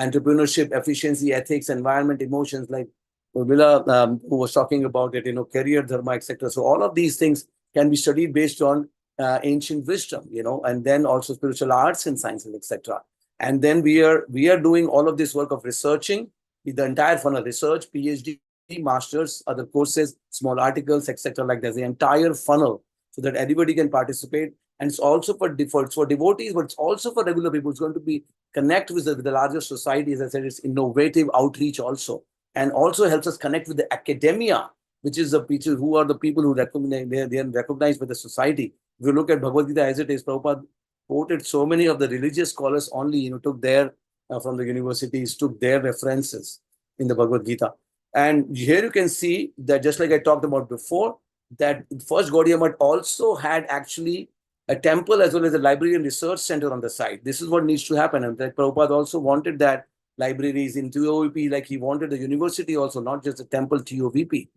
entrepreneurship, efficiency, ethics, environment, emotions, like Urmila, who was talking about it, career, dharma, etc. So all of these things can be studied based on ancient wisdom, and then also spiritual arts and sciences, etc. And then we are doing all of this work of researching the entire funnel: research, PhD, masters, other courses, small articles, etc. Like there's the entire funnel so that everybody can participate. And it's also for devotees, but it's also for regular people. It's going to be connect with the larger society. As I said, it's innovative outreach also, and also helps us connect with the academia, which is the people who are the people who recognize, they are recognized by the society. If you look at Bhagavad Gita as it is, Prabhupada quoted so many of the religious scholars only, took their, from the universities, took their references in the Bhagavad Gita. And here you can see that just like I talked about before, that first Gaudiya Math also had actually a temple as well as a library and research center on the side. This is what needs to happen. And that Prabhupada also wanted that libraries in TOVP, like he wanted the university also, not just the temple TOVP,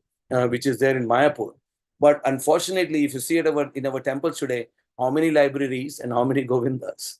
which is there in Mayapur. But unfortunately, if you see it in our temples today, how many libraries and how many Govindas,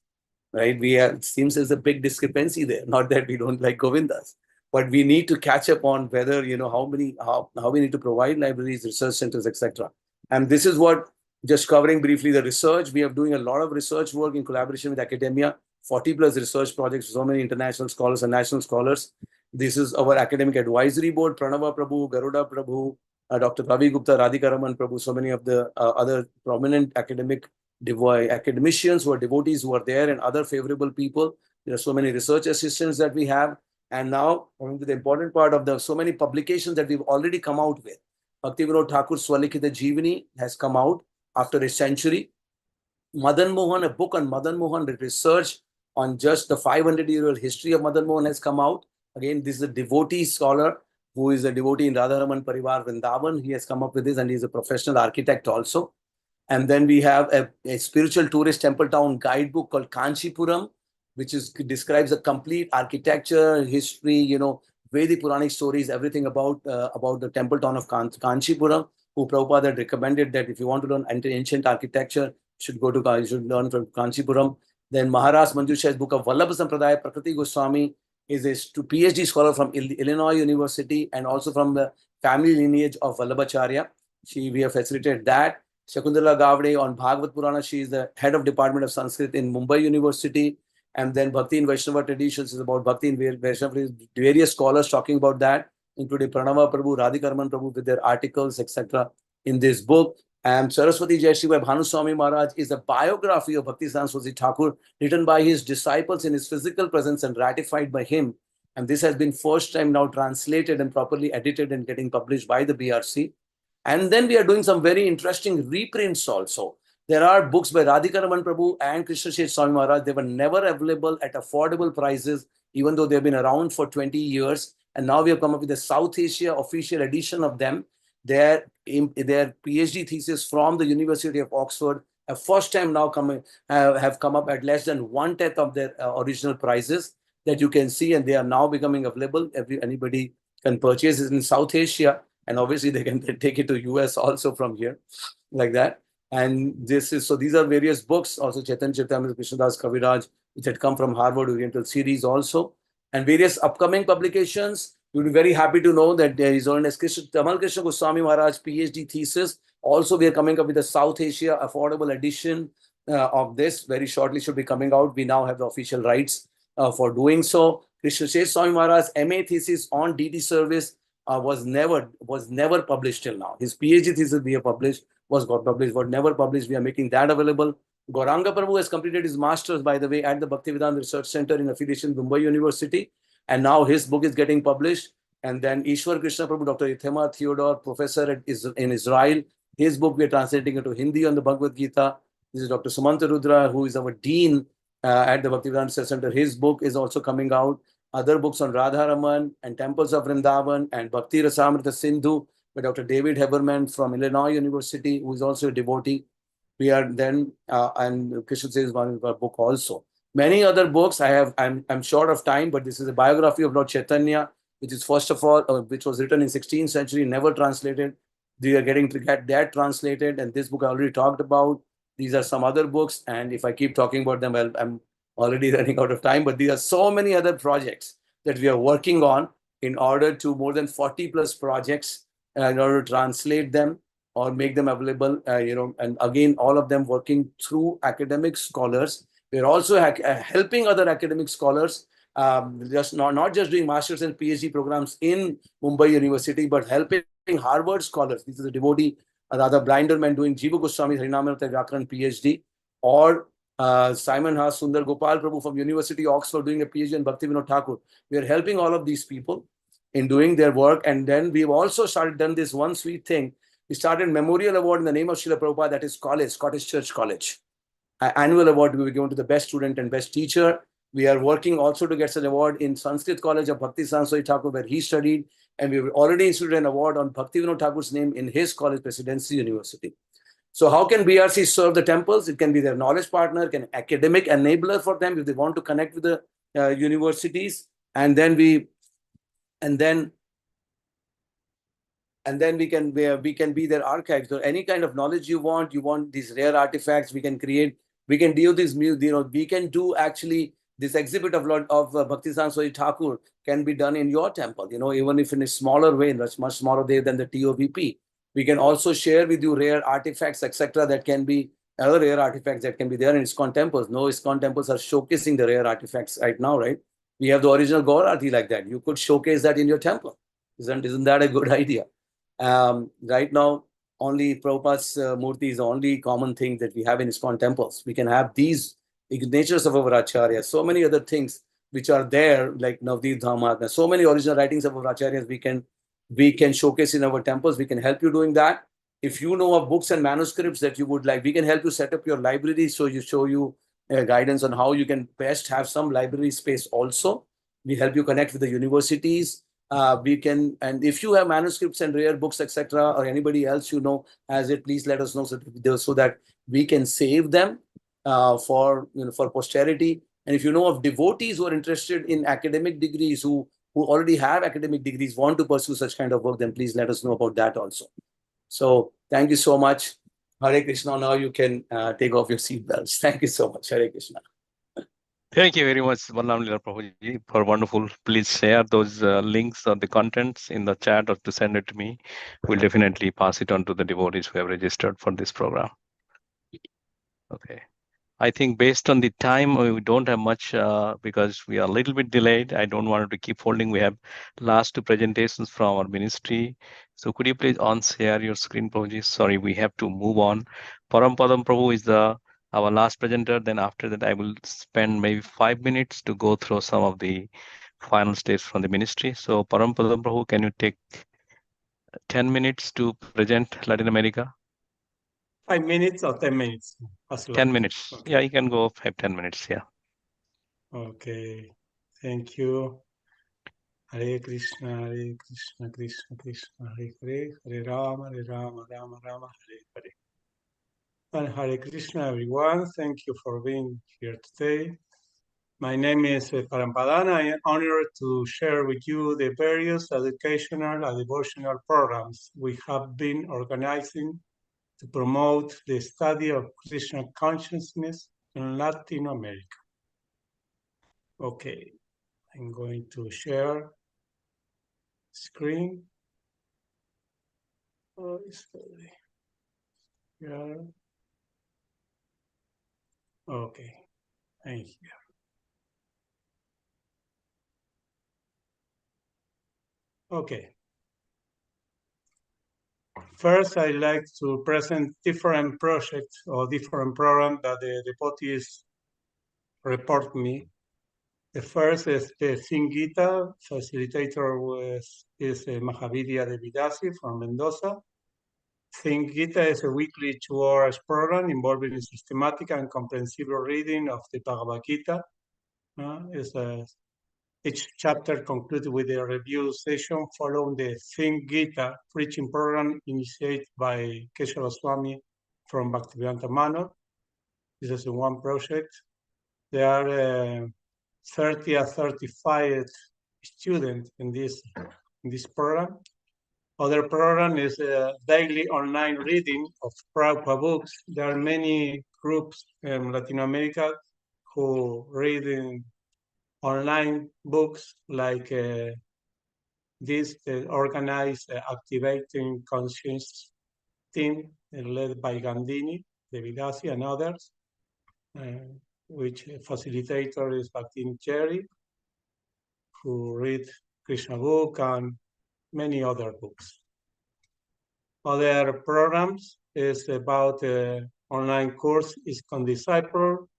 right? It seems there's a big discrepancy there. Not that we don't like Govindas, but we need to catch up on whether, how we need to provide libraries, research centers, etc. And this is what, just covering briefly the research, we are doing a lot of research work in collaboration with academia, 40 plus research projects, so many international scholars and national scholars. This is our academic advisory board, Pranava Prabhu, Garuda Prabhu, Dr. Ravi Gupta, Radhika Raman Prabhu, so many of the other prominent academicians who are devotees who are there, and other favorable people. There are so many research assistants that we have. And now coming to the important part of so many publications that we've already come out with. Bhaktivinoda Thakur's Swalikhita Jeevani has come out after a century. Madan Mohan, a book on Madan Mohan, research on just the 500-year-old history of Madan Mohan has come out. Again, this is a devotee scholar who is a devotee in Radharaman Parivar Vrindavan. He has come up with this, and he's a professional architect also. And then we have a spiritual tourist temple town guidebook called Kanchipuram, which describes the complete architecture, history, Vedic Puranic stories, everything about the temple town of Kanchipuram, who Prabhupada had recommended that if you want to learn ancient architecture, you should learn from Kanchipuram. Then Maharaj Manjusha's book of Vallabha Sampradaya, Prakriti Goswami, is a PhD scholar from Illinois University and also from the family lineage of Vallabhacharya. We have facilitated that. Shakuntala Gavde on Bhagavad Purana, she is the head of Department of Sanskrit in Mumbai University. And then Bhakti in Vaishnava traditions is about Bhakti in Vaishnava, various scholars talking about that, including Pranava Prabhu, Radhika Raman Prabhu with their articles, etc. in this book. And Saraswati Jayashree by Bhanuswami Maharaj is a biography of Bhakti Saraswati Thakur written by his disciples in his physical presence and ratified by him. And this has been first time now translated and properly edited and getting published by the BRC. And then we are doing some very interesting reprints also. There are books by Radhika Raman Prabhu and Krishna Sheth Swami Maharaj. They were never available at affordable prices, even though they've been around for 20 years. And now we have come up with a South Asia official edition of them. Their PhD thesis from the University of Oxford have first time now have come up at less than 1/10 of their original prices that you can see, and they are now becoming available. Anybody can purchase it in South Asia, and obviously they can take it to US also from here, like that. And these are various books, also Chaitanya Charitamrita, Krishnadas Kaviraj, which had come from Harvard Oriental series also, and various upcoming publications. You'll be very happy to know that there is known as Tamal Krishna Goswami Maharaj PhD thesis. Also, we are coming up with a South Asia affordable edition of this. Very shortly should be coming out. We now have the official rights for doing so. Krishna Sheth Swami Maharaj MA thesis on DD service was never published till now. His PhD thesis got published, but never published. We are making that available. Gauranga Prabhu has completed his master's, by the way, at the Bhaktivedanta Research Center in affiliation with Mumbai University. And now his book is getting published. And then Ishwar Krishna Prabhu, Dr. Ithema Theodore, professor in Israel. His book we are translating into Hindi on the Bhagavad Gita. This is Dr. Sumanta Rudra, who is our dean at the Bhaktivedanta Research Center. His book is also coming out. Other books on Radharaman and Temples of Vrindavan and Bhakti Rasamrita Sindhu by Dr. David Heberman from Illinois University, who is also a devotee. We are then, and Krishna says one book also. Many other books I'm short of time, but this is a biography of Lord Chaitanya, which is first of all, which was written in 16th century, never translated. We are getting to get that translated. And this book I already talked about. These are some other books. And if I keep talking about them, well, I'm already running out of time, but there are so many other projects that we are working on in order to more than 40 plus projects in order to translate them or make them available, and again, all of them working through academic scholars. We're also helping other academic scholars just not just doing master's and PhD programs in Mumbai University, but helping Harvard scholars. This is a devotee, rather blinder man doing Jiva Goswami Harinamrita Vyakaran PhD, or Simon Haas Sundar Gopal Prabhu from University of Oxford doing a PhD in Bhaktivinoda Thakur. We are helping all of these people in doing their work. And then we've also done this one sweet thing. We started Memorial Award in the name of Srila Prabhupada, that is college, Scottish Church College. Annual award we were given to the best student and best teacher. We are working also to get an award in Sanskrit College of Bhakti Sansoi Thakur, where he studied. And we've already instituted an award on Bhaktivinoda Thakur's name in his college, Presidency University. So how can BRC serve the temples? It can be their knowledge partner, can academic enabler for them if they want to connect with the universities. And then we can be their archives. So any kind of knowledge you want these rare artifacts, we can create. We can do this, we can do actually this exhibit of Bhakti Sansoi Thakur can be done in your temple, even if in a smaller way, much smaller way than the TOVP. We can also share with you rare artifacts, etc. that can be other rare artifacts that can be there in ISKCON temples. No ISKCON temples are showcasing the rare artifacts right now, right? We have the original Gaur Aarti like that. You could showcase that in your temple. Isn't that a good idea? Right now, only Prabhupada's Murti is the only common thing that we have in ISKCON temples. We can have these ignatures of our Acharyas, so many other things which are there, like Navdeep Dhamma, so many original writings of our Acharyas we can showcase in our temples. We can help you doing that. If you know of books and manuscripts that you would like, we can help you set up your library. So you show you guidance on how you can best have some library space also. We help you connect with the universities. And if you have manuscripts and rare books, etc., or anybody else has it, please let us know so that we can save them for posterity. And if you know of devotees who are interested in academic degrees, who already have academic degrees, want to pursue such kind of work, then please let us know about that also. So thank you so much. Hare Krishna. Now you can take off your seatbelts. Thank you so much. Hare Krishna. Thank you very much, Balram Prabhuji, for wonderful. Please share those links or the contents in the chat or to send it to me. We'll definitely pass it on to the devotees who have registered for this program. Okay. I think based on the time, we don't have much because we are a little bit delayed. I don't want to keep holding. We have last two presentations from our ministry. So could you please share your screen, Prabhuji? Sorry, we have to move on. Parampadam Prabhu is our last presenter. Then after that, I will spend maybe 5 minutes to go through some of the final states from the ministry. So Parampadam Prabhu, can you take 10 minutes to present Latin America? 5 minutes or 10 minutes? 10 minutes. Okay. Yeah, you can go 5-10 minutes. Yeah. Okay. Thank you. Hare Krishna, Krishna Krishna, Hare Hare, Hare Rama, Rama Rama, Hare Hare. And Hare Krishna, everyone. Thank you for being here today. My name is Parampadana. I am honored to share with you the various educational and devotional programs we have been organizing to promote the study of Krishna consciousness in Latin America. Okay, I'm going to share screen. Oh, it's here. Okay, I'm here. Okay. First, I'd like to present different projects or different programs that the devotees report me. The first is the Sing Gita. Facilitator is Mahavidya Devidasi from Mendoza. Sing Gita is a weekly 2 hours program involving a systematic and comprehensive reading of the Bhagavad Gita. Each chapter concluded with a review session following the Sing Gita preaching program initiated by Keshava Swami from Bhaktivedanta Manor. This is one project. There are 30 or 35 students in this program. Other program is a daily online reading of Prabhupada books. There are many groups in Latin America who read in online books like this organized Activating Conscience team led by Gandini, Devidasi, and others, which facilitator is Bhaktin Cherry. who read Krishna book and many other books. Other programs is about online course ISKCON Disciple,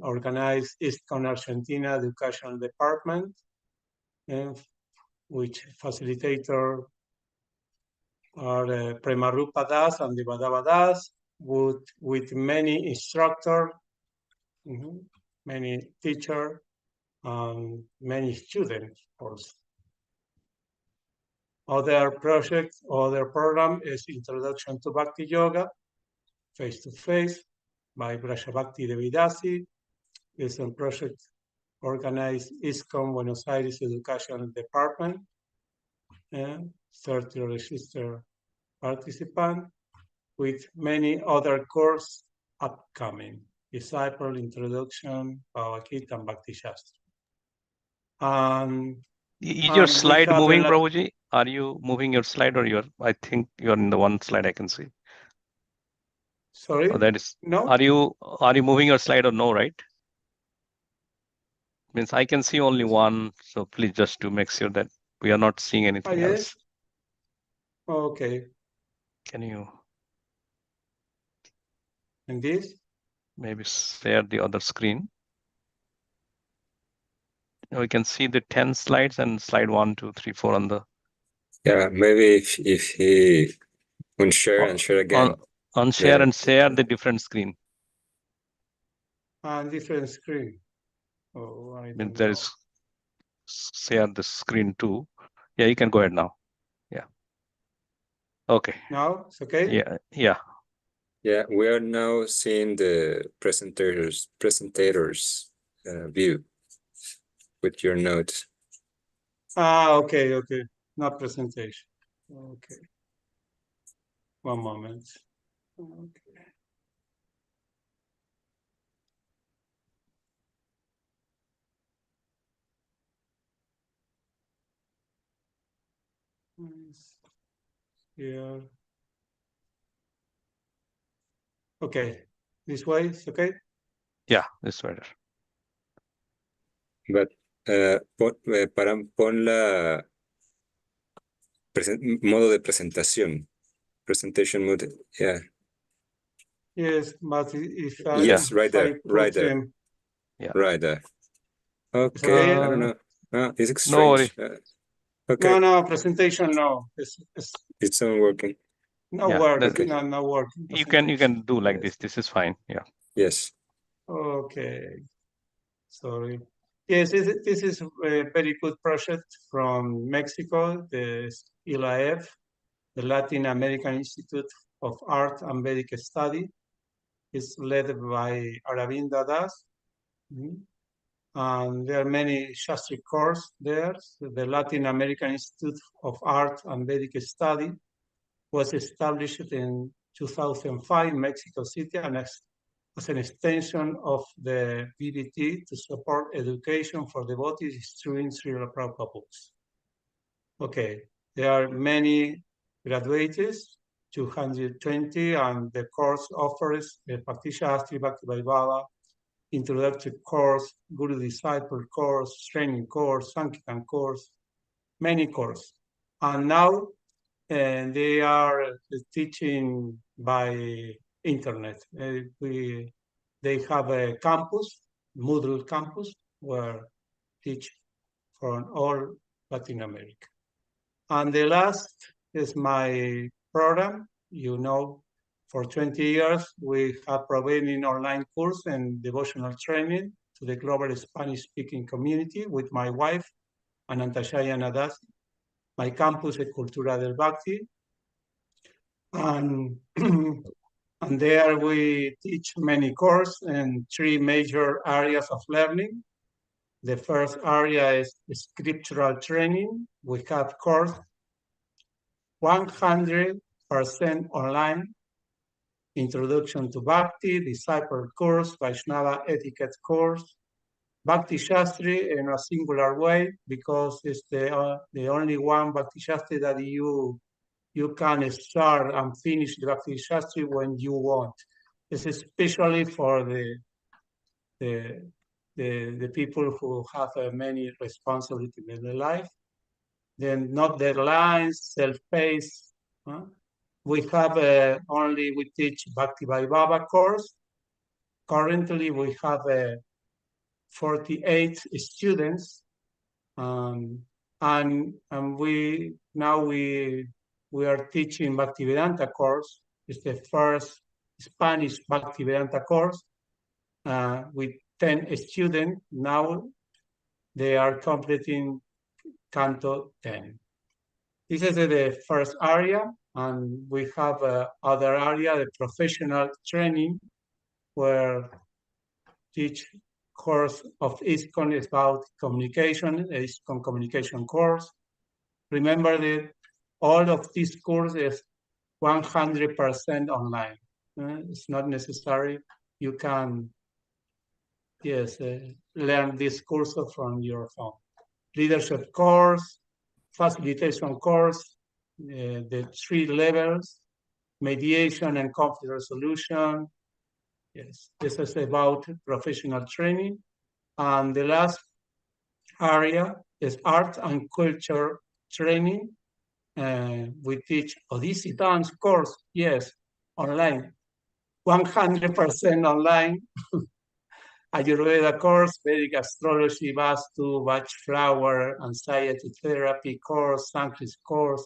organized ISKCON Argentina Educational Department, which facilitator are Premarupa Das and Devadava Das, with many instructors, many teachers, and many students also. Other projects, other program is Introduction to Bhakti Yoga, face-to-face, by Brajabhakti Devidasi. It's a project organized ISKCON Buenos Aires Education Department, and 30 registered participants, with many other courses upcoming. Disciple, Introduction, Bhagavad Gita, and Bhakti Shastra. Is your slide moving, Prabhuji? Are you moving your slide, or I think you're in the one slide I can see. Sorry? Oh, that is, no. Are you moving your slide or no, right? Means I can see only one, so please just to make sure that we are not seeing anything else. Okay. Can you? And this? Maybe share the other screen. We can see the 10 slides and slide 1, 2, 3, 4 on the. Yeah, maybe if he unshare and share again. Unshare and share the different screen. And different screen. Oh, I don't there know. is share the screen too. Yeah, you can go ahead now. Yeah. Okay. Now it's okay. Yeah. Yeah. Yeah, we are now seeing the presentators view with your notes. Okay, okay. Not presentation. Okay. One moment. Okay. Here. Okay. This way is okay? Yeah, this way. But pon la modo de presentación. Presentation mode, yeah. Yes, but if I, yes, right there, I right there. him... Yeah. Right there. Okay, I don't know. It's strange. Okay. No, presentation, no. It's not working. No work. No working. You can do like this. This is fine. Yeah. Yes. Okay. Sorry. Yes, this is a very good project from Mexico, the ILAF, the Latin American Institute of Art and Vedic Study. It's led by Aravinda Das. And there are many Shastri courses there. So the Latin American Institute of Art and Vedic Study was established in 2005 in Mexico City and as an extension of the VBT to support education for devotees instruing Srila Prabhupada books. Okay, there are many graduates, 220, and the course offers the Bhakti Shastri, Bhakti Vaibhava, introductory course, Guru Disciple course, training course, Sankirtan course, many courses. And now they are teaching by internet. They have a campus, Moodle campus, where teach from all Latin America. And the last is my program. You know, for 20 years, we have provided online course and devotional training to the global Spanish-speaking community with my wife, Anantashaya Nadasi. My campus is Cultura del Bhakti. And there we teach many courses in 3 major areas of learning. The first area is scriptural training. We have course 100% online, Introduction to Bhakti, Disciple course, Vaishnava etiquette course, Bhakti Shastri in a singular way, because it's the only one Bhakti Shastri that you can start and finish the Bhakti Shastri when you want. It's especially for the the people who have many responsibilities in their life. Then not deadlines, self-paced. We have we teach Bhakti Vaibhava course. Currently, we have 48 students, and we are teaching Bhaktivedanta course. It's the first Spanish Bhaktivedanta course with 10 students. Now they are completing Canto 10. This is the first area, and we have other area, the professional training, where teach course of ISKCON is about communication, ISKCON communication course. Remember that all of these courses 100% online. It's not necessary. You can, learn this course from your phone. Leadership course, facilitation course, the 3 levels, mediation and conflict resolution. Yes, this is about professional training. And the last area is art and culture training. We teach Odyssey dance course, yes, online, 100% online. Ayurveda course, Vedic astrology, Vastu, Bach flower, anxiety therapy course, Sanskrit course.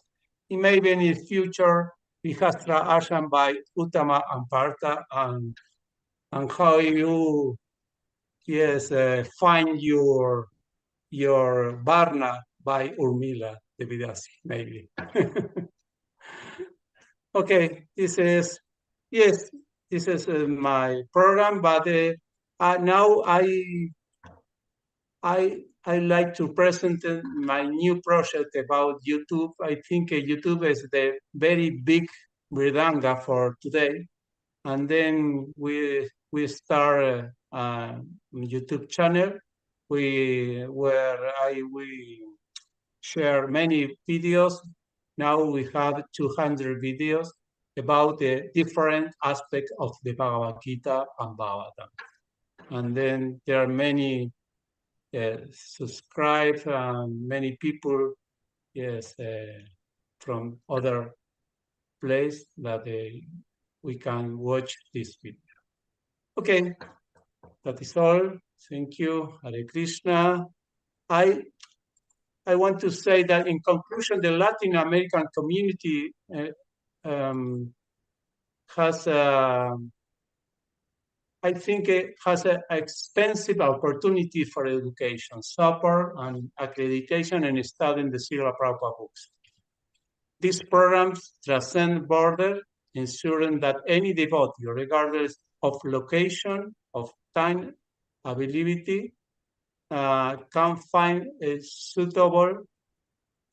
It may be in the future, Vihastra Ashram by Uttama and Partha, and how you, find your Varna by Urmila Devidasi, maybe. Okay, this is my program, but now I like to present my new project about YouTube. I think YouTube is the very big Mridanga for today, and then we start a YouTube channel where we share many videos. Now we have 200 videos about the different aspects of the Bhagavad Gita and Bhagavatam. And then there are many subscribed and many people, from other place that we can watch this video. Okay, that is all. Thank you, Hare Krishna. I want to say that in conclusion, the Latin American community has, I think, it has an extensive opportunity for education, support, and accreditation and studying the Srila Prabhupada books. These programs transcend borders, ensuring that any devotee, regardless of location, of time, availability, can find a suitable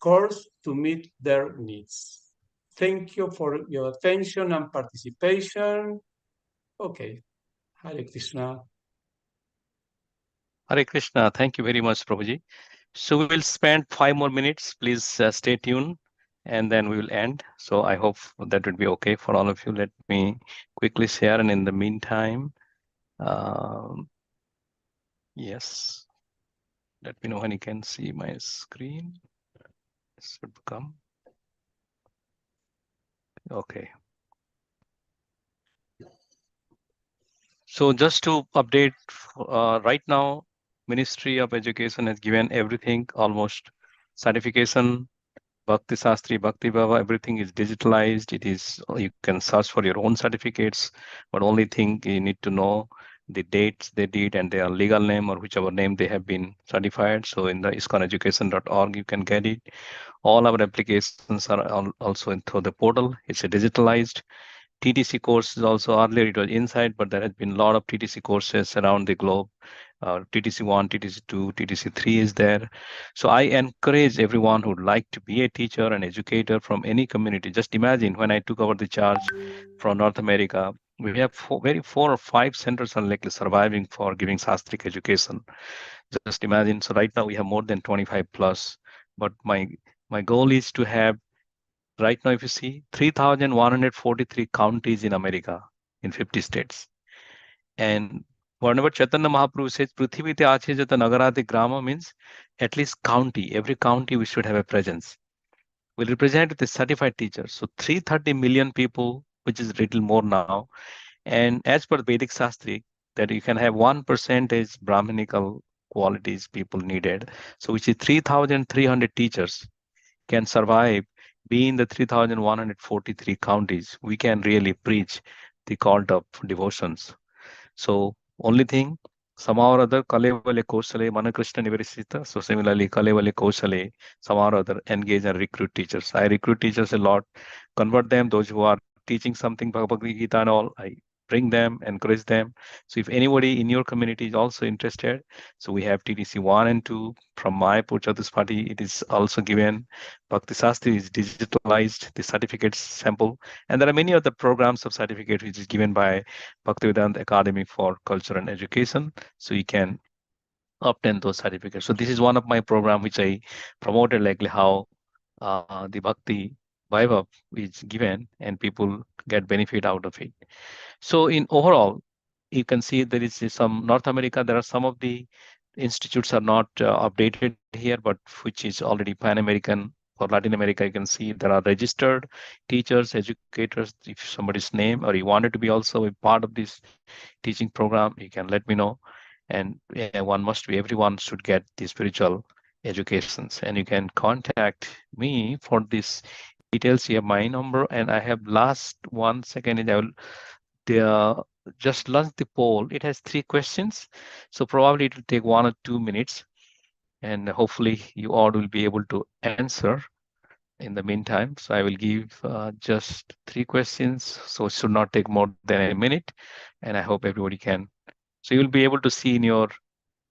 course to meet their needs. Thank you for your attention and participation. Okay, Hare Krishna. Hare Krishna. Thank you very much, Prabhuji. So we will spend 5 more minutes. Please stay tuned, and then we will end. So I hope that would be okay for all of you. Let me quickly share, and in the meantime, yes, let me know when you can see my screen. This should come. Okay. So just to update, right now, Ministry of Education has given everything, almost certification, Bhakti Sastri, Bhakti Bhava, everything is digitalized. It is, you can search for your own certificates, but only thing you need to know the dates they did and their legal name or whichever name they have been certified. So in the ISKCONeducation.org, you can get it. All our applications are also through the portal. It's a digitalized. TTC courses also, earlier it was inside, but there has been a lot of TTC courses around the globe. TTC 1, TTC 2, TTC 3 is there. So I encourage everyone who would like to be a teacher and educator from any community. Just imagine when I took over the charge from North America, we have 4 or 5 centers are likely surviving for giving Sastric education. Just imagine. So right now we have more than 25 plus, but my goal is to have, right now, if you see 3,143 counties in America in 50 states. And whenever Chaitanya Mahaprabhu says Prithivite Ache Jata Nagarati Grama means at least county. Every county we should have a presence. Will represent the certified teachers. So 330 million people, which is a little more now. And as per Vedic Shastri, that you can have 1% Brahminical qualities people needed. So which is 3,300 teachers can survive being the 3,143 counties. We can really preach the cult of devotions. So only thing, somehow or other, Kalevale Kosale, Manakrishna Nivarisita. So similarly, Kalevale Kosale, somehow or other, engage and recruit teachers. I recruit teachers a lot, convert them, those who are teaching something, Bhagavad Gita and all, I bring them, encourage them. So if anybody in your community is also interested, so we have TDC 1 and 2 from my Chatusparty. It is also given. Bhakti Sastri is digitalized, the certificate sample. And there are many other programs of certificate which is given by Bhaktivedanta Academy for Culture and Education. So you can obtain those certificates. So this is one of my program which I promoted, likely how the Bhakti Vaibhav is given and people get benefit out of it. So in overall, you can see there is some North America, there are some of the institutes are not updated here, but which is already Pan-American. For Latin America, you can see there are registered teachers, educators. If somebody's name or you wanted to be also a part of this teaching program, you can let me know. And yeah, everyone should get the spiritual educations. And you can contact me for this details. You have my number, and I have last 1 second. I will just launch the poll. It has 3 questions, so probably it will take 1 or 2 minutes, and hopefully you all will be able to answer in the meantime. So I will give just 3 questions, so it should not take more than a minute, and I hope everybody can. So you will be able to see in your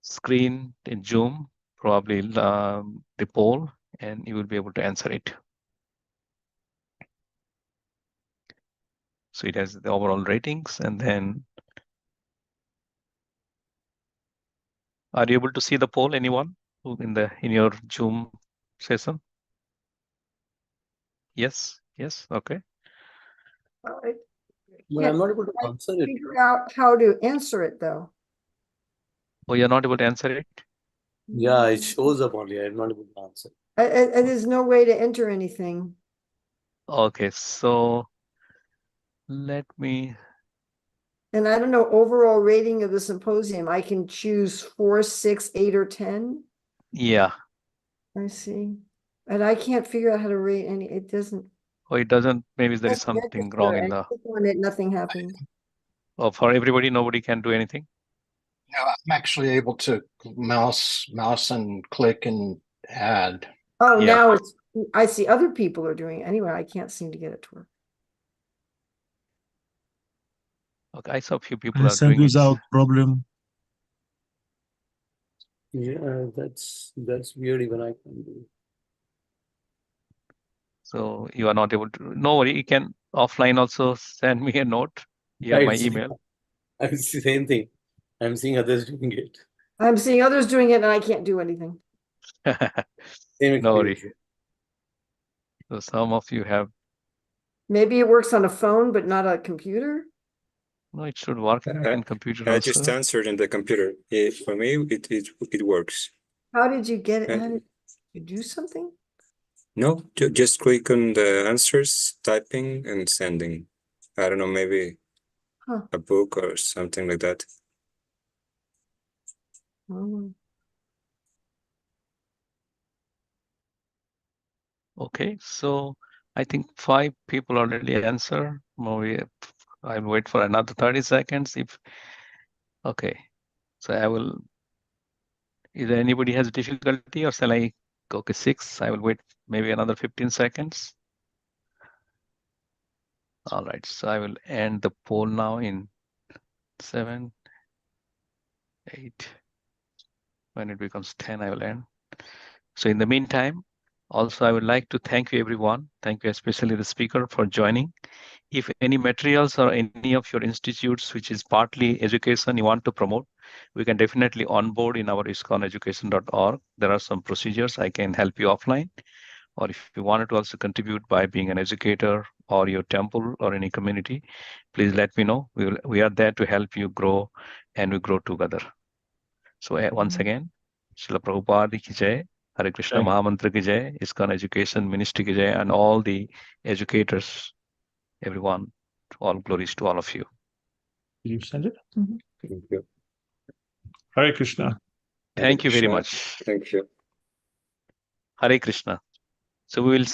screen in Zoom probably the poll, and you will be able to answer it. So it has the overall ratings, and then are you able to see the poll? Anyone who in your Zoom session? Yes. Okay. But I'm not able to answer it. Figure out how to answer it though. Oh, you're not able to answer it? Yeah, it shows up only. I'm not able to answer. There's no way to enter anything. Okay, so let me. And I don't know, overall rating of the symposium, I can choose 4, 6, 8, or 10. Yeah. I see. And I can't figure out how to rate any, it doesn't. Oh, it doesn't, maybe there is something wrong in the. Click on it, nothing happened. Oh, for everybody, nobody can do anything? No, I'm actually able to mouse and click and add. Oh, yeah. Now it's, I see other people are doing it. Anyway, I can't seem to get it to work. Okay, I saw a few people are send doing without it. problem. Yeah, that's weird. Even I can do. So you are not able to. No worry, you can offline also send me a note. You have my email. I'm the same thing. I'm seeing others doing it. I'm seeing others doing it, and I can't do anything. No worry. So some of you have. Maybe it works on a phone, but not a computer. No, it should work in computer I also. just answered in the computer. For me, it works. How did you get it? How did you do something? No, just click on the answers, typing, and sending. I don't know, maybe a book or something like that. Okay, so I think 5 people already answer. Maybe I'll wait for another 30 seconds. Okay, so I will. Either anybody has difficulty, or shall I? Okay, 6. I will wait maybe another 15 seconds. All right, so I will end the poll now in 7, 8. When it becomes 10, I will end. So in the meantime, also I would like to thank you everyone. Thank you especially the speaker for joining. If any materials or any of your institutes, which is partly education, you want to promote, we can definitely onboard in our ISKCONeducation.org. There are some procedures I can help you offline. Or if you wanted to also contribute by being an educator or your temple or any community, please let me know. We are there to help you grow, and we grow together. So once again, Srila Prabhupada ki jai, Hare Krishna Mahamantra ki jai, ISKCON Education Ministry ki jai, and all the educators, everyone, all glories to all of you. Did you send it? Thank you. Hare Krishna. Thank you very Krishna. much. Thank you. Hare Krishna. So we will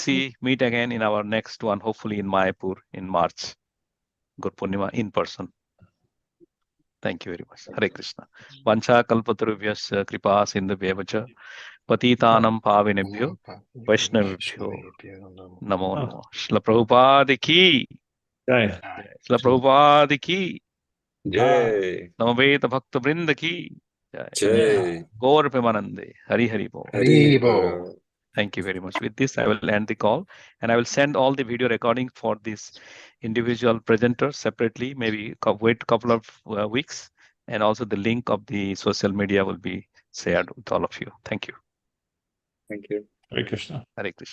meet again in our next one, hopefully in Mayapur in March. Guru Purnima in person. Thank you very much. Hare Krishna. Vancha kalpatarubhyasya kripa sindhubhyevacha patitanam pavinebhyo vaishnavibhyo namo namo. Srila Prabhupada ki. Jai. Srila Prabhupada ki. Jai. Namaveta Bhakta Vrinda ki. Jai. Gaur Premanande. Hari Hari Bo. Haribo. Thank you very much. With this, I will end the call, and I will send all the video recording for this individual presenters separately. Maybe wait a couple of weeks, and also the link of the social media will be shared with all of you. Thank you. Thank you. Hare Krishna. Hare Krishna.